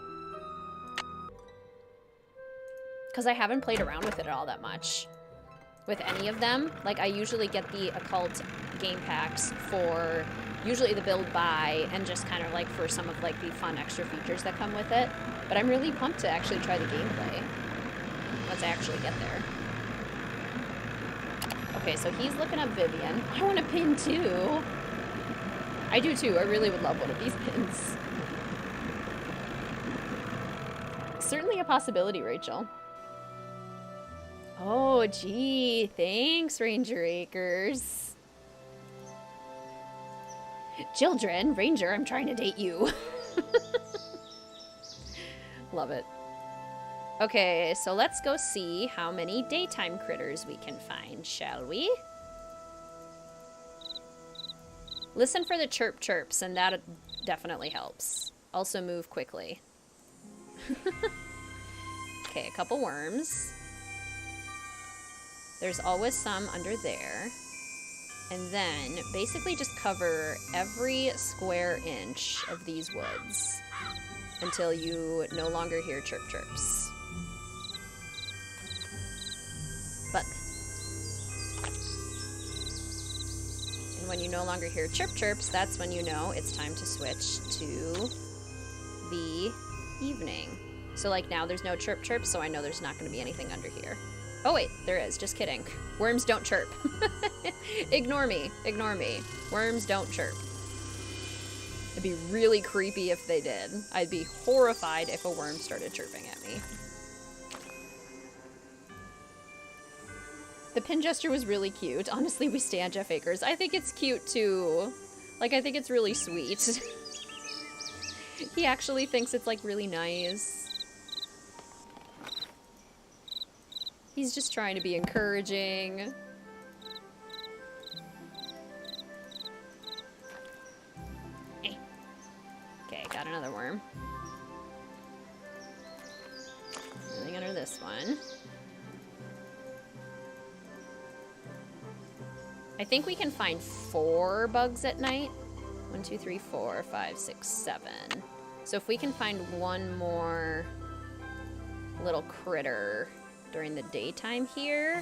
Because I haven't played around with it all that much. With any of them, like I usually get the occult game packs for usually the build buy and just kind of like for some of like the fun extra features that come with it. But I'm really pumped to actually try the gameplay once I actually get there. Okay, so he's looking up Vivian. I want a pin too. I do too. I really would love one of these pins. Certainly a possibility, Rachel. Oh, gee. Thanks, Ranger Acres. Children, Ranger, I'm trying to date you. Love it. Okay, so let's go see how many daytime critters we can find, shall we? Listen for the chirp chirps, and that definitely helps. Also move quickly. Okay, a couple worms. There's always some under there. And then basically just cover every square inch of these woods until you no longer hear chirp chirps. Bug. And when you no longer hear chirp chirps, that's when you know it's time to switch to the evening. So like now there's no chirp chirps, so I know there's not going to be anything under here. Oh wait, there is. Just kidding. Worms don't chirp. Ignore me. Ignore me. Worms don't chirp. It'd be really creepy if they did. I'd be horrified if a worm started chirping at me. The pin gesture was really cute. Honestly, we stand Jeff Akers. I think it's cute too. Like, I think it's really sweet. He actually thinks it's like really nice. He's just trying to be encouraging. Okay, got another worm. Nothing under this one. I think we can find 4 bugs at night. 1, 2, 3, 4, 5, 6, 7. So if we can find one more little critter during the daytime here,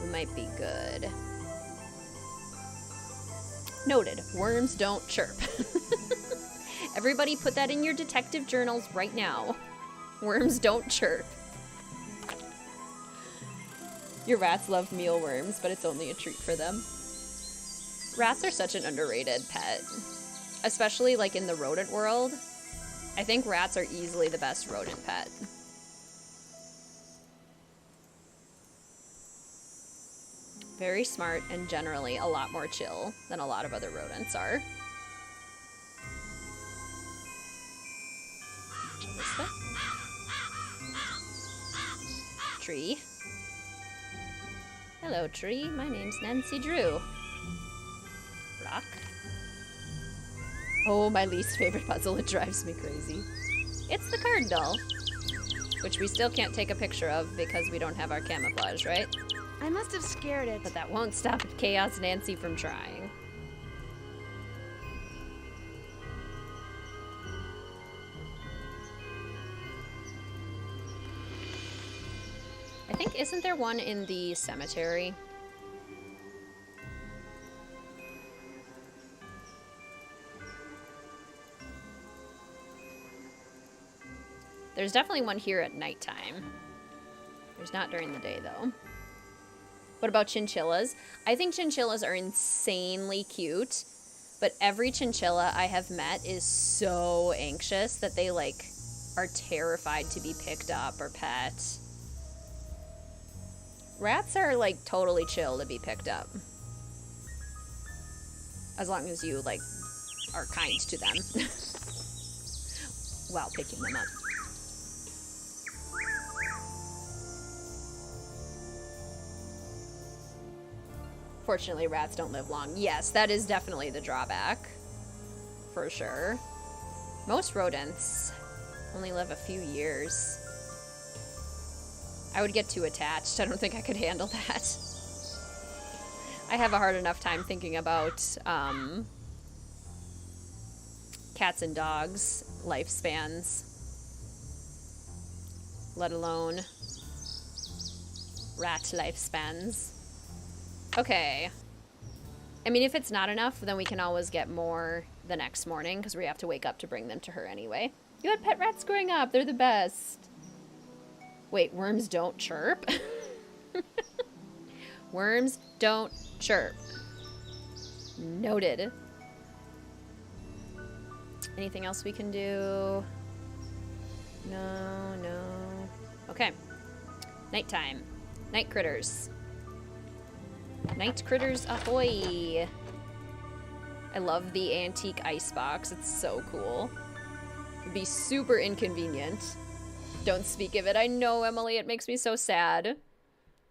we might be good. Noted. Worms don't chirp. Everybody put that in your detective journals right now. Worms don't chirp. Your rats love mealworms, but it's only a treat for them. Rats are such an underrated pet. Especially like in the rodent world. I think rats are easily the best rodent pet. Very smart and generally a lot more chill than a lot of other rodents are. This way. Tree. Hello, tree. My name's Nancy Drew. Rock. Oh, my least favorite puzzle. It drives me crazy. It's the cardinal. Which we still can't take a picture of because we don't have our camouflage, right? I must have scared it. But that won't stop Chaos Nancy from trying. I think, isn't there one in the cemetery? There's definitely one here at nighttime. There's not during the day, though. What about chinchillas? I think chinchillas are insanely cute, but every chinchilla I have met is so anxious that they, like, are terrified to be picked up or pet. Rats are, like, totally chill to be picked up. As long as you, like, are kind to them. While picking them up. Fortunately, rats don't live long. Yes, that is definitely the drawback. For sure. Most rodents only live a few years. I would get too attached. I don't think I could handle that. I have a hard enough time thinking about cats and dogs' lifespans, let alone rat lifespans. Okay. I mean, if it's not enough, then we can always get more the next morning, because we have to wake up to bring them to her anyway. You had pet rats growing up. They're the best. Wait, worms don't chirp? Worms don't chirp. Noted. Anything else we can do? No, no. Okay. Nighttime. Night critters. Night critters ahoy! I love the antique icebox. It's so cool. It'd be super inconvenient. Don't speak of it. I know, Emily. It makes me so sad.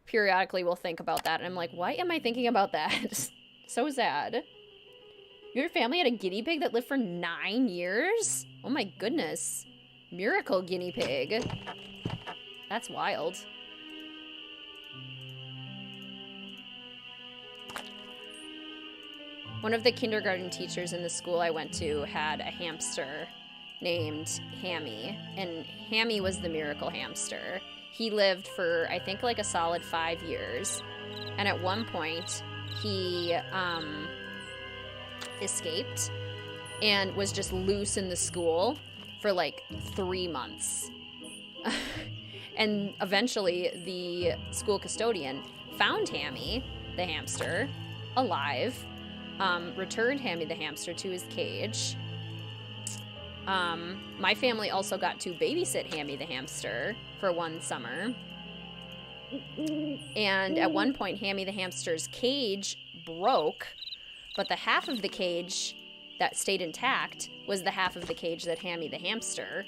Periodically we'll think about that, and I'm like, why am I thinking about that? So sad. Your family had a guinea pig that lived for 9 years? Oh my goodness. Miracle guinea pig. That's wild. One of the kindergarten teachers in the school I went to had a hamster named Hammy, and Hammy was the miracle hamster. He lived for, I think, like a solid 5 years, and at one point, he escaped and was just loose in the school for like 3 months. And eventually, the school custodian found Hammy, the hamster, alive, returned Hammy the hamster to his cage. My family also got to babysit Hammy the hamster for one summer. And at one point, Hammy the hamster's cage broke, but the half of the cage that stayed intact was the half of the cage that Hammy the hamster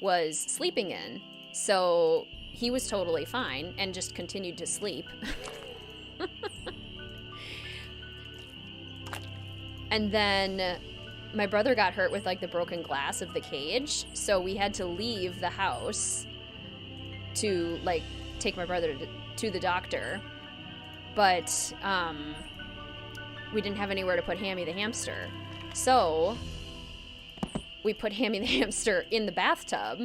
was sleeping in. So he was totally fine and just continued to sleep. And then my brother got hurt with, like, the broken glass of the cage, so we had to leave the house to, like, take my brother to the doctor. But we didn't have anywhere to put Hammy the hamster. So we put Hammy the hamster in the bathtub,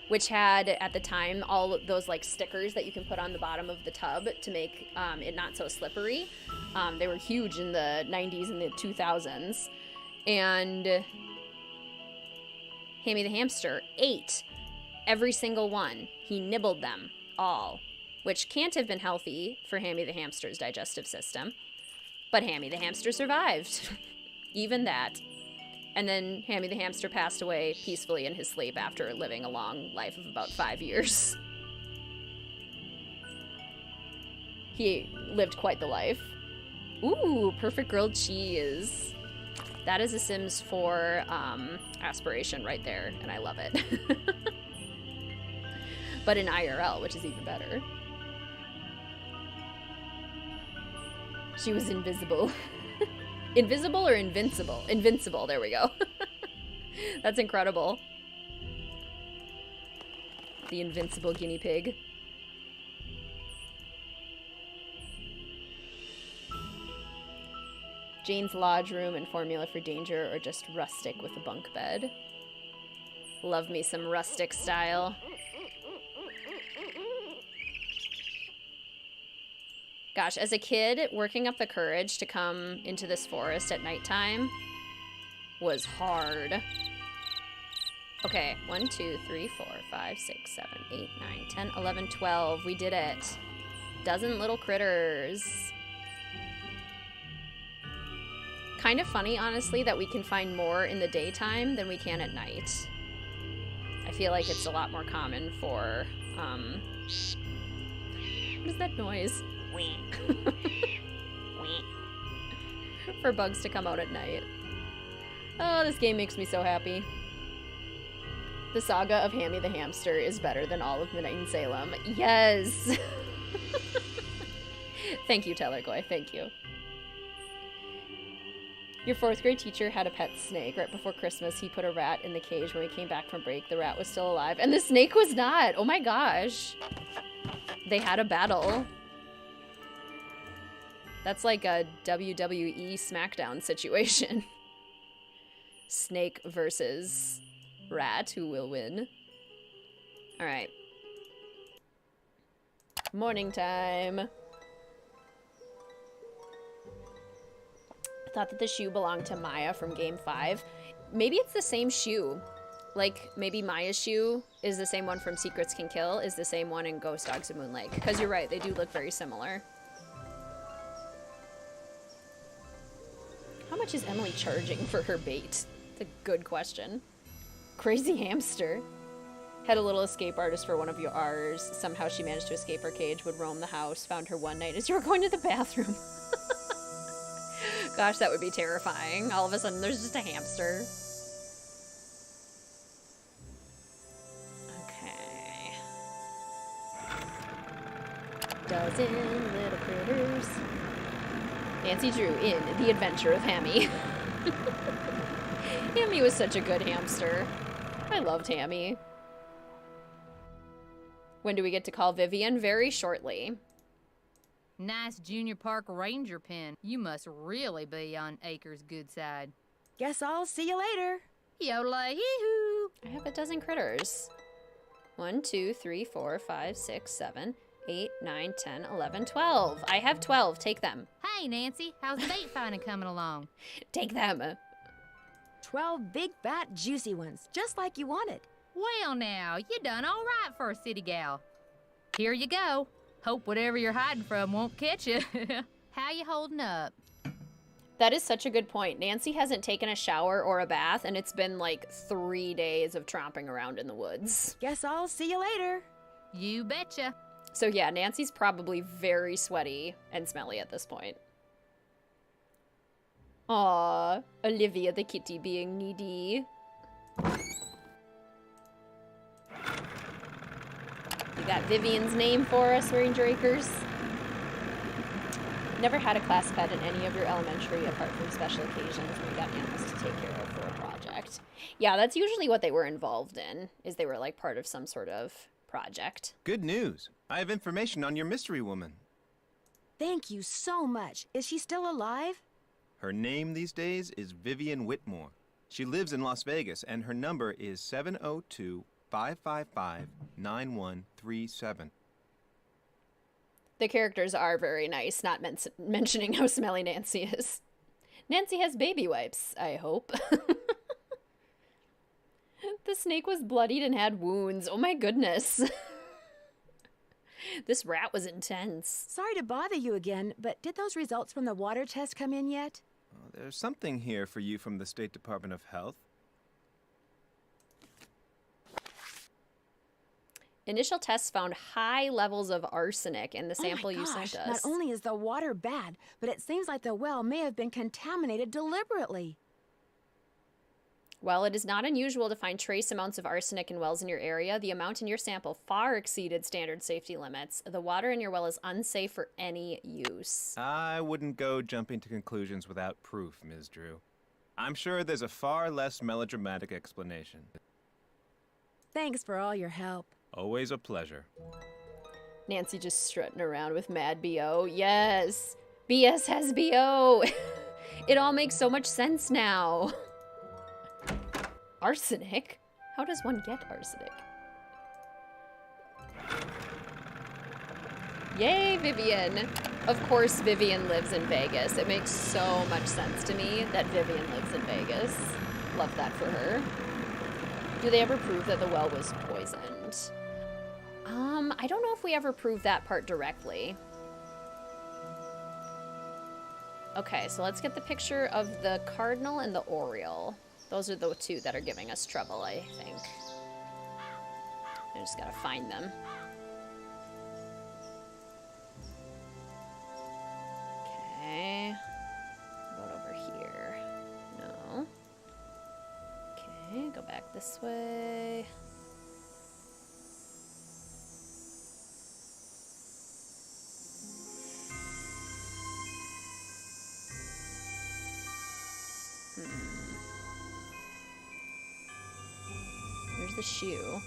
which had, at the time, all those, like, stickers that you can put on the bottom of the tub to make it not so slippery. They were huge in the 90s and the 2000s. And Hammy the hamster ate every single one. He nibbled them all, which can't have been healthy for Hammy the hamster's digestive system. But Hammy the hamster survived. Even that. And then Hammy the hamster passed away peacefully in his sleep after living a long life of about 5 years. He lived quite the life. Ooh, perfect grilled cheese. That is a Sims 4 aspiration right there, and I love it. But in IRL, which is even better. She was invisible. Invisible or invincible? Invincible, there we go. That's incredible. The invincible guinea pig. Jane's lodge room and formula for danger, or just rustic with a bunk bed. Love me some rustic style. Gosh, as a kid, working up the courage to come into this forest at nighttime was hard. Okay, 1, 2, 3, 4, 5, 6, 7, 8, 9, 10, 11, 12. We did it. Dozen little critters. Kind of funny, honestly, that we can find more in the daytime than we can at night. I feel like it's a lot more common for, what is that noise? For bugs to come out at night. Oh, this game makes me so happy. The saga of Hammy the hamster is better than all of Midnight in Salem. Yes! Thank you, Tellergoy. Thank you. Your 4th grade teacher had a pet snake. Right before Christmas, he put a rat in the cage. When we came back from break, the rat was still alive. And the snake was not! Oh my gosh. They had a battle. That's like a WWE SmackDown situation. Snake versus rat. Who will win? Alright. Morning time. Thought that the shoe belonged to Maya from Game 5. Maybe it's the same shoe. Like, maybe Maya's shoe is the same one from Secrets Can Kill, is the same one in Ghost Dogs of Moon Lake. Because you're right, they do look very similar. How much is Emily charging for her bait? It's a good question. Crazy hamster. Had a little escape artist for one of yours. Somehow she managed to escape her cage, would roam the house, found her one night as you were going to the bathroom. Gosh, that would be terrifying. All of a sudden, there's just a hamster. Okay. Dozen little critters. Nancy Drew in The Adventure of Hammy. Hammy was such a good hamster. I loved Hammy. When do we get to call Vivian? Very shortly. Nice Junior Park Ranger pin. You must really be on Acre's good side. Guess I'll see you later. Yodelay-hee-hoo! I have a dozen critters. 1, 2, 3, 4, 5, 6, 7, 8, 9, 10, 11, 12. I have 12. Take them. Hey, Nancy, how's the bait finding coming along? Take them. 12 big, fat, juicy ones, just like you wanted. Well, now, you done all right for a city gal. Here you go. Hope whatever you're hiding from won't catch you. How you holding up? That is such a good point. Nancy hasn't taken a shower or a bath, and it's been like 3 days of tromping around in the woods. Guess I'll see you later. You betcha. So yeah, Nancy's probably very sweaty and smelly at this point. Aw, Olivia the kitty being needy. You got Vivian's name for us, Ranger Acres? Never had a class pet in any of your elementary apart from special occasions when we got animals to take care of for a project. Yeah, that's usually what they were involved in, is they were like part of some sort of project. Good news. I have information on your mystery woman. Thank you so much. Is she still alive? Her name these days is Vivian Whitmore. She lives in Las Vegas, and her number is 702-555-9137. The characters are very nice, not mentioning how smelly Nancy is. Nancy has baby wipes, I hope. The snake was bloodied and had wounds. Oh my goodness. This rat was intense. Sorry to bother you again, but did those results from the water test come in yet? Well, there's something here for you from the State Department of Health. Initial tests found high levels of arsenic in the sample you sent us. Not only is the water bad, but it seems like the well may have been contaminated deliberately. While it is not unusual to find trace amounts of arsenic in wells in your area, the amount in your sample far exceeded standard safety limits. The water in your well is unsafe for any use. I wouldn't go jumping to conclusions without proof, Ms. Drew. I'm sure there's a far less melodramatic explanation. Thanks for all your help. Always a pleasure. Nancy just strutting around with mad BO. Yes! BS has BO! It all makes so much sense now. Arsenic? How does one get arsenic? Yay, Vivian! Of course Vivian lives in Vegas. It makes so much sense to me that Vivian lives in Vegas. Love that for her. Do they ever prove that the well was poisoned? I don't know if we ever proved that part directly. Okay, so let's get the picture of the cardinal and the oriole. Those are the two that are giving us trouble, I think. I just gotta find them. Okay. What about over here? No. Okay, go back this way. There's the shoe.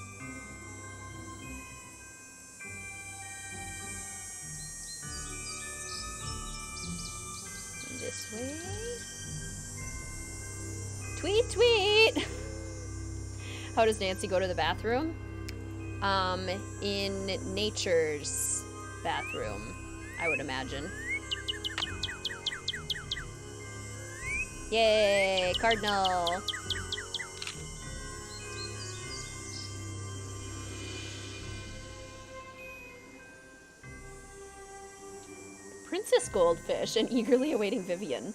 This way. Tweet, tweet! How does Nancy go to the bathroom? In Nature's bathroom, I would imagine. Yay, Cardinal! Princess goldfish and eagerly awaiting Vivian.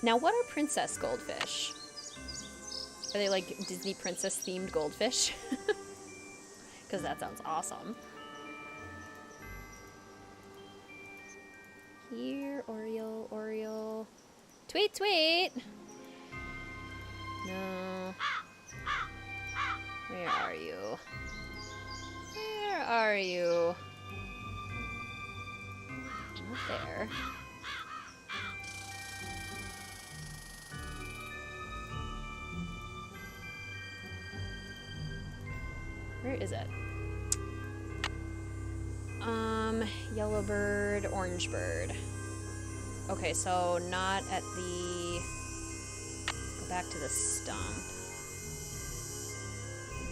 Now, what are princess goldfish? Are they like Disney princess themed goldfish? Because that sounds awesome. Here, Oriole, Oriole. Tweet, tweet! No. Where are you? Where are you? Not there. Where is it? Yellow bird, orange bird. Okay, so not at the... Go back to the stump.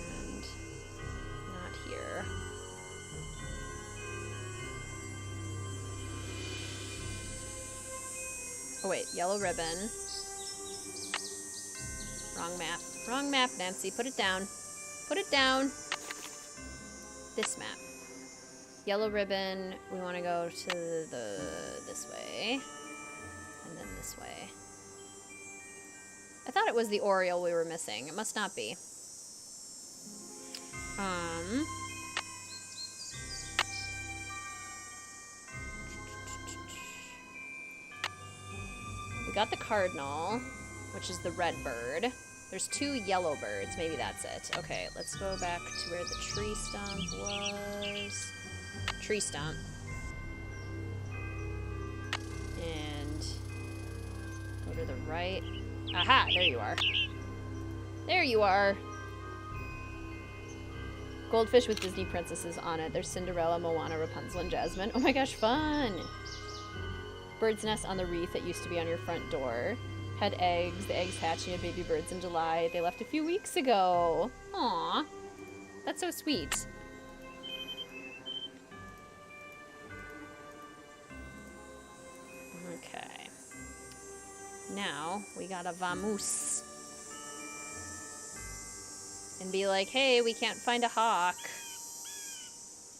And not here. Oh wait, yellow ribbon. Wrong map. Wrong map, Nancy. Put it down. Put it down. This map. Yellow ribbon. We want to go to this way. And then this way. I thought it was the Oriole we were missing. It must not be. We got the cardinal, which is the red bird. There's 2 yellow birds. Maybe that's it. Okay, let's go back to where the tree stump was. Tree stump. And go to the right. Aha! There you are. There you are! Goldfish with Disney princesses on it. There's Cinderella, Moana, Rapunzel, and Jasmine. Oh my gosh, fun! Bird's nest on the wreath that used to be on your front door. Had eggs. The eggs hatched and had baby birds in July. They left a few weeks ago. Aww. That's so sweet. Okay. Now, we gotta vamoose. And be like, hey, we can't find a hawk.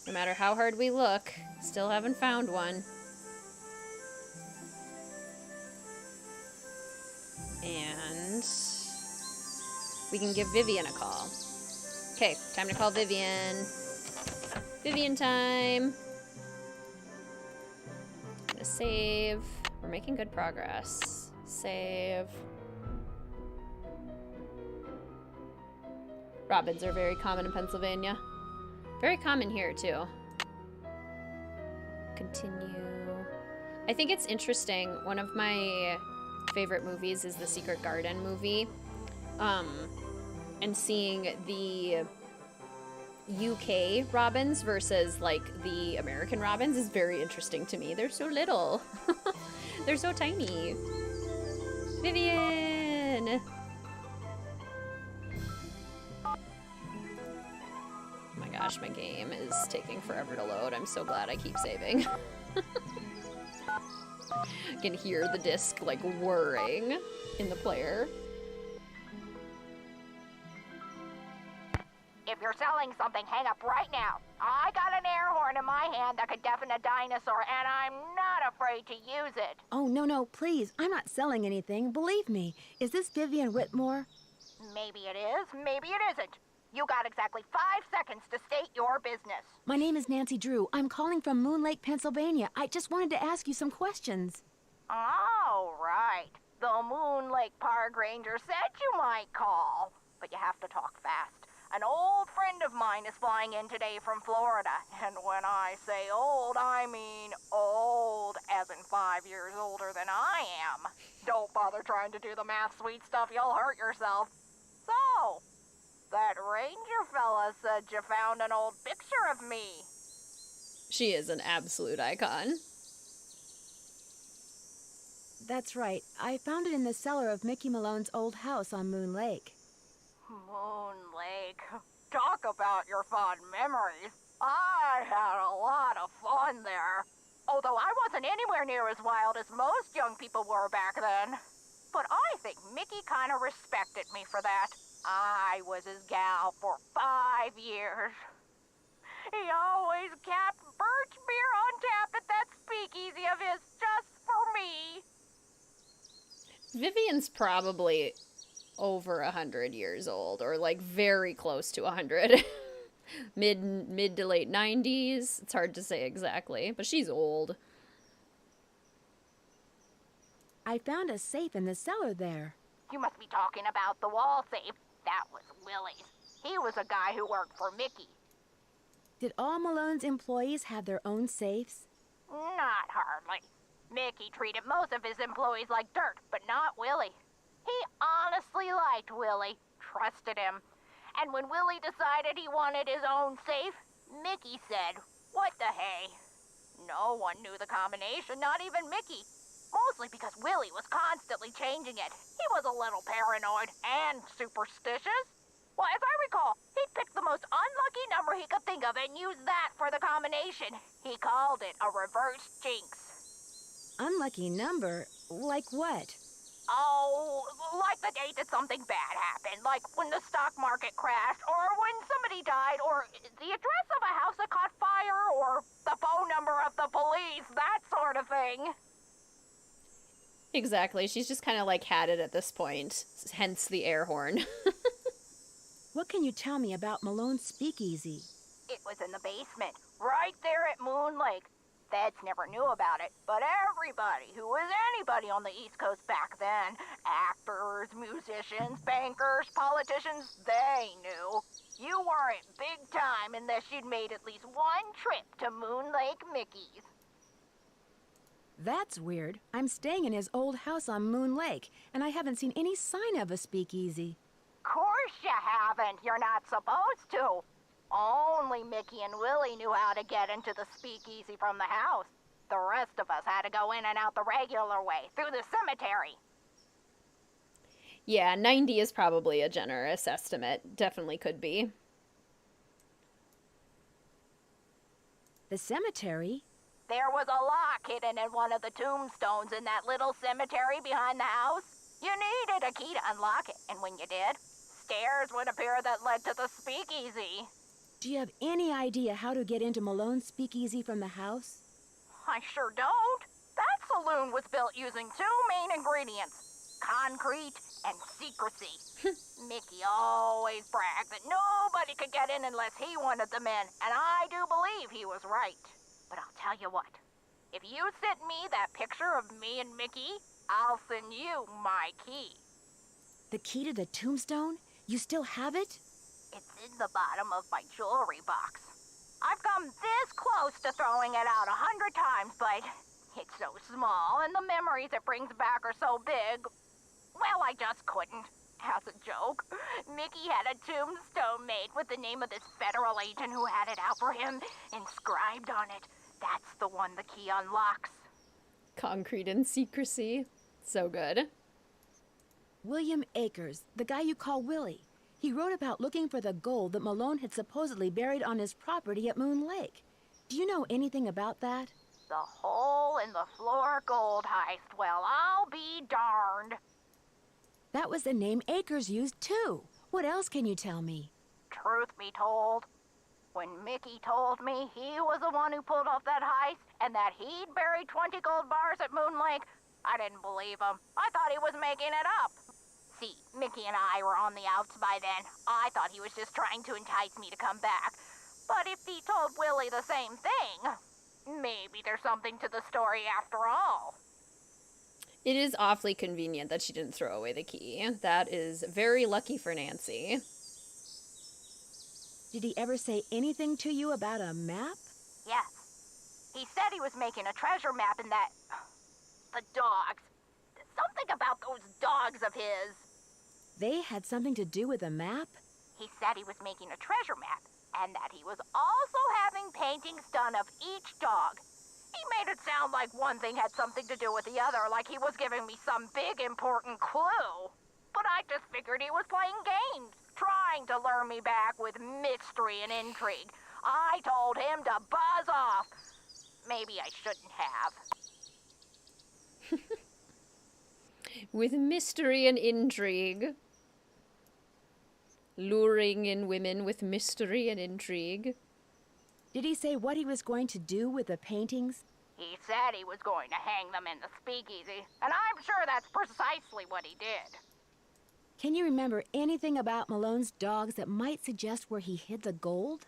No matter how hard we look, still haven't found one. And we can give Vivian a call. Okay, time to call Vivian. Vivian time. I'm gonna save. We're making good progress. Save. Robins are very common in Pennsylvania. Very common here, too. Continue. I think it's interesting. One of my favorite movies is the Secret Garden movie. And seeing the UK robins versus, like, the American robins is very interesting to me. They're so little. They're so tiny. Vivian! Oh my gosh, my game is taking forever to load. I'm so glad I keep saving. I can hear the disc, like, whirring in the player. If you're selling something, hang up right now. I got an air horn in my hand that could deafen a dinosaur, and I'm not afraid to use it. Oh, no, please. I'm not selling anything. Believe me. Is this Vivian Whitmore? Maybe it is, maybe it isn't. You got exactly 5 seconds to state your business. My name is Nancy Drew. I'm calling from Moon Lake, Pennsylvania. I just wanted to ask you some questions. Oh, right. The Moon Lake Park Ranger said you might call. But you have to talk fast. An old friend of mine is flying in today from Florida. And when I say old, I mean old, as in 5 years older than I am. Don't bother trying to do the math, sweet stuff. You'll hurt yourself. So, that ranger fella said you found an old picture of me. She is an absolute icon. That's right. I found it in the cellar of Mickey Malone's old house on Moon Lake. Moon Lake. Talk about your fond memories. I had a lot of fun there. Although I wasn't anywhere near as wild as most young people were back then. But I think Mickey kind of respected me for that. I was his gal for 5 years. He always kept birch beer on tap at that speakeasy of his just for me. Vivian's probably over 100 years old, or like very close to 100. mid to late 90s. It's hard to say exactly, but she's old. I found a safe in the cellar there. You must be talking about the wall safe. That was Willie's. He was a guy who worked for Mickey. Did all Malone's employees have their own safes? Not hardly. Mickey treated most of his employees like dirt, but not Willie. He honestly liked Willie, trusted him. And when Willie decided he wanted his own safe, Mickey said, "What the hey?" No one knew the combination, not even Mickey. Mostly because Willie was constantly changing it. He was a little paranoid and superstitious. Well, as I recall, he'd pick the most unlucky number he could think of and use that for the combination. He called it a reverse jinx. Unlucky number? Like what? Oh, like the date that something bad happened, like when the stock market crashed, or when somebody died, or the address of a house that caught fire, or the phone number of the police, that sort of thing. Exactly. She's just kind of like had it at this point, hence the air horn. What can you tell me about Malone's speakeasy? It was in the basement, right there at Moon Lake. Feds never knew about it, but everybody who was anybody on the East Coast back then, actors, musicians, bankers, politicians, they knew. You weren't big time unless you'd made at least one trip to Moon Lake Mickey's. That's weird. I'm staying in his old house on Moon Lake, and I haven't seen any sign of a speakeasy. Course you haven't. You're not supposed to. Only Mickey and Willie knew how to get into the speakeasy from the house. The rest of us had to go in and out the regular way, through the cemetery. Yeah, 90 is probably a generous estimate. Definitely could be. The cemetery? There was a lock hidden in one of the tombstones in that little cemetery behind the house. You needed a key to unlock it, and when you did, stairs would appear that led to the speakeasy. Do you have any idea how to get into Malone's speakeasy from the house? I sure don't. That saloon was built using 2 main ingredients, concrete and secrecy. Mickey always bragged that nobody could get in unless he wanted them in, and I do believe he was right. But I'll tell you what, if you send me that picture of me and Mickey, I'll send you my key. The key to the tombstone? You still have it? It's in the bottom of my jewelry box. I've come this close to throwing it out 100 times, but it's so small and the memories it brings back are so big. Well, I just couldn't. As a joke, Mickey had a tombstone made with the name of this federal agent who had it out for him inscribed on it. That's the one the key unlocks. Concrete and secrecy. So good. William Akers, the guy you call Willie. He wrote about looking for the gold that Malone had supposedly buried on his property at Moon Lake. Do you know anything about that? The hole in the floor gold heist. Well, I'll be darned. That was the name Akers used, too. What else can you tell me? Truth be told, when Mickey told me he was the one who pulled off that heist and that he'd buried 20 gold bars at Moon Lake, I didn't believe him. I thought he was making it up. See, Mickey and I were on the outs by then. I thought he was just trying to entice me to come back. But if he told Willie the same thing, maybe there's something to the story after all. It is awfully convenient that she didn't throw away the key. That is very lucky for Nancy. Did he ever say anything to you about a map? Yes. He said he was making a treasure map and that... the dogs. Something about those dogs of his. They had something to do with a map? He said he was making a treasure map, and that he was also having paintings done of each dog. He made it sound like one thing had something to do with the other, like he was giving me some big important clue. But I just figured he was playing games, trying to lure me back with mystery and intrigue. I told him to buzz off. Maybe I shouldn't have. With mystery and intrigue. Luring in women with mystery and intrigue. Did he say what he was going to do with the paintings? He said he was going to hang them in the speakeasy, and I'm sure that's precisely what he did. Can you remember anything about Malone's dogs that might suggest where he hid the gold?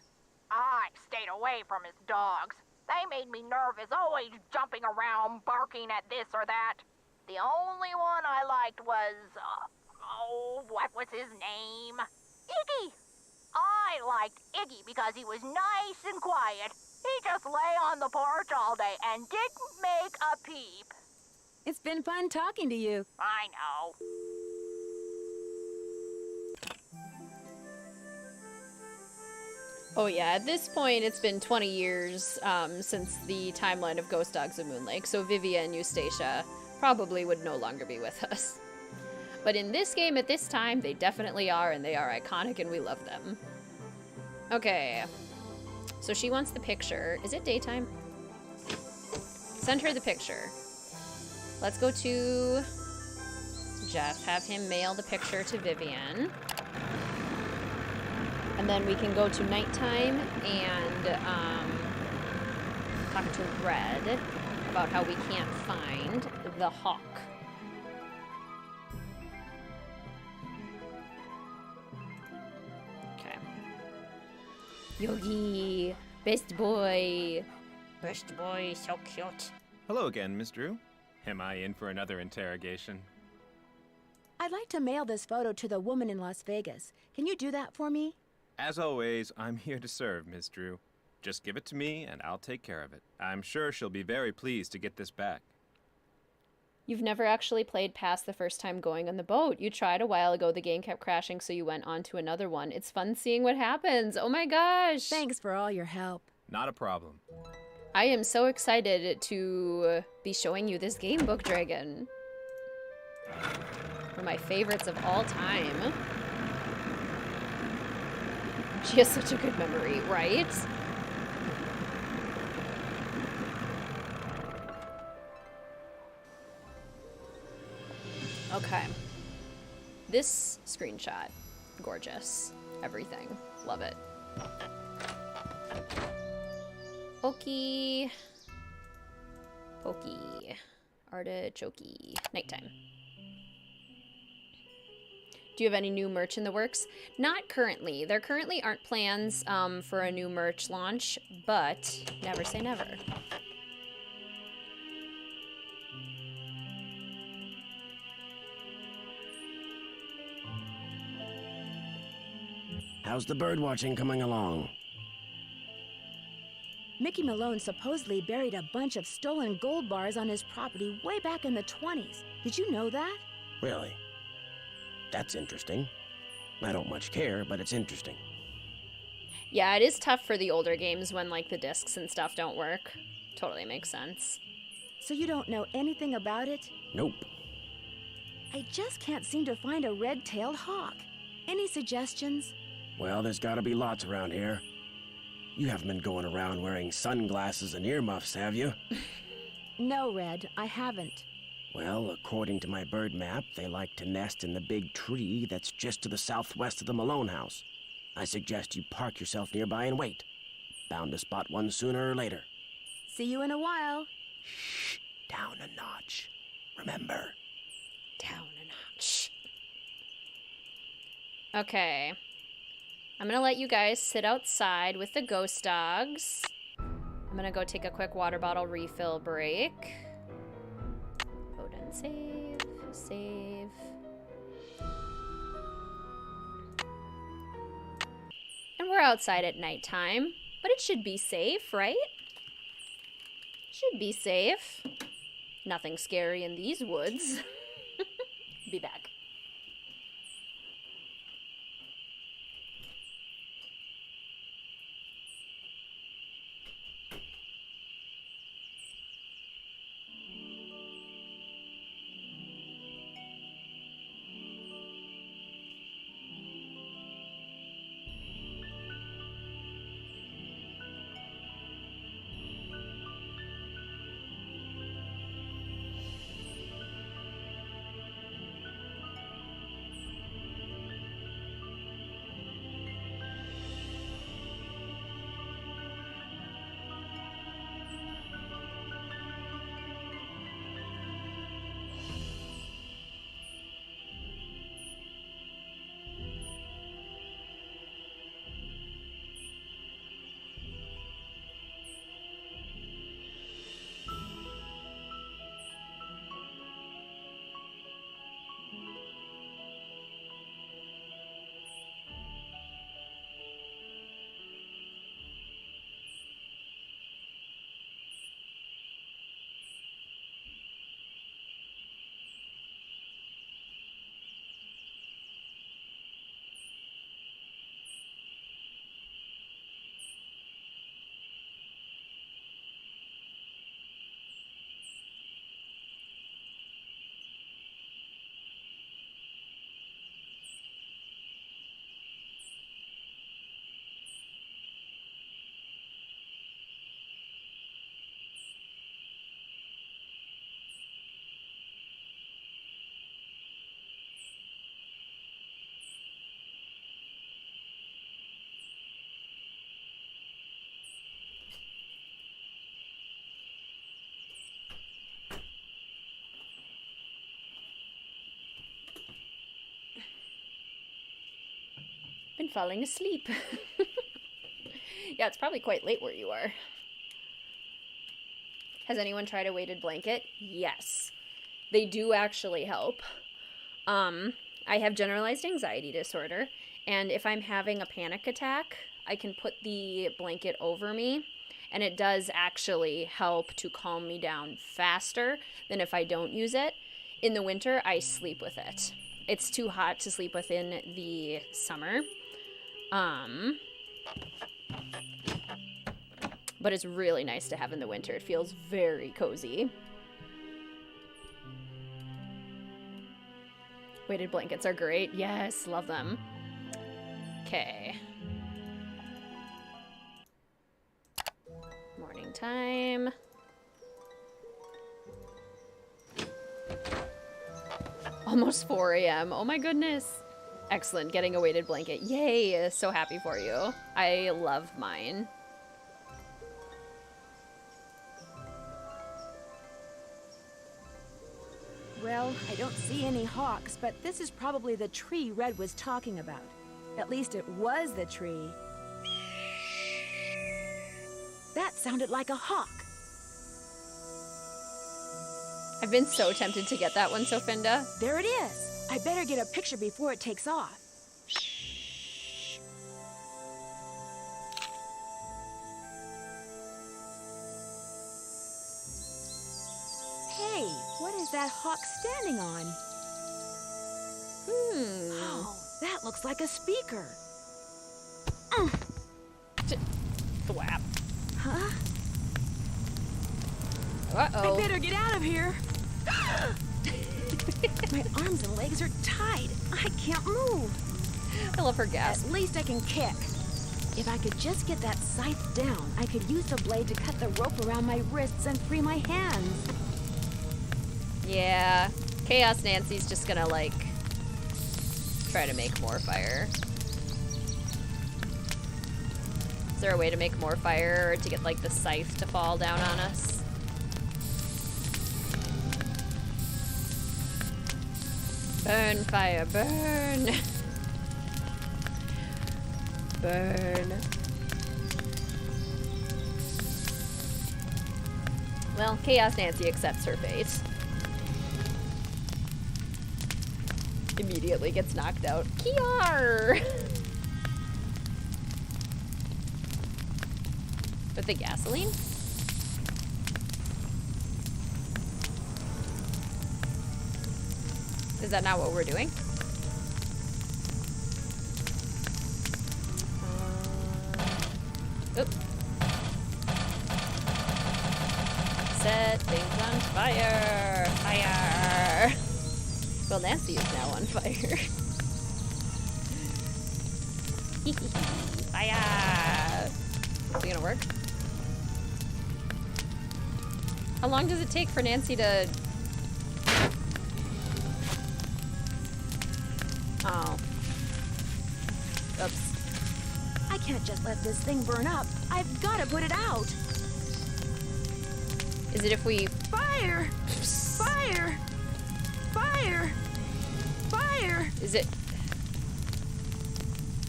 I stayed away from his dogs. They made me nervous, always jumping around, barking at this or that. The only one I liked was, what was his name? Iggy. I liked Iggy because he was nice and quiet. He just lay on the porch all day and didn't make a peep. It's been fun talking to you. I know. Oh yeah, at this point it's been 20 years since the timeline of Ghost Dogs of Moon Lake, so Vivia and Eustacia probably would no longer be with us. But in this game at this time, they definitely are, and they are iconic, and we love them. Okay, so she wants the picture. Is it daytime? Send her the picture. Let's go to Jeff, have him mail the picture to Vivian. And then we can go to nighttime and talk to Red about how we can't find the hawk. Okay. Yogi, best boy. Best boy, so cute. Hello again, Miss Drew. Am I in for another interrogation? I'd like to mail this photo to the woman in Las Vegas. Can you do that for me? As always, I'm here to serve, Miss Drew. Just give it to me, and I'll take care of it. I'm sure she'll be very pleased to get this back. You've never actually played past the first time going on the boat. You tried a while ago, the game kept crashing, so you went on to another one. It's fun seeing what happens. Oh my gosh! Thanks for all your help. Not a problem. I am so excited to be showing you this game, Book Dragon. One of my favorites of all time. She has such a good memory, right? Okay. This screenshot, gorgeous. Everything. Love it. Okie. Pokey. Artichokey. Nighttime. Do you have any new merch in the works? Not currently. There currently aren't plans for a new merch launch, but never say never. How's the bird watching coming along? Mickey Malone supposedly buried a bunch of stolen gold bars on his property way back in the 20s. Did you know that? Really? That's interesting. I don't much care, but it's interesting. Yeah, it is tough for the older games when, like, the discs and stuff don't work. Totally makes sense. So you don't know anything about it? Nope. I just can't seem to find a red-tailed hawk. Any suggestions? Well, there's gotta be lots around here. You haven't been going around wearing sunglasses and earmuffs, have you? No, Red, I haven't. Well, according to my bird map, they like to nest in the big tree that's just to the southwest of the Malone house. I suggest you park yourself nearby and wait. Bound to spot one sooner or later. See you in a while. Shh, down a notch. Remember. Down a notch. Okay. I'm gonna let you guys sit outside with the ghost dogs. I'm gonna go take a quick water bottle refill break. Load and save. Save. And we're outside at nighttime, but it should be safe, right? Should be safe. Nothing scary in these woods. Be back. Been falling asleep. Yeah, it's probably quite late where you are. Has anyone tried a weighted blanket? Yes. They do actually help. I have generalized anxiety disorder, and if I'm having a panic attack, I can put the blanket over me, and it does actually help to calm me down faster than if I don't use it. In the winter, I sleep with it. It's too hot to sleep with in the summer. But it's really nice to have in the winter. It feels very cozy. Weighted blankets are great. Yes, love them. Okay. Morning time. Almost 4 a.m. Oh my goodness. Excellent, getting a weighted blanket. Yay, so happy for you. I love mine. Well, I don't see any hawks, but this is probably the tree Red was talking about. At least it was the tree. That sounded like a hawk. I've been so tempted to get that one, Sofinda. There it is. I better get a picture before it takes off. Hey, what is that hawk standing on? Oh, that looks like a speaker. Thwap. Huh? Uh-oh. I better get out of here. My arms and legs are tied. I can't move. I love her gasp. At least I can kick. If I could just get that scythe down, I could use the blade to cut the rope around my wrists and free my hands. Yeah. Chaos Nancy's just gonna, like, try to make more fire. Is there a way to make more fire or to get, like, the scythe to fall down on us? Burn, fire, burn! Burn. Well, Chaos Nancy accepts her fate. Immediately gets knocked out. Kiar! With the gasoline? Is that not what we're doing? Oops. Set things on fire! Fire! Well, Nancy is now on fire. Fire! Is it gonna work? How long does it take for Nancy to... Oh. Oops. I can't just let this thing burn up. I've got to put it out. Is it if we... Fire! Fire! Fire! Fire! Is it...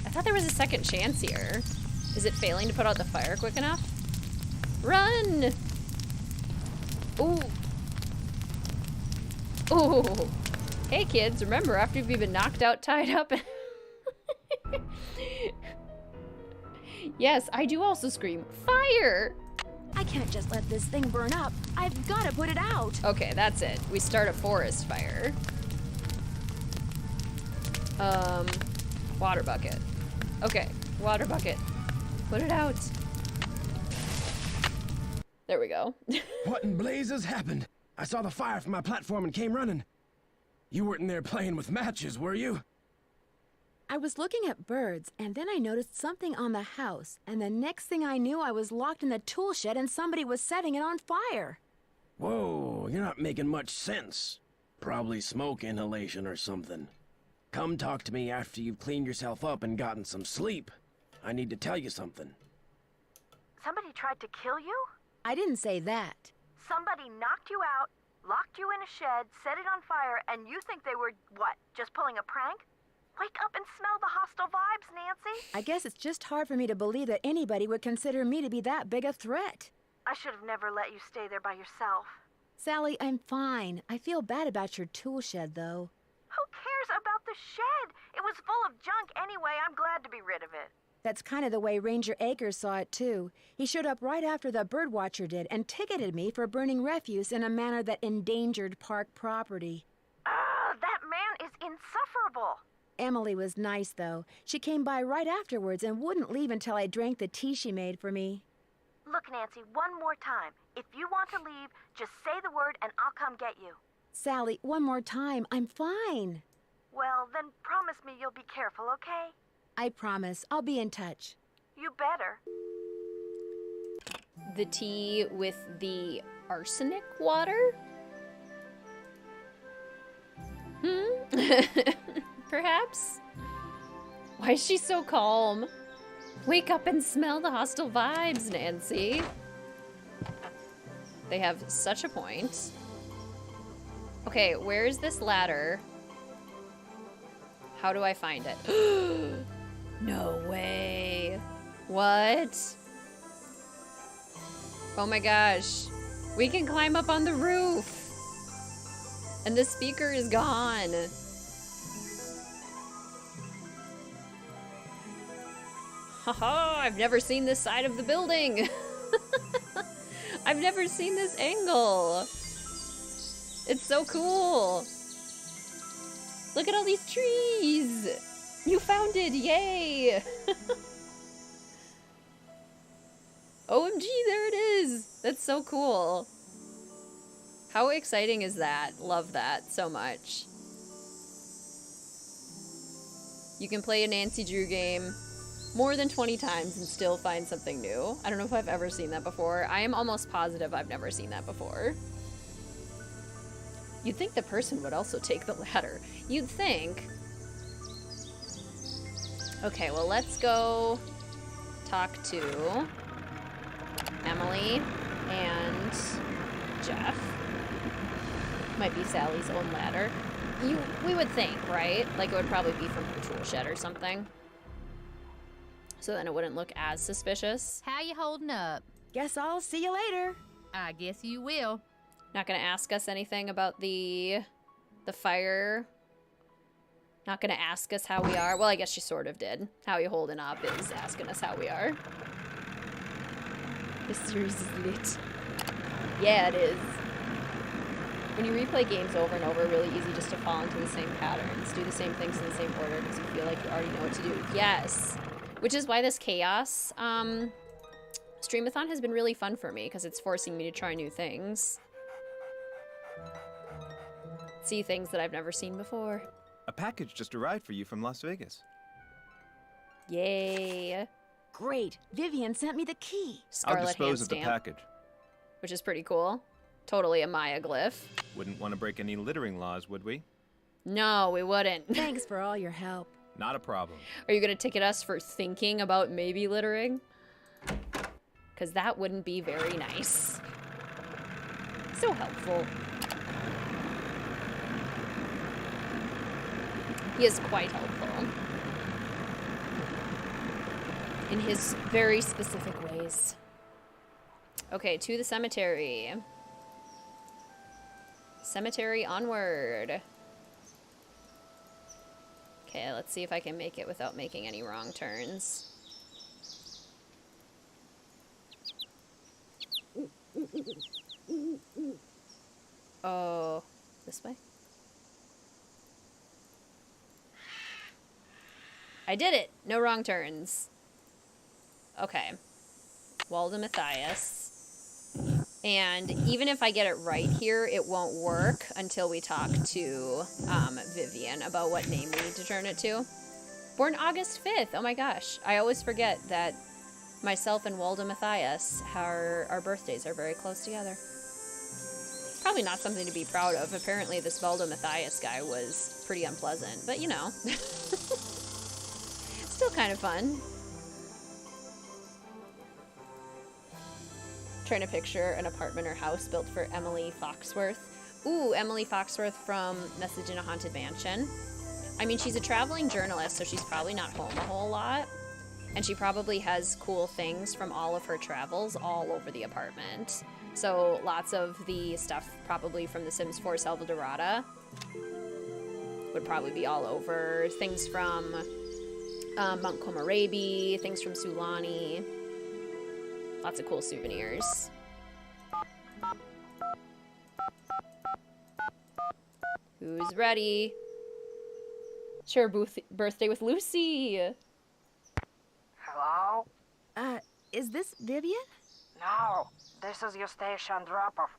I thought there was a second chance here. Is it failing to put out the fire quick enough? Run! Ooh. Ooh. Hey kids, remember after you've been knocked out, tied up... Yes, I do also scream, fire! I can't just let this thing burn up. I've got to put it out. Okay, that's it. We start a forest fire. Water bucket. Okay, water bucket. Put it out. There we go. What in blazes happened? I saw the fire from my platform and came running. You weren't in there playing with matches, were you? I was looking at birds, and then I noticed something on the house, and the next thing I knew, I was locked in the tool shed and somebody was setting it on fire. Whoa, you're not making much sense. Probably smoke inhalation or something. Come talk to me after you've cleaned yourself up and gotten some sleep. I need to tell you something. Somebody tried to kill you? I didn't say that. Somebody knocked you out, locked you in a shed, set it on fire, and you think they were, what, just pulling a prank? Wake up and smell the hostile vibes, Nancy. I guess it's just hard for me to believe that anybody would consider me to be that big a threat. I should have never let you stay there by yourself. Sally, I'm fine. I feel bad about your tool shed, though. Who cares about the shed? It was full of junk anyway. I'm glad to be rid of it. That's kind of the way Ranger Akers saw it, too. He showed up right after the birdwatcher did and ticketed me for burning refuse in a manner that endangered park property. That man is insufferable. Emily was nice, though. She came by right afterwards and wouldn't leave until I drank the tea she made for me. Look, Nancy, one more time. If you want to leave, just say the word and I'll come get you. Sally, one more time. I'm fine. Well, then promise me you'll be careful, okay? I promise. I'll be in touch. You better. The tea with the arsenic water? Perhaps? Why is she so calm? Wake up and smell the hostile vibes, Nancy. They have such a point. Okay, where is this ladder? How do I find it? No way. What? Oh my gosh. We can climb up on the roof. And the speaker is gone. Haha, I've never seen this side of the building. I've never seen this angle. It's so cool. Look at all these trees. You found it, yay. OMG, there it is. That's so cool. How exciting is that? Love that so much. You can play a Nancy Drew game more than 20 times and still find something new. I don't know if I've ever seen that before. I am almost positive I've never seen that before. You'd think the person would also take the ladder. You'd think. Okay, well, let's go talk to Emily and Jeff. Might be Sally's own ladder. We would think, right? Like it would probably be from her tool shed or something. So then it wouldn't look as suspicious. How you holding up? Guess I'll see you later. I guess you will. Not gonna ask us anything about the fire. Not gonna ask us how we are. Well, I guess she sort of did. How you holding up is asking us how we are. This series is lit. Yeah, it is. When you replay games over and over, really easy just to fall into the same patterns, do the same things in the same order because you feel like you already know what to do. Yes. Which is why this Chaos Streamathon has been really fun for me because it's forcing me to try new things. See things that I've never seen before. A package just arrived for you from Las Vegas. Yay. Great. Vivian sent me the key. Scarlet I'll dispose hand of the stamp, package. which is pretty cool. Totally a Maya glyph. Wouldn't want to break any littering laws, would we? No, we wouldn't. Thanks for all your help. Not a problem. Are you gonna ticket us for thinking about maybe littering? Because that wouldn't be very nice. So helpful. He is quite helpful. In his very specific ways. Okay, to the cemetery. Cemetery onward. Okay, let's see if I can make it without making any wrong turns. Oh, this way? I did it! No wrong turns. Okay. Walda Matthias. And even if I get it right here, it won't work until we talk to Vivian about what name we need to turn it to. Born August 5th. Oh my gosh. I always forget that myself and Walda Matthias, our birthdays are very close together. Probably not something to be proud of. Apparently this Walda Matthias guy was pretty unpleasant, but you know. Still kind of fun. Trying to picture an apartment or house built for Emily Foxworth. Ooh, Emily Foxworth from Message in a Haunted Mansion. I mean, she's a traveling journalist, so she's probably not home a whole lot. And she probably has cool things from all of her travels all over the apartment. So lots of the stuff probably from The Sims 4 Salvadorada would probably be all over. Things from Mount Komorebi, things from Sulani. Lots of cool souvenirs. Who's ready? Share birthday with Lucy. Hello? Is this Vivian? No, this is your station drop-off.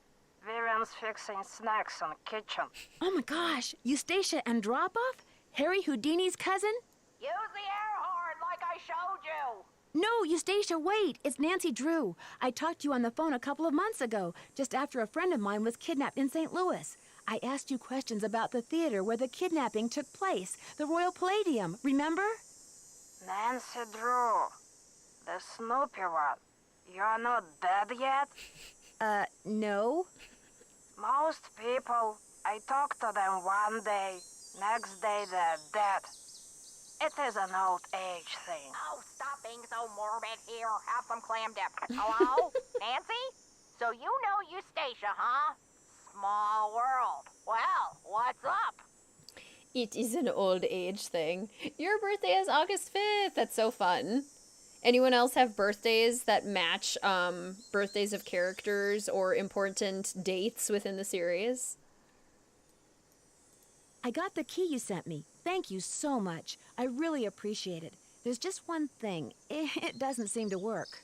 Vivian's fixing snacks in the kitchen. Oh my gosh, Eustacia Andropov? Harry Houdini's cousin? Use the air horn like I showed you. No, Eustacia, wait. It's Nancy Drew. I talked to you on the phone a couple of months ago, just after a friend of mine was kidnapped in St. Louis. I asked you questions about the theater where the kidnapping took place, the Royal Palladium, remember? Nancy Drew, the Snoopy one. You're not dead yet? No. Most people, I talk to them one day, next day they're dead. It is an old age thing. Oh, stop being so morbid here. Have some clam dip. Hello? Nancy? So you know Eustacia, huh? Small world. Well, what's up? It is an old age thing. Your birthday is August 5th. That's so fun. Anyone else have birthdays that match birthdays of characters or important dates within the series? I got the key you sent me. Thank you so much. I really appreciate it. There's just one thing. It doesn't seem to work.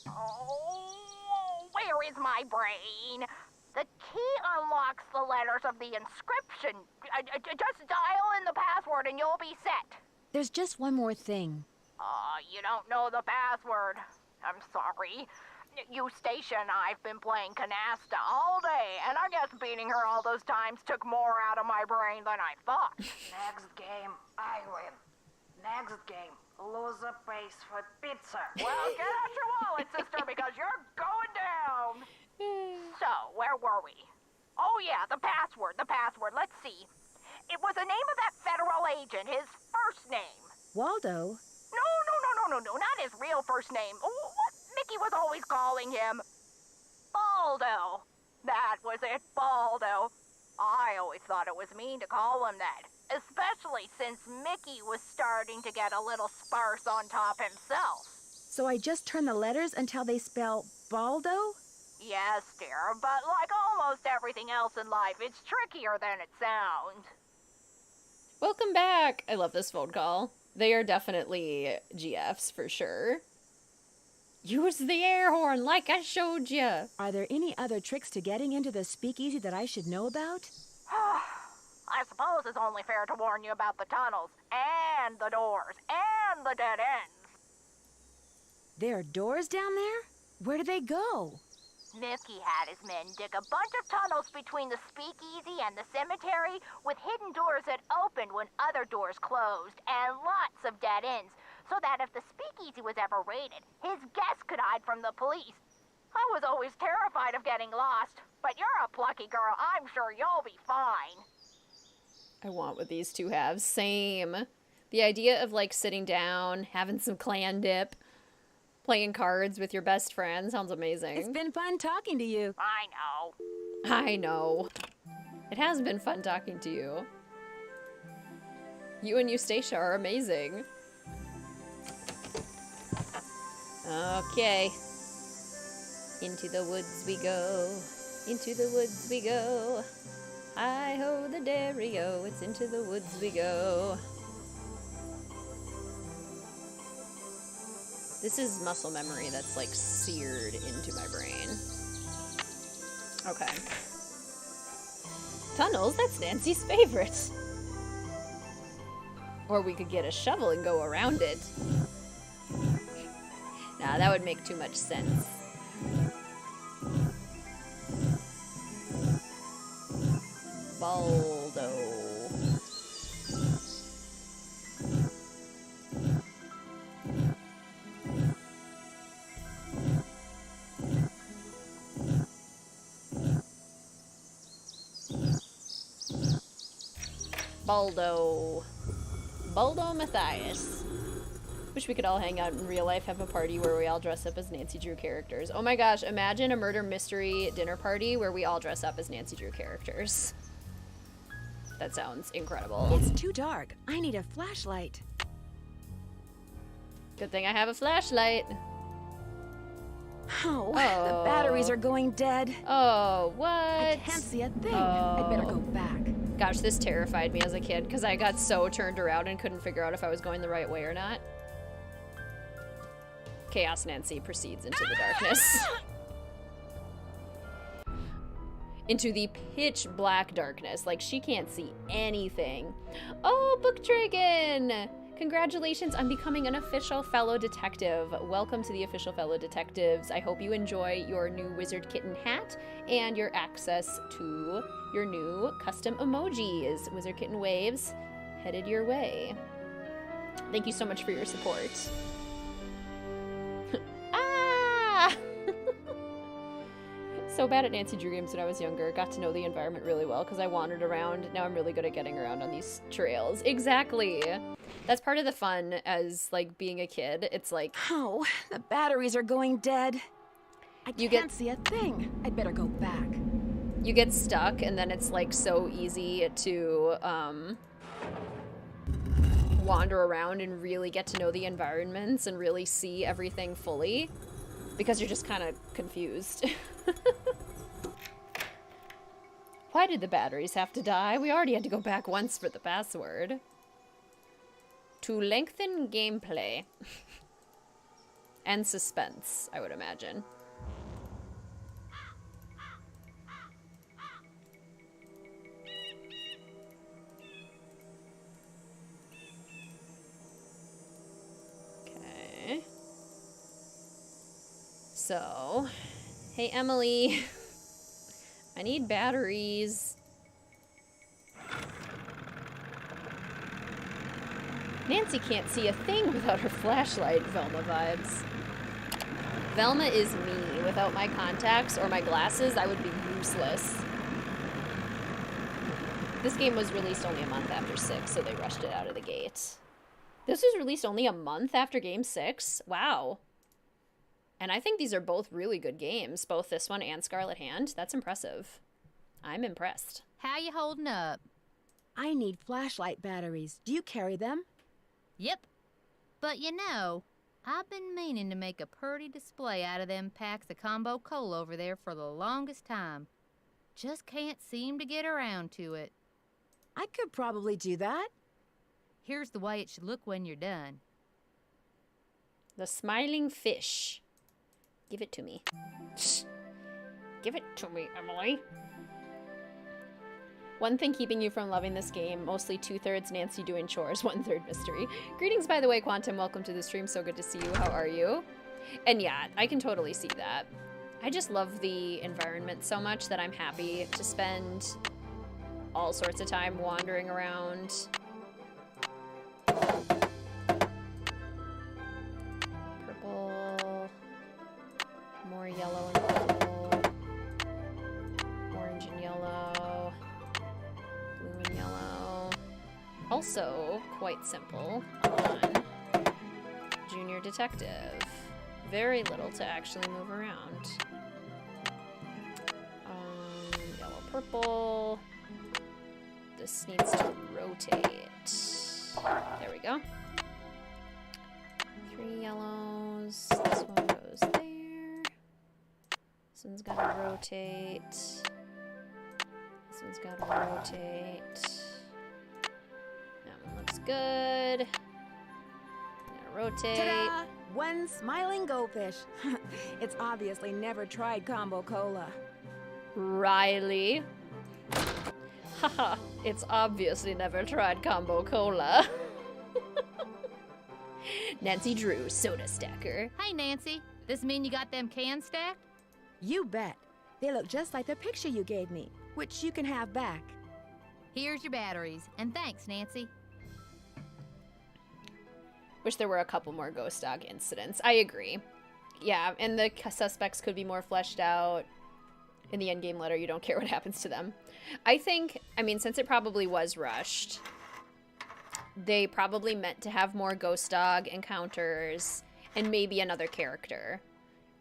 Oh, where is my brain? The key unlocks the letters of the inscription. Just dial in the password and you'll be set. There's just one more thing. You don't know the password. I'm sorry. Eustacia and I've been playing canasta all day, and I guess beating her all those times took more out of my brain than I thought. Next game, I win. Next game, loser pays for pizza. Well, get out your wallet, sister, because you're going down. So, where were we? Oh, yeah, the password. Let's see. It was the name of that federal agent, his first name. Waldo? No. No, not his real first name. What Mickey was always calling him. Baldo. That was it, Baldo. I always thought it was mean to call him that, especially since Mickey was starting to get a little sparse on top himself. So I just turn the letters until they spell Baldo? Yes, dear, but like almost everything else in life, it's trickier than it sounds. Welcome back! I love this phone call. They are definitely GFs for sure. Use the air horn like I showed you. Are there any other tricks to getting into the speakeasy that I should know about? I suppose it's only fair to warn you about the tunnels, and the doors, and the dead ends. There are doors down there? Where do they go? Mickey had his men dig a bunch of tunnels between the speakeasy and the cemetery with hidden doors that opened when other doors closed, and lots of dead ends, so that if the speakeasy was ever raided, his guests could hide from the police. I was always terrified of getting lost, but you're a plucky girl. I'm sure you'll be fine. I want what these two have. Same. The idea of, like, sitting down, having some clan dip, playing cards with your best friend sounds amazing. It's been fun talking to you. I know. I know. It has been fun talking to you. You and Eustacia are amazing. Okay. Into the woods we go. Into the woods we go. Hi-ho the dairy-o. It's into the woods we go. This is muscle memory that's, like, seared into my brain. Okay. Tunnels? That's Nancy's favorite. Or we could get a shovel and go around it. Nah, that would make too much sense. Baldo. Baldo. Baldo Matthias. Wish we could all hang out in real life, have a party where we all dress up as Nancy Drew characters. Oh my gosh, imagine a murder mystery dinner party where we all dress up as Nancy Drew characters. That sounds incredible. It's too dark. I need a flashlight. Good thing I have a flashlight. Oh, the batteries are going dead. Oh, what? I can't see a thing. I'd better go back. Gosh, this terrified me as a kid because I got so turned around and couldn't figure out if I was going the right way or not. Chaos Nancy proceeds into the darkness. Into the pitch black darkness. Like, she can't see anything. Oh, Book Dragon! Congratulations on becoming an official fellow detective. Welcome to the official fellow detectives. I hope you enjoy your new WizardKitten hat and your access to your new custom emojis. WizardKitten waves headed your way. Thank you so much for your support. Ah! So bad at Nancy Drew games when I was younger. Got to know the environment really well because I wandered around. Now I'm really good at getting around on these trails. Exactly. That's part of the fun as, like, being a kid. It's like... Oh, the batteries are going dead. I can't see a thing. I'd better go back. You get stuck, and then it's, like, so easy to, wander around and really get to know the environments and really see everything fully. Because you're just kind of confused. Why did the batteries have to die? We already had to go back once for the password. To lengthen gameplay. And suspense, I would imagine. Okay. So, hey Emily, I need batteries. Nancy can't see a thing without her flashlight, Velma vibes. Velma is me. Without my contacts or my glasses, I would be useless. This game was released only a month after 6, so they rushed it out of the gate. This was released only a month after Game 6. Wow. And I think these are both really good games, both this one and Scarlet Hand. That's impressive. I'm impressed. How you holding up? I need flashlight batteries. Do you carry them? Yep. But you know, I've been meaning to make a purty display out of them packs of combo cola over there for the longest time. Just can't seem to get around to it. I could probably do that. Here's the way it should look when you're done. The smiling fish. Give it to me. Give it to me, Emily. One thing keeping you from loving this game, mostly 2/3 Nancy doing chores, 1/3 mystery. Greetings, by the way, Quantum. Welcome to the stream. So good to see you. How are you? And yeah, I can totally see that. I just love the environment so much that I'm happy to spend all sorts of time wandering around. Purple. More yellow and purple. Orange and yellow. Blue and yellow. Also, quite simple on Junior Detective. Very little to actually move around. Yellow, purple. This needs to rotate. There we go. 3 yellows. This one goes there. This one's gotta rotate. This one's gotta rotate. That one looks good. Gotta rotate. Ta-da! One smiling goldfish. It's obviously never tried combo cola. Riley. Haha, it's obviously never tried combo cola. Nancy Drew, soda stacker. Hey, Nancy. This mean you got them cans stacked? You bet. They look just like the picture you gave me, which you can have back. Here's your batteries. And thanks, Nancy. Wish there were a couple more ghost dog incidents. I agree. Yeah, and the suspects could be more fleshed out. In the endgame letter, you don't care what happens to them. I think, I mean, since it probably was rushed, they probably meant to have more ghost dog encounters and maybe another character.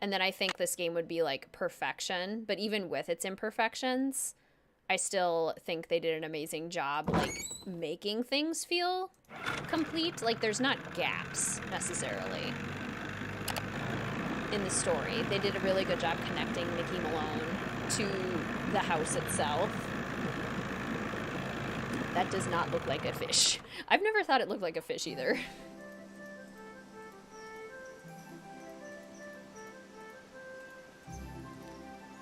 And then I think this game would be like perfection. But even with its imperfections, I still think they did an amazing job, like, making things feel complete. Like, there's not gaps, necessarily, in the story. They did a really good job connecting Mickey Malone to the house itself. That does not look like a fish. I've never thought it looked like a fish, either.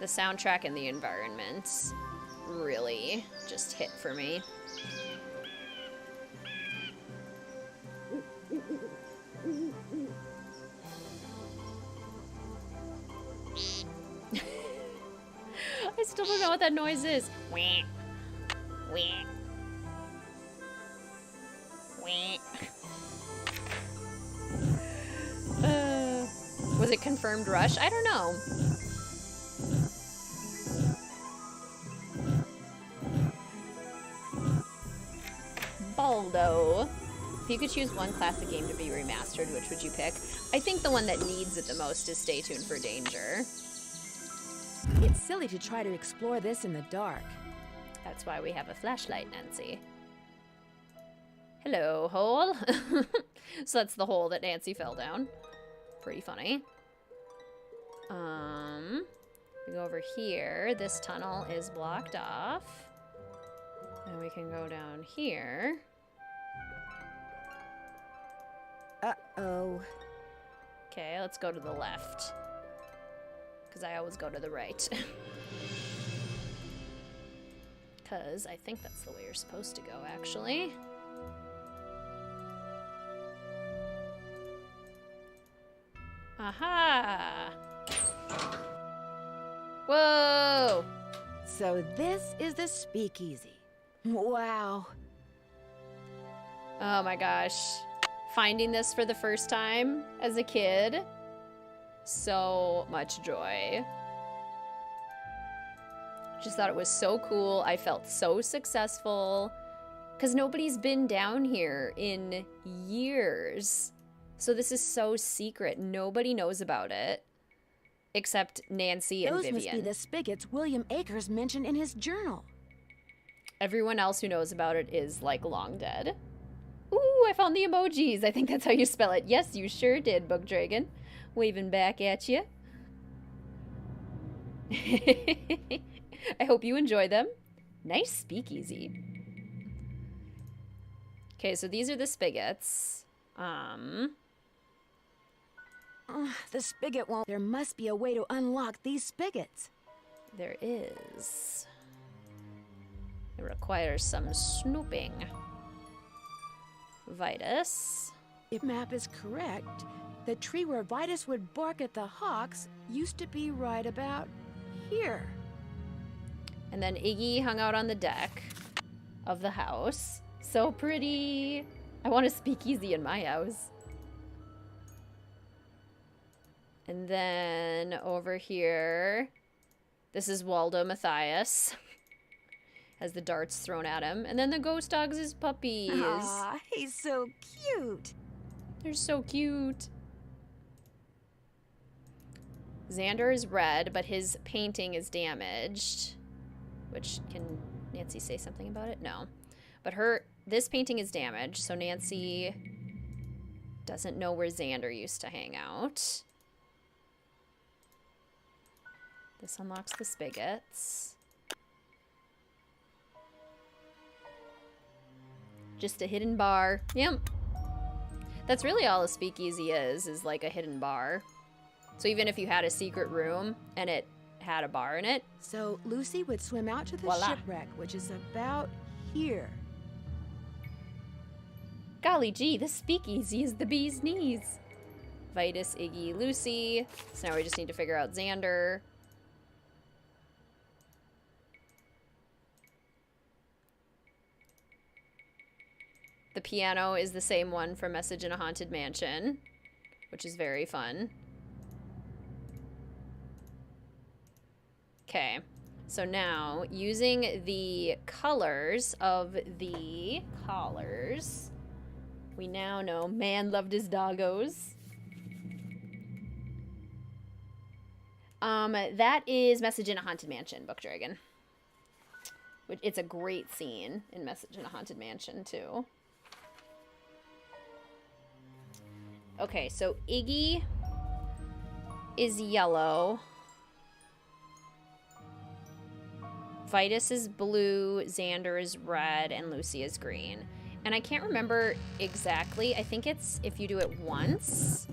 The soundtrack and the environments really just hit for me. I still don't know what that noise is. Wah. Wah. Wah. Was it confirmed rush? I don't know. Baldo. If you could choose one classic game to be remastered, which would you pick? I think the one that needs it the most is Stay Tuned for Danger. It's silly to try to explore this in the dark. That's why we have a flashlight, Nancy. Hello, hole. So that's the hole that Nancy fell down. Pretty funny. We go over here. This tunnel is blocked off. And we can go down here. Uh-oh. Okay, let's go to the left. Because I always go to the right. Because I think that's the way you're supposed to go, actually. Aha! Whoa! So this is the speakeasy. Wow. Oh my gosh. Finding this for the first time as a kid. So much joy. Just thought it was so cool. I felt so successful. Because nobody's been down here in years. So this is so secret. Nobody knows about it. Except Nancy and Vivian. Those must be the spigots William Akers mentioned in his journal. Everyone else who knows about it is, like, long dead. Ooh, I found the emojis. I think that's how you spell it. Yes, you sure did, Book Dragon. Waving back at you. I hope you enjoy them. Nice speakeasy. Okay, so these are the spigots. The spigot won't. There must be a way to unlock these spigots. There is. It requires some snooping. Vitus. If map is correct, the tree where Vitus would bark at the hawks used to be right about here. And then Iggy hung out on the deck of the house. So pretty. I want a speakeasy in my house. And then over here, this is Waldo Matthias. Has the darts thrown at him. And then the ghost dogs is puppies. Aw, he's so cute. They're so cute. Xander is red, but his painting is damaged. Which, can Nancy say something about it? No. But this painting is damaged, so Nancy doesn't know where Xander used to hang out. This unlocks the spigots. Just a hidden bar. Yep. That's really all a speakeasy is like a hidden bar. So even if you had a secret room and it had a bar in it. So Lucy would swim out to the Voila. shipwreck, which is about here. Golly gee, this speakeasy is the bee's knees. Vitus, Iggy, Lucy. So now we just need to figure out Xander. The piano is the same one from Message in a Haunted Mansion, which is very fun. Okay, so now using the colors of the collars, we now know man loved his doggos. That is Message in a Haunted Mansion, Book Dragon. It's a great scene in Message in a Haunted Mansion, too. Okay, so Iggy is yellow. Vitus is blue, Xander is red, and Lucy is green. And I can't remember exactly. I think it's if you do it once.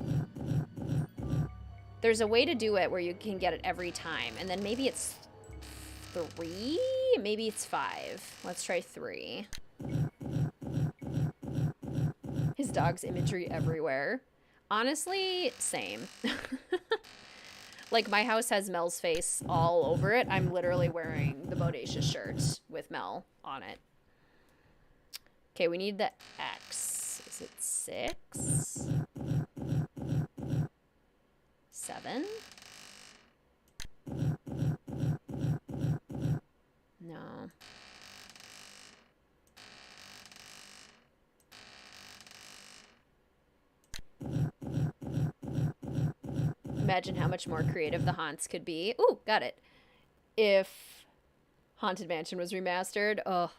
There's a way to do it where you can get it every time. And then maybe it's 3? Maybe it's 5. Let's try 3. His dog's imagery everywhere. Honestly, same. Like, my house has Mel's face all over it. I'm literally wearing the Bodacious shirt with Mel on it. Okay, we need the X. Is it 6? 7? No. Imagine how much more creative the haunts could be. Ooh, got it. If Haunted Mansion was remastered. Oh.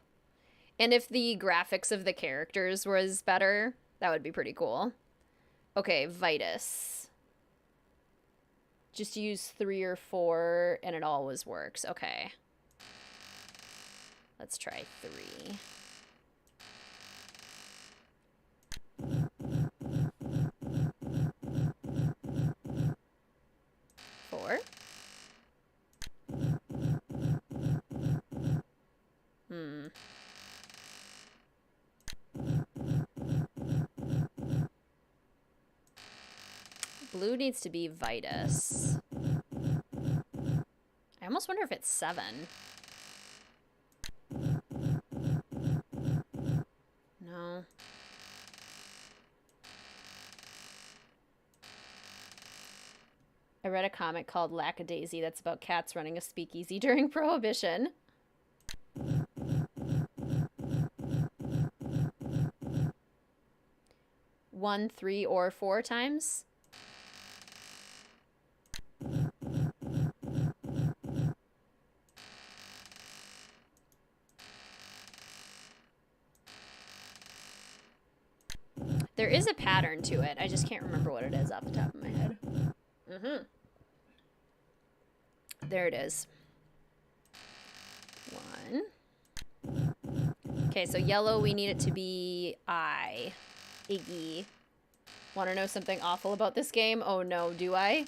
And if the graphics of the characters was better, that would be pretty cool. Okay, Vitus. Just use 3 or 4 and it always works. Okay. Let's try 3. Blue needs to be Vitus. I almost wonder if it's 7. No. I read a comic called Lackadaisy that's about cats running a speakeasy during Prohibition. 1, 3, or 4 times. There is a pattern to it. I just can't remember what it is off the top of my head. There it is. 1. Okay, so yellow, we need it to be I. Iggy. Want to know something awful about this game? Oh no, do I?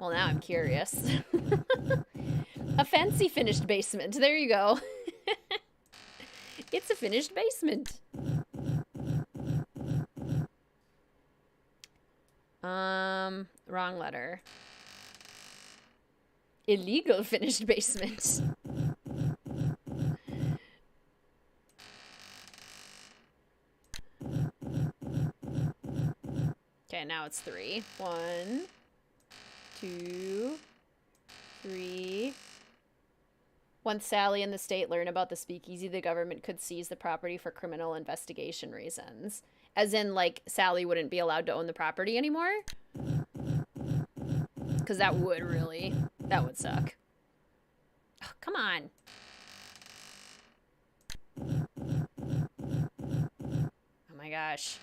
Well, now I'm curious. A fancy finished basement. There you go. It's a finished basement. Wrong letter. Illegal finished basement. Okay, now it's 3. 1, 2, 3. Once Sally and the state learn about the speakeasy, the government could seize the property for criminal investigation reasons. As in, like, Sally wouldn't be allowed to own the property anymore? Because that would really... That would suck. Oh, come on. Oh my gosh.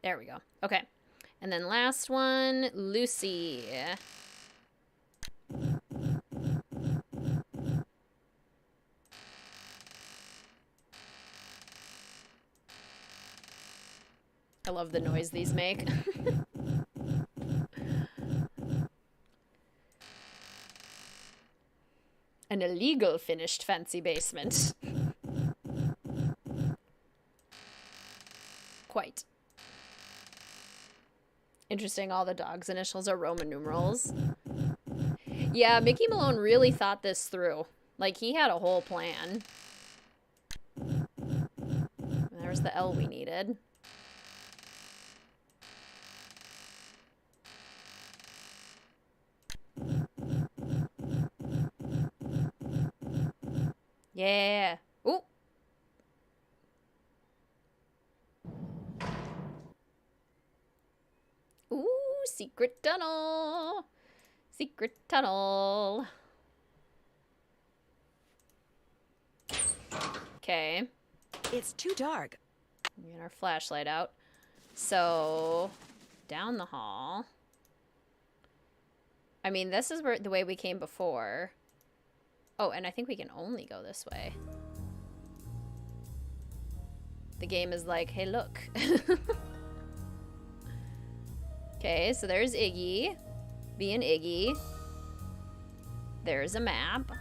There we go. Okay. And then last one, Lucy. I love the noise these make. An illegal finished fancy basement. Quite. Interesting, all the dog's initials are Roman numerals. Yeah, Mickey Malone really thought this through. Like, he had a whole plan. There's the L we needed. Yeah. Ooh. Ooh, secret tunnel. Secret tunnel. Okay. It's too dark. Get our flashlight out. So, down the hall. I mean, this is where the way we came before. Oh, and I think we can only go this way. The game is like, hey, look. Okay, so there's Iggy. Being Iggy. There's a map.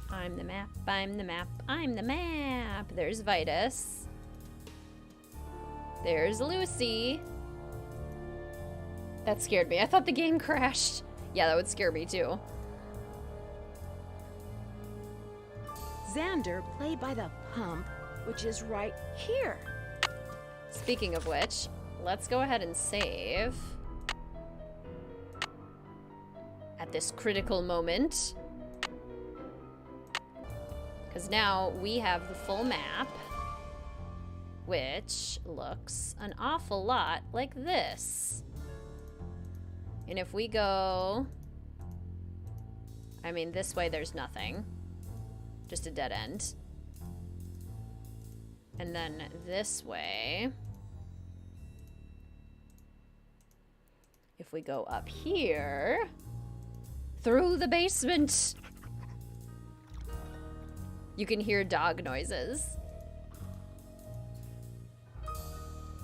I'm the map, I'm the map, I'm the map. There's Vitus. There's Lucy. That scared me. I thought the game crashed. Yeah, that would scare me too. Xander, played by the pump, which is right here. Speaking of which, let's go ahead and save. At this critical moment. Because now we have the full map, which looks an awful lot like this. And if we go, I mean, this way there's nothing. Just a dead end. And then this way, if we go up here, through the basement, you can hear dog noises,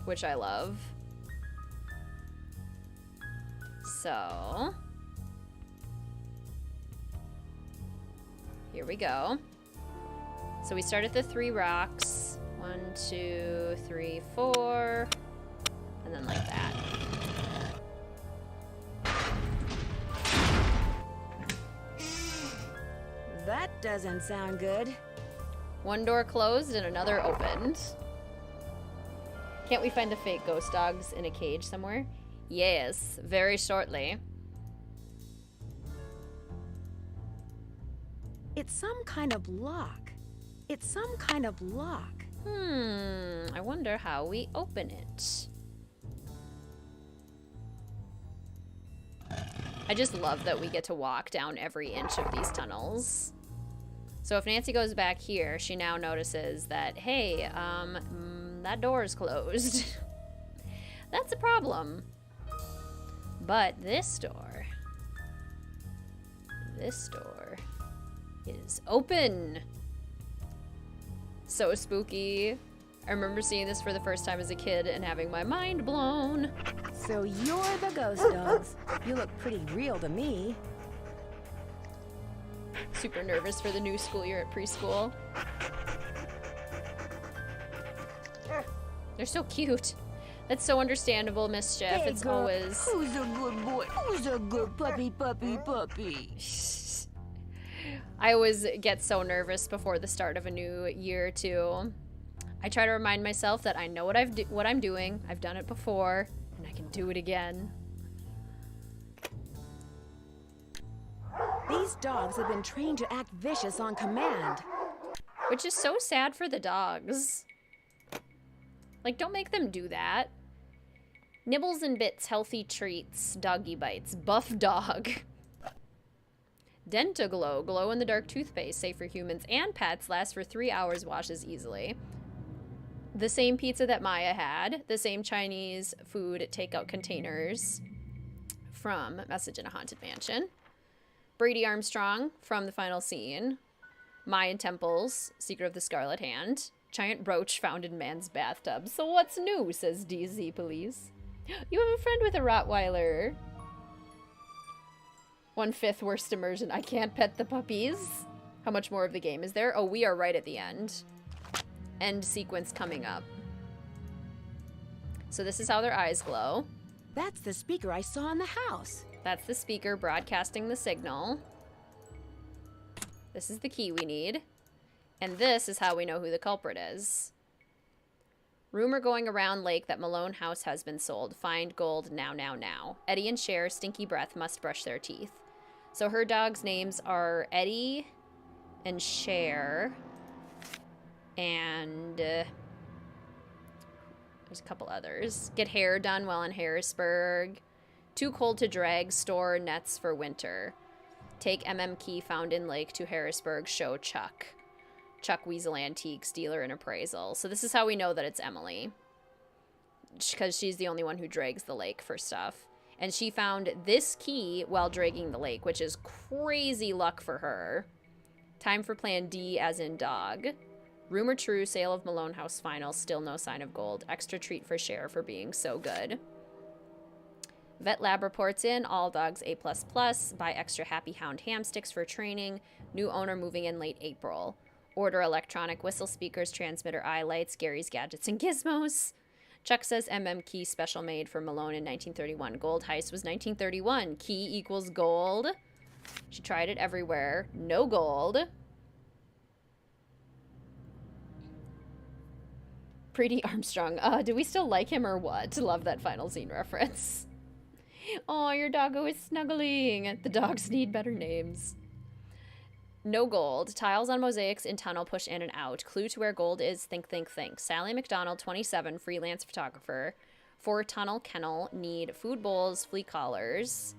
which I love. So, here we go. So we start at the 3 rocks. 1, 2, 3, 4. And then like that. That doesn't sound good. One door closed and another opened. Can't we find the fake ghost dogs in a cage somewhere? Yes, very shortly. It's some kind of lock. It's some kind of lock. I wonder how we open it. I just love that we get to walk down every inch of these tunnels. So if Nancy goes back here, she now notices that, hey, that door is closed. That's a problem. But this door is open. So spooky. I remember seeing this for the first time as a kid and having my mind blown. So you're the ghost dogs. You look pretty real to me. Super nervous for the new school year at preschool. They're so cute. That's so understandable, Mischief. Hey, it's girl, always... Who's a good boy? Who's a good puppy? I always get so nervous before the start of a new year, too. I try to remind myself that I know what I'm doing. I've done it before, and I can do it again. These dogs have been trained to act vicious on command. Which is so sad for the dogs. Like, don't make them do that. Nibbles and bits, healthy treats, doggy bites, buff dog. Dentaglow, glow-in-the-dark toothpaste, safe for humans and pets, lasts for 3 hours, washes easily. The same pizza that Maya had, the same Chinese food takeout containers from Message in a Haunted Mansion. Brady Armstrong from the final scene. Mayan temples, Secret of the Scarlet Hand. Giant brooch found in man's bathtub. So what's new, says DZ Police. You have a friend with a Rottweiler. 1/5 worst immersion. I can't pet the puppies. How much more of the game is there? Oh, we are right at the end. End sequence coming up. So this is how their eyes glow. That's the speaker I saw in the house. That's the speaker broadcasting the signal. This is the key we need. And this is how we know who the culprit is. Rumor going around lake that Malone house has been sold. Find gold now, now, now. Eddie and Cher, stinky breath, must brush their teeth. So her dogs' names are Eddie and Cher. And there's a couple others. Get hair done while in Harrisburg. Too cold to drag, store nets for winter. Take key found in lake to Harrisburg, show Chuck. Chuck Weasel Antiques, dealer in appraisal. So this is how we know that it's Emily. Because she's the only one who drags the lake for stuff. And she found this key while dragging the lake, which is crazy luck for her. Time for plan D as in dog. Rumor true, sale of Malone house final, still no sign of gold. Extra treat for Cher for being so good. Vet lab reports in, all dogs A++. Buy extra happy hound ham sticks for training. New owner moving in late April. Order electronic whistle speakers, transmitter eye lights, Gary's gadgets and gizmos. Chuck says key special made for Malone in 1931. Gold heist was 1931. Key equals gold. She tried it everywhere. No gold. Pretty Armstrong. Do we still like him or what? Love that final scene reference. Oh, your doggo is snuggling. The dogs need better names. No gold. Tiles on mosaics in tunnel push in and out. Clue to where gold is, think, think, think. Sally McDonald, 27, freelance photographer. For tunnel kennel, need food bowls, flea collars.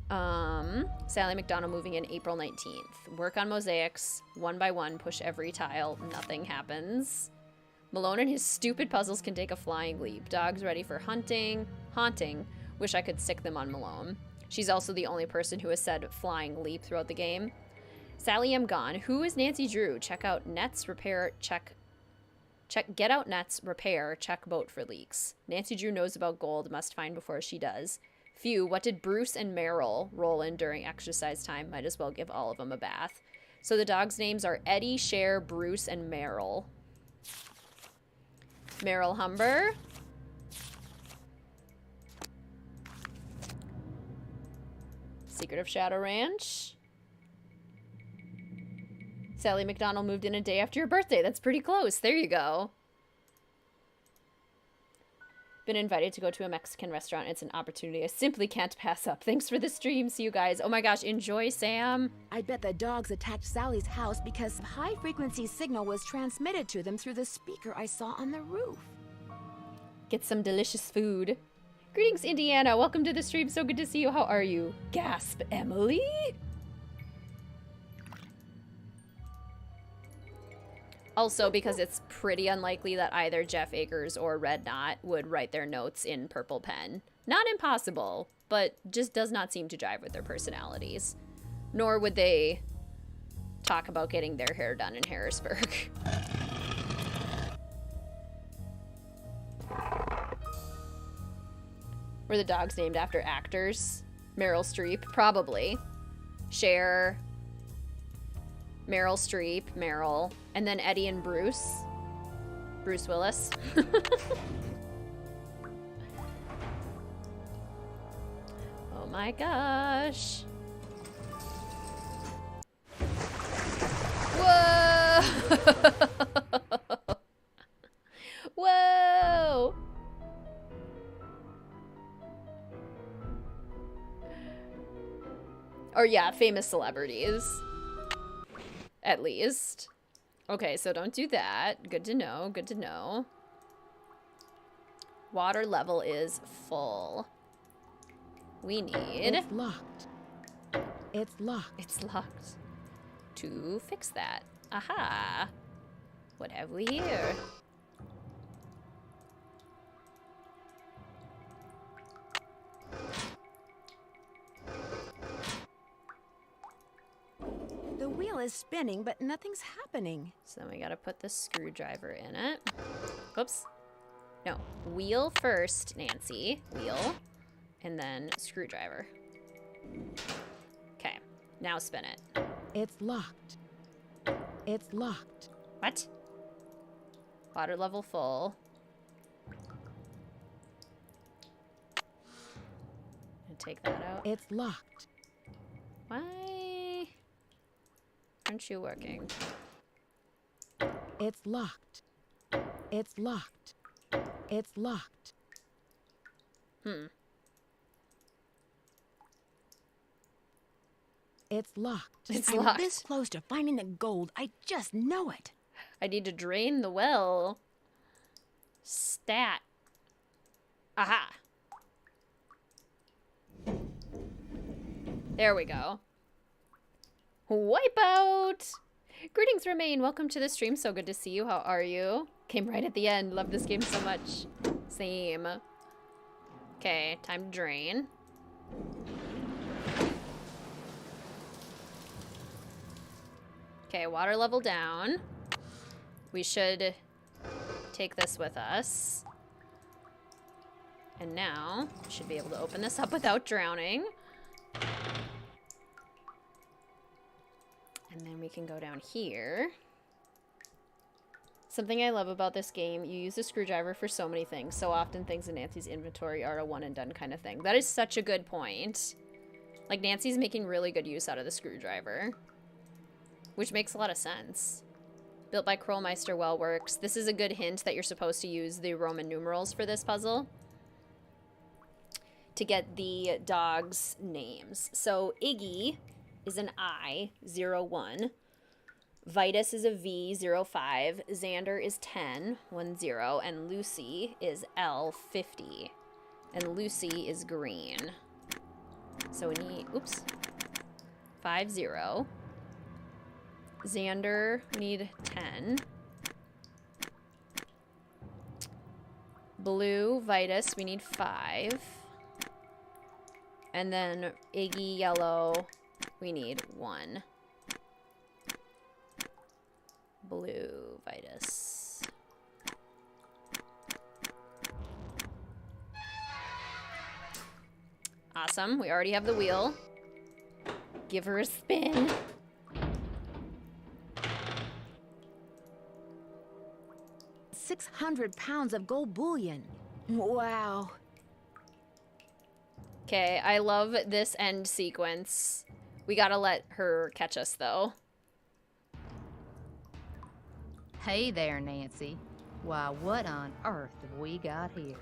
Sally McDonald moving in April 19th. Work on mosaics. 1 by 1, push every tile. Nothing happens. Malone and his stupid puzzles can take a flying leap. Dogs ready for hunting. Haunting. Wish I could sick them on Malone. She's also the only person who has said flying leap throughout the game. Sally M. Gone. Who is Nancy Drew? Check out nets, repair, check, get out nets, repair, check boat for leaks. Nancy Drew knows about gold, must find before she does. Phew, what did Bruce and Meryl roll in during exercise time? Might as well give all of them a bath. So the dogs' names are Eddie, Cher, Bruce, and Meryl. Meryl Humber. Secret of Shadow Ranch. Sally McDonald moved in a day after your birthday. That's pretty close. There you go. been invited to go to a Mexican restaurant. It's an opportunity I simply can't pass up. Thanks for the stream. See you guys. Oh my gosh, enjoy, Sam. I bet the dogs attacked Sally's house because high-frequency signal was transmitted to them through the speaker I saw on the roof. Get some delicious food. Greetings, Indiana. Welcome to the stream. So good to see you. How are you? Gasp, Emily? Also, because it's pretty unlikely that either Jeff Akers or Red Knot would write their notes in purple pen. Not impossible, but just does not seem to jive with their personalities. Nor would they talk about getting their hair done in Harrisburg. Were the dogs named after actors? Meryl Streep? Probably. Cher, Meryl Streep, Meryl, and then Eddie and Bruce. Bruce Willis. Oh my gosh. Whoa! Whoa! Or yeah, famous celebrities. At least. Okay, so don't do that. Good to know, good to know. Water level is full. We need... It's locked. It's locked. It's locked. To fix that. Aha! What have we here? The wheel is spinning, but nothing's happening. So then we gotta put the screwdriver in it. Oops. No, wheel first, Nancy. Wheel. And then screwdriver. Okay, now spin it. It's locked. It's locked. What? Water level full. And take that out. It's locked. Why aren't you working? It's locked. It's locked. It's locked. It's locked. It's I'm locked. this close to finding the gold. I just know it. I need to drain the well. Stat. Aha. There we go. Wipeout! Greetings, Remain. Welcome to the stream. So good to see you. How are you? Came right at the end. Love this game so much. Same. Okay, time to drain. Okay, water level down. We should take this with us. And now, should be able to open this up without drowning. And then we can go down here. Something I love about this game, you use a screwdriver for so many things. So often things in Nancy's inventory are a one and done kind of thing. That is such a good point. Like, Nancy's making really good use out of the screwdriver. Which makes a lot of sense. Built by Krollmeister well works. This is a good hint that you're supposed to use the Roman numerals for this puzzle to get the dogs' names. So Iggy is an I, 01. Vitus is a V, 05. Xander is 10, 10. And Lucy is L, 50. And Lucy is green. So we need, oops, 50. Xander, we need 10. Blue, Vitus, we need 5. And then Iggy, yellow, we need 1. Blue, Vitus. Awesome, we already have the wheel. Give her a spin. £600 of gold bullion. Wow. Okay, I love this end sequence. We gotta let her catch us, though. Hey there, Nancy. Why, what on earth have we got here?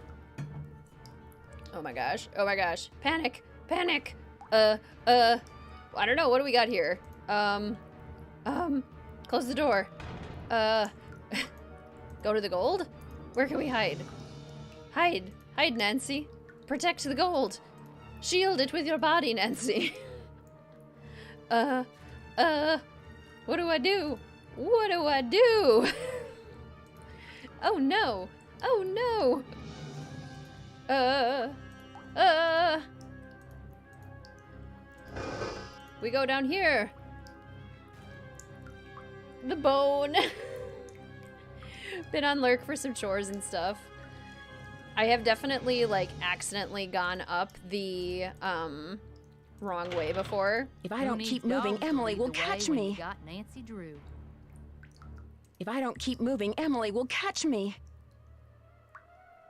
Oh my gosh. Oh my gosh. Panic. Panic. I don't know. What do we got here? Close the door. Go to the gold? Where can we hide? Hide. Hide, Nancy. Protect the gold. Shield it with your body, Nancy. What do I do? What do I do? Oh no. Oh no. We go down here. The bone. Been on lurk for some chores and stuff. I have definitely, like, accidentally gone up the, wrong way before. If I don't keep moving, Emily will catch me. Got Nancy Drew. If I don't keep moving, Emily will catch me.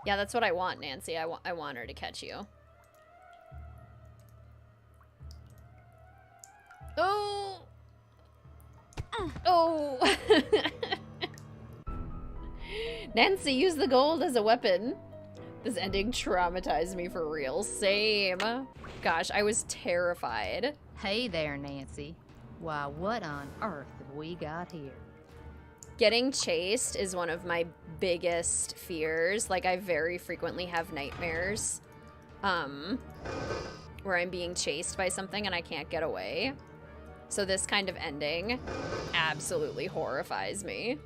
Yeah, that's what I want, Nancy. I want her to catch you. Oh! Oh! Nancy, use the gold as a weapon. This ending traumatized me for real. Same. Gosh, I was terrified. Hey there, Nancy. Why, what on earth have we got here? Getting chased is one of my biggest fears. Like, I very frequently have nightmares where I'm being chased by something and I can't get away. So this kind of ending absolutely horrifies me.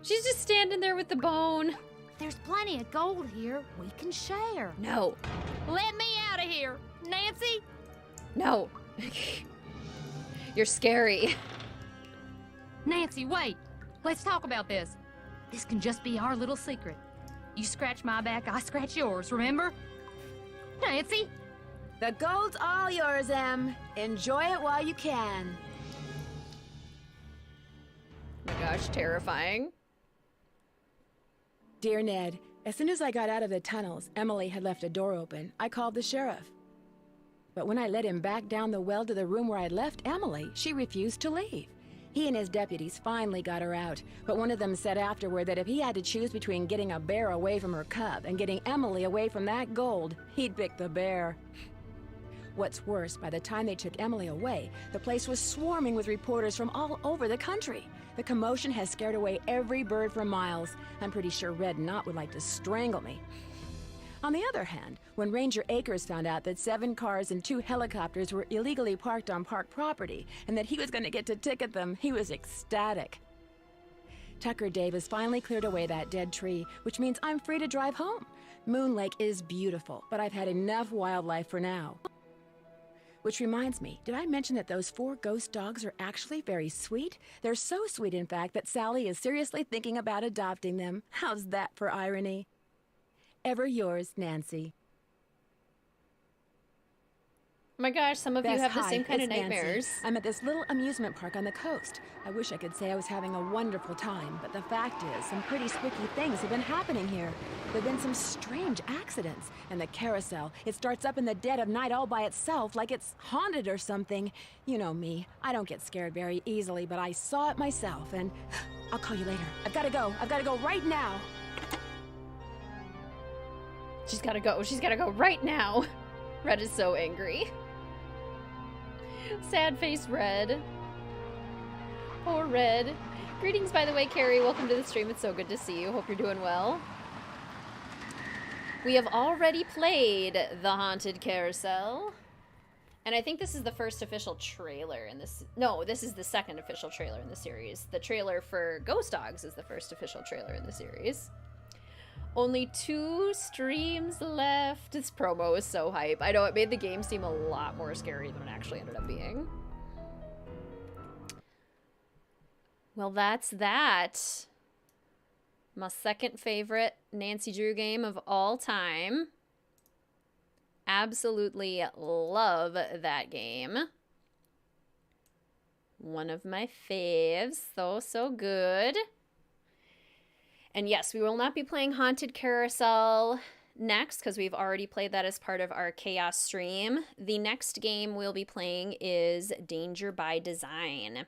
She's just standing there with the bone. There's plenty of gold here. We can share. No. Let me out of here, Nancy. No. You're scary. Nancy, wait. Let's talk about this. This can just be our little secret. You scratch my back, I scratch yours, remember? Nancy? The gold's all yours, Em. Enjoy it while you can. Oh my gosh, terrifying. Dear Ned, as soon as I got out of the tunnels, Emily had left a door open. I called the sheriff. But when I led him back down the well to the room where I'd left Emily, she refused to leave. He and his deputies finally got her out, but one of them said afterward that if he had to choose between getting a bear away from her cub and getting Emily away from that gold, he'd pick the bear. What's worse, by the time they took Emily away, the place was swarming with reporters from all over the country. The commotion has scared away every bird for miles. I'm pretty sure Red Knot would like to strangle me. On the other hand, when Ranger Akers found out that 7 cars and 2 helicopters were illegally parked on park property and that he was going to get to ticket them, he was ecstatic. Tucker Davis finally cleared away that dead tree, which means I'm free to drive home. Moon Lake is beautiful, but I've had enough wildlife for now. Which reminds me, did I mention that those 4 ghost dogs are actually very sweet? They're so sweet, in fact, that Sally is seriously thinking about adopting them. How's that for irony? Ever yours, Nancy. Oh my gosh, some of you have the same kind of it's Nancy. nightmares. I'm at this little amusement park on the coast. I wish I could say I was having a wonderful time, but the fact is, some pretty spooky things have been happening here. There have been some strange accidents, and the carousel, it starts up in the dead of night all by itself, like it's haunted or something. You know me, I don't get scared very easily, but I saw it myself, and I'll call you later. I've gotta go right now. She's gotta go right now. Red is so angry. Sad face Red. Poor Red. Greetings, by the way, Carrie. Welcome to the stream. It's so good to see you. Hope you're doing well. We have already played the Haunted Carousel. And I think this is the first official trailer in this. No, this is the second official trailer in the series. The trailer for Ghost Dogs is the first official trailer in the series. Only 2 streams left. This promo is so hype. I know it made the game seem a lot more scary than it actually ended up being. Well, that's that. My second favorite Nancy Drew game of all time. Absolutely love that game. One of my faves. So good. And yes, we will not be playing Haunted Carousel next because we've already played that as part of our Chaos stream. The next game we'll be playing is Danger by Design.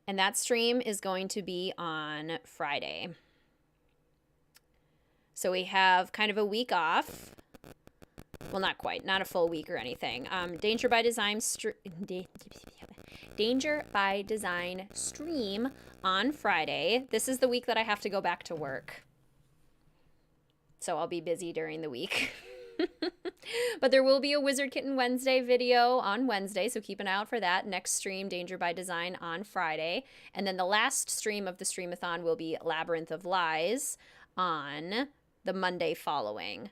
And that stream is going to be on Friday. So we have kind of a week off. Well, not quite. Not a full week or anything. Danger by Design stream on Friday. This is the week that I have to go back to work. So I'll be busy during the week. But there will be a WizardKitten Wednesday video on Wednesday, so keep an eye out for that. Next stream, Danger by Design, on Friday. And then the last stream of the Streamathon will be Labyrinth of Lies on the Monday following,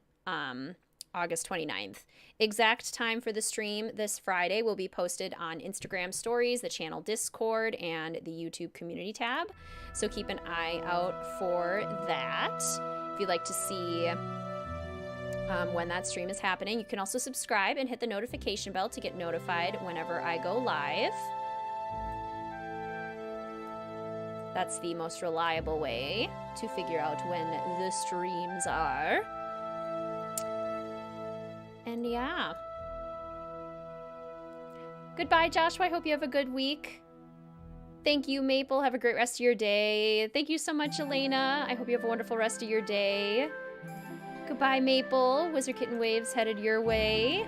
August 29th. Exact time for the stream this Friday will be posted on Instagram stories, the channel Discord, and the YouTube community tab. So keep an eye out for that. If you'd like to see when that stream is happening, you can also subscribe and hit the notification bell to get notified whenever I go live. That's the most reliable way to figure out when the streams are. And yeah. Goodbye, Joshua. I hope you have a good week. Thank you, Maple. Have a great rest of your day. Thank you so much, Elena. I hope you have a wonderful rest of your day. Goodbye, Maple. WizardKitten Waves headed your way.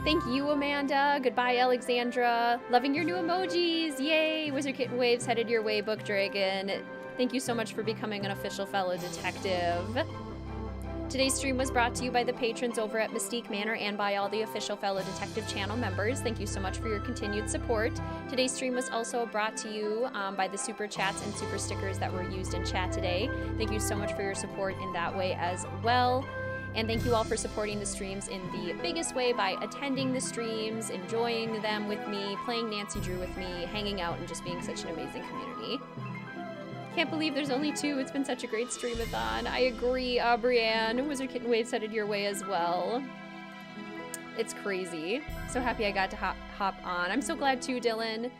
Thank you, Amanda. Goodbye, Alexandra. Loving your new emojis. Yay. WizardKitten Waves headed your way, Book Dragon. Thank you so much for becoming an official fellow detective. Today's stream was brought to you by the patrons over at Mystique Manor and by all the official fellow detective channel members. Thank you so much for your continued support. Today's stream was also brought to you by the super chats and super stickers that were used in chat today. Thank you so much for your support in that way as well. And thank you all for supporting the streams in the biggest way by attending the streams, enjoying them with me, playing Nancy Drew with me, hanging out, and just being such an amazing community. Can't believe there's only 2. It's been such a great streamathon. I agree, Aubrianne. WizardKitten Waves headed your way as well. It's crazy. So happy I got to hop on. I'm so glad too, Dylan.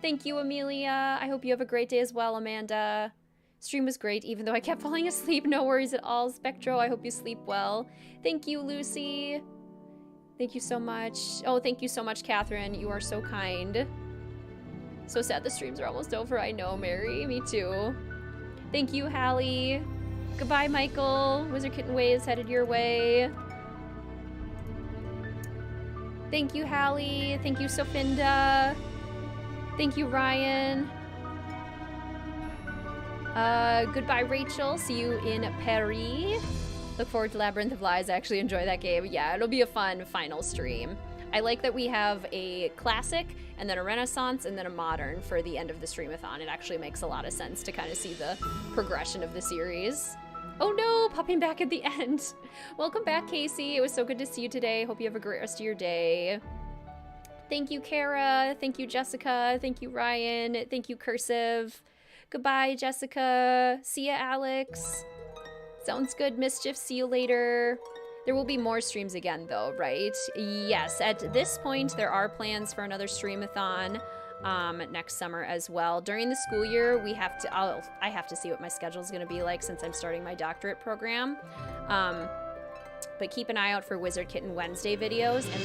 Thank you, Amelia. I hope you have a great day as well, Amanda. Stream was great, even though I kept falling asleep. No worries at all, Spectro. I hope you sleep well. Thank you, Lucy. Thank you so much. Oh, thank you so much, Catherine. You are so kind. So sad the streams are almost over. I know, Mary. Me too. Thank you, Hallie. Goodbye, Michael. WizardKitten Waves headed your way. Thank you, Hallie. Thank you, Sofinda. Thank you, Ryan. Goodbye, Rachel. See you in Paris. Look forward to Labyrinth of Lies. I actually enjoy that game. Yeah, it'll be a fun final stream. I like that we have a classic and then a renaissance and then a modern for the end of the streamathon. It actually makes a lot of sense to kind of see the progression of the series. Oh no, popping back at the end. Welcome back, Casey. It was so good to see you today. Hope you have a great rest of your day. Thank you, Kara. Thank you, Jessica. Thank you, Ryan. Thank you, Cursive. Goodbye, Jessica. See ya, Alex. Sounds good, Mischief. See you later. There will be more streams again, though, right? Yes, at this point, there are plans for another streamathon next summer as well. During the school year, I have to see what my schedule is going to be like since I'm starting my doctorate program. But keep an eye out for WizardKitten Wednesday videos, and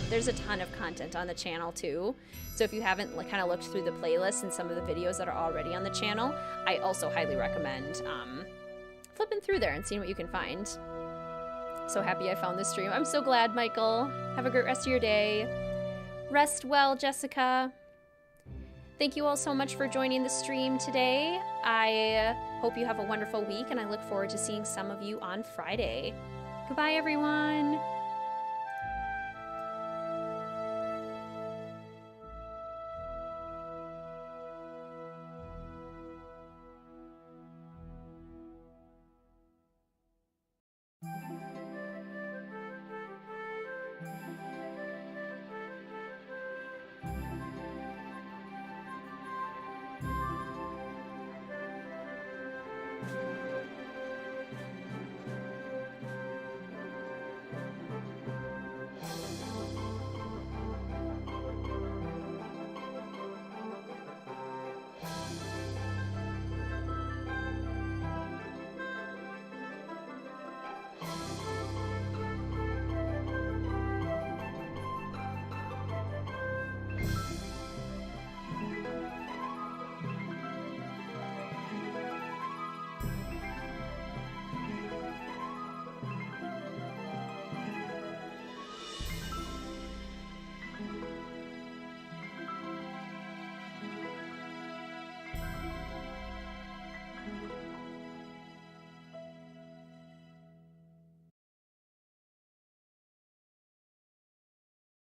there's a ton of content on the channel too. So if you haven't kind of looked through the playlist and some of the videos that are already on the channel, I also highly recommend flipping through there and seeing what you can find. So happy I found this stream. I'm so glad, Michael. Have a great rest of your day. Rest well, Jessica. Thank you all so much for joining the stream today. I hope you have a wonderful week, and I look forward to seeing some of you on Friday. Goodbye, everyone.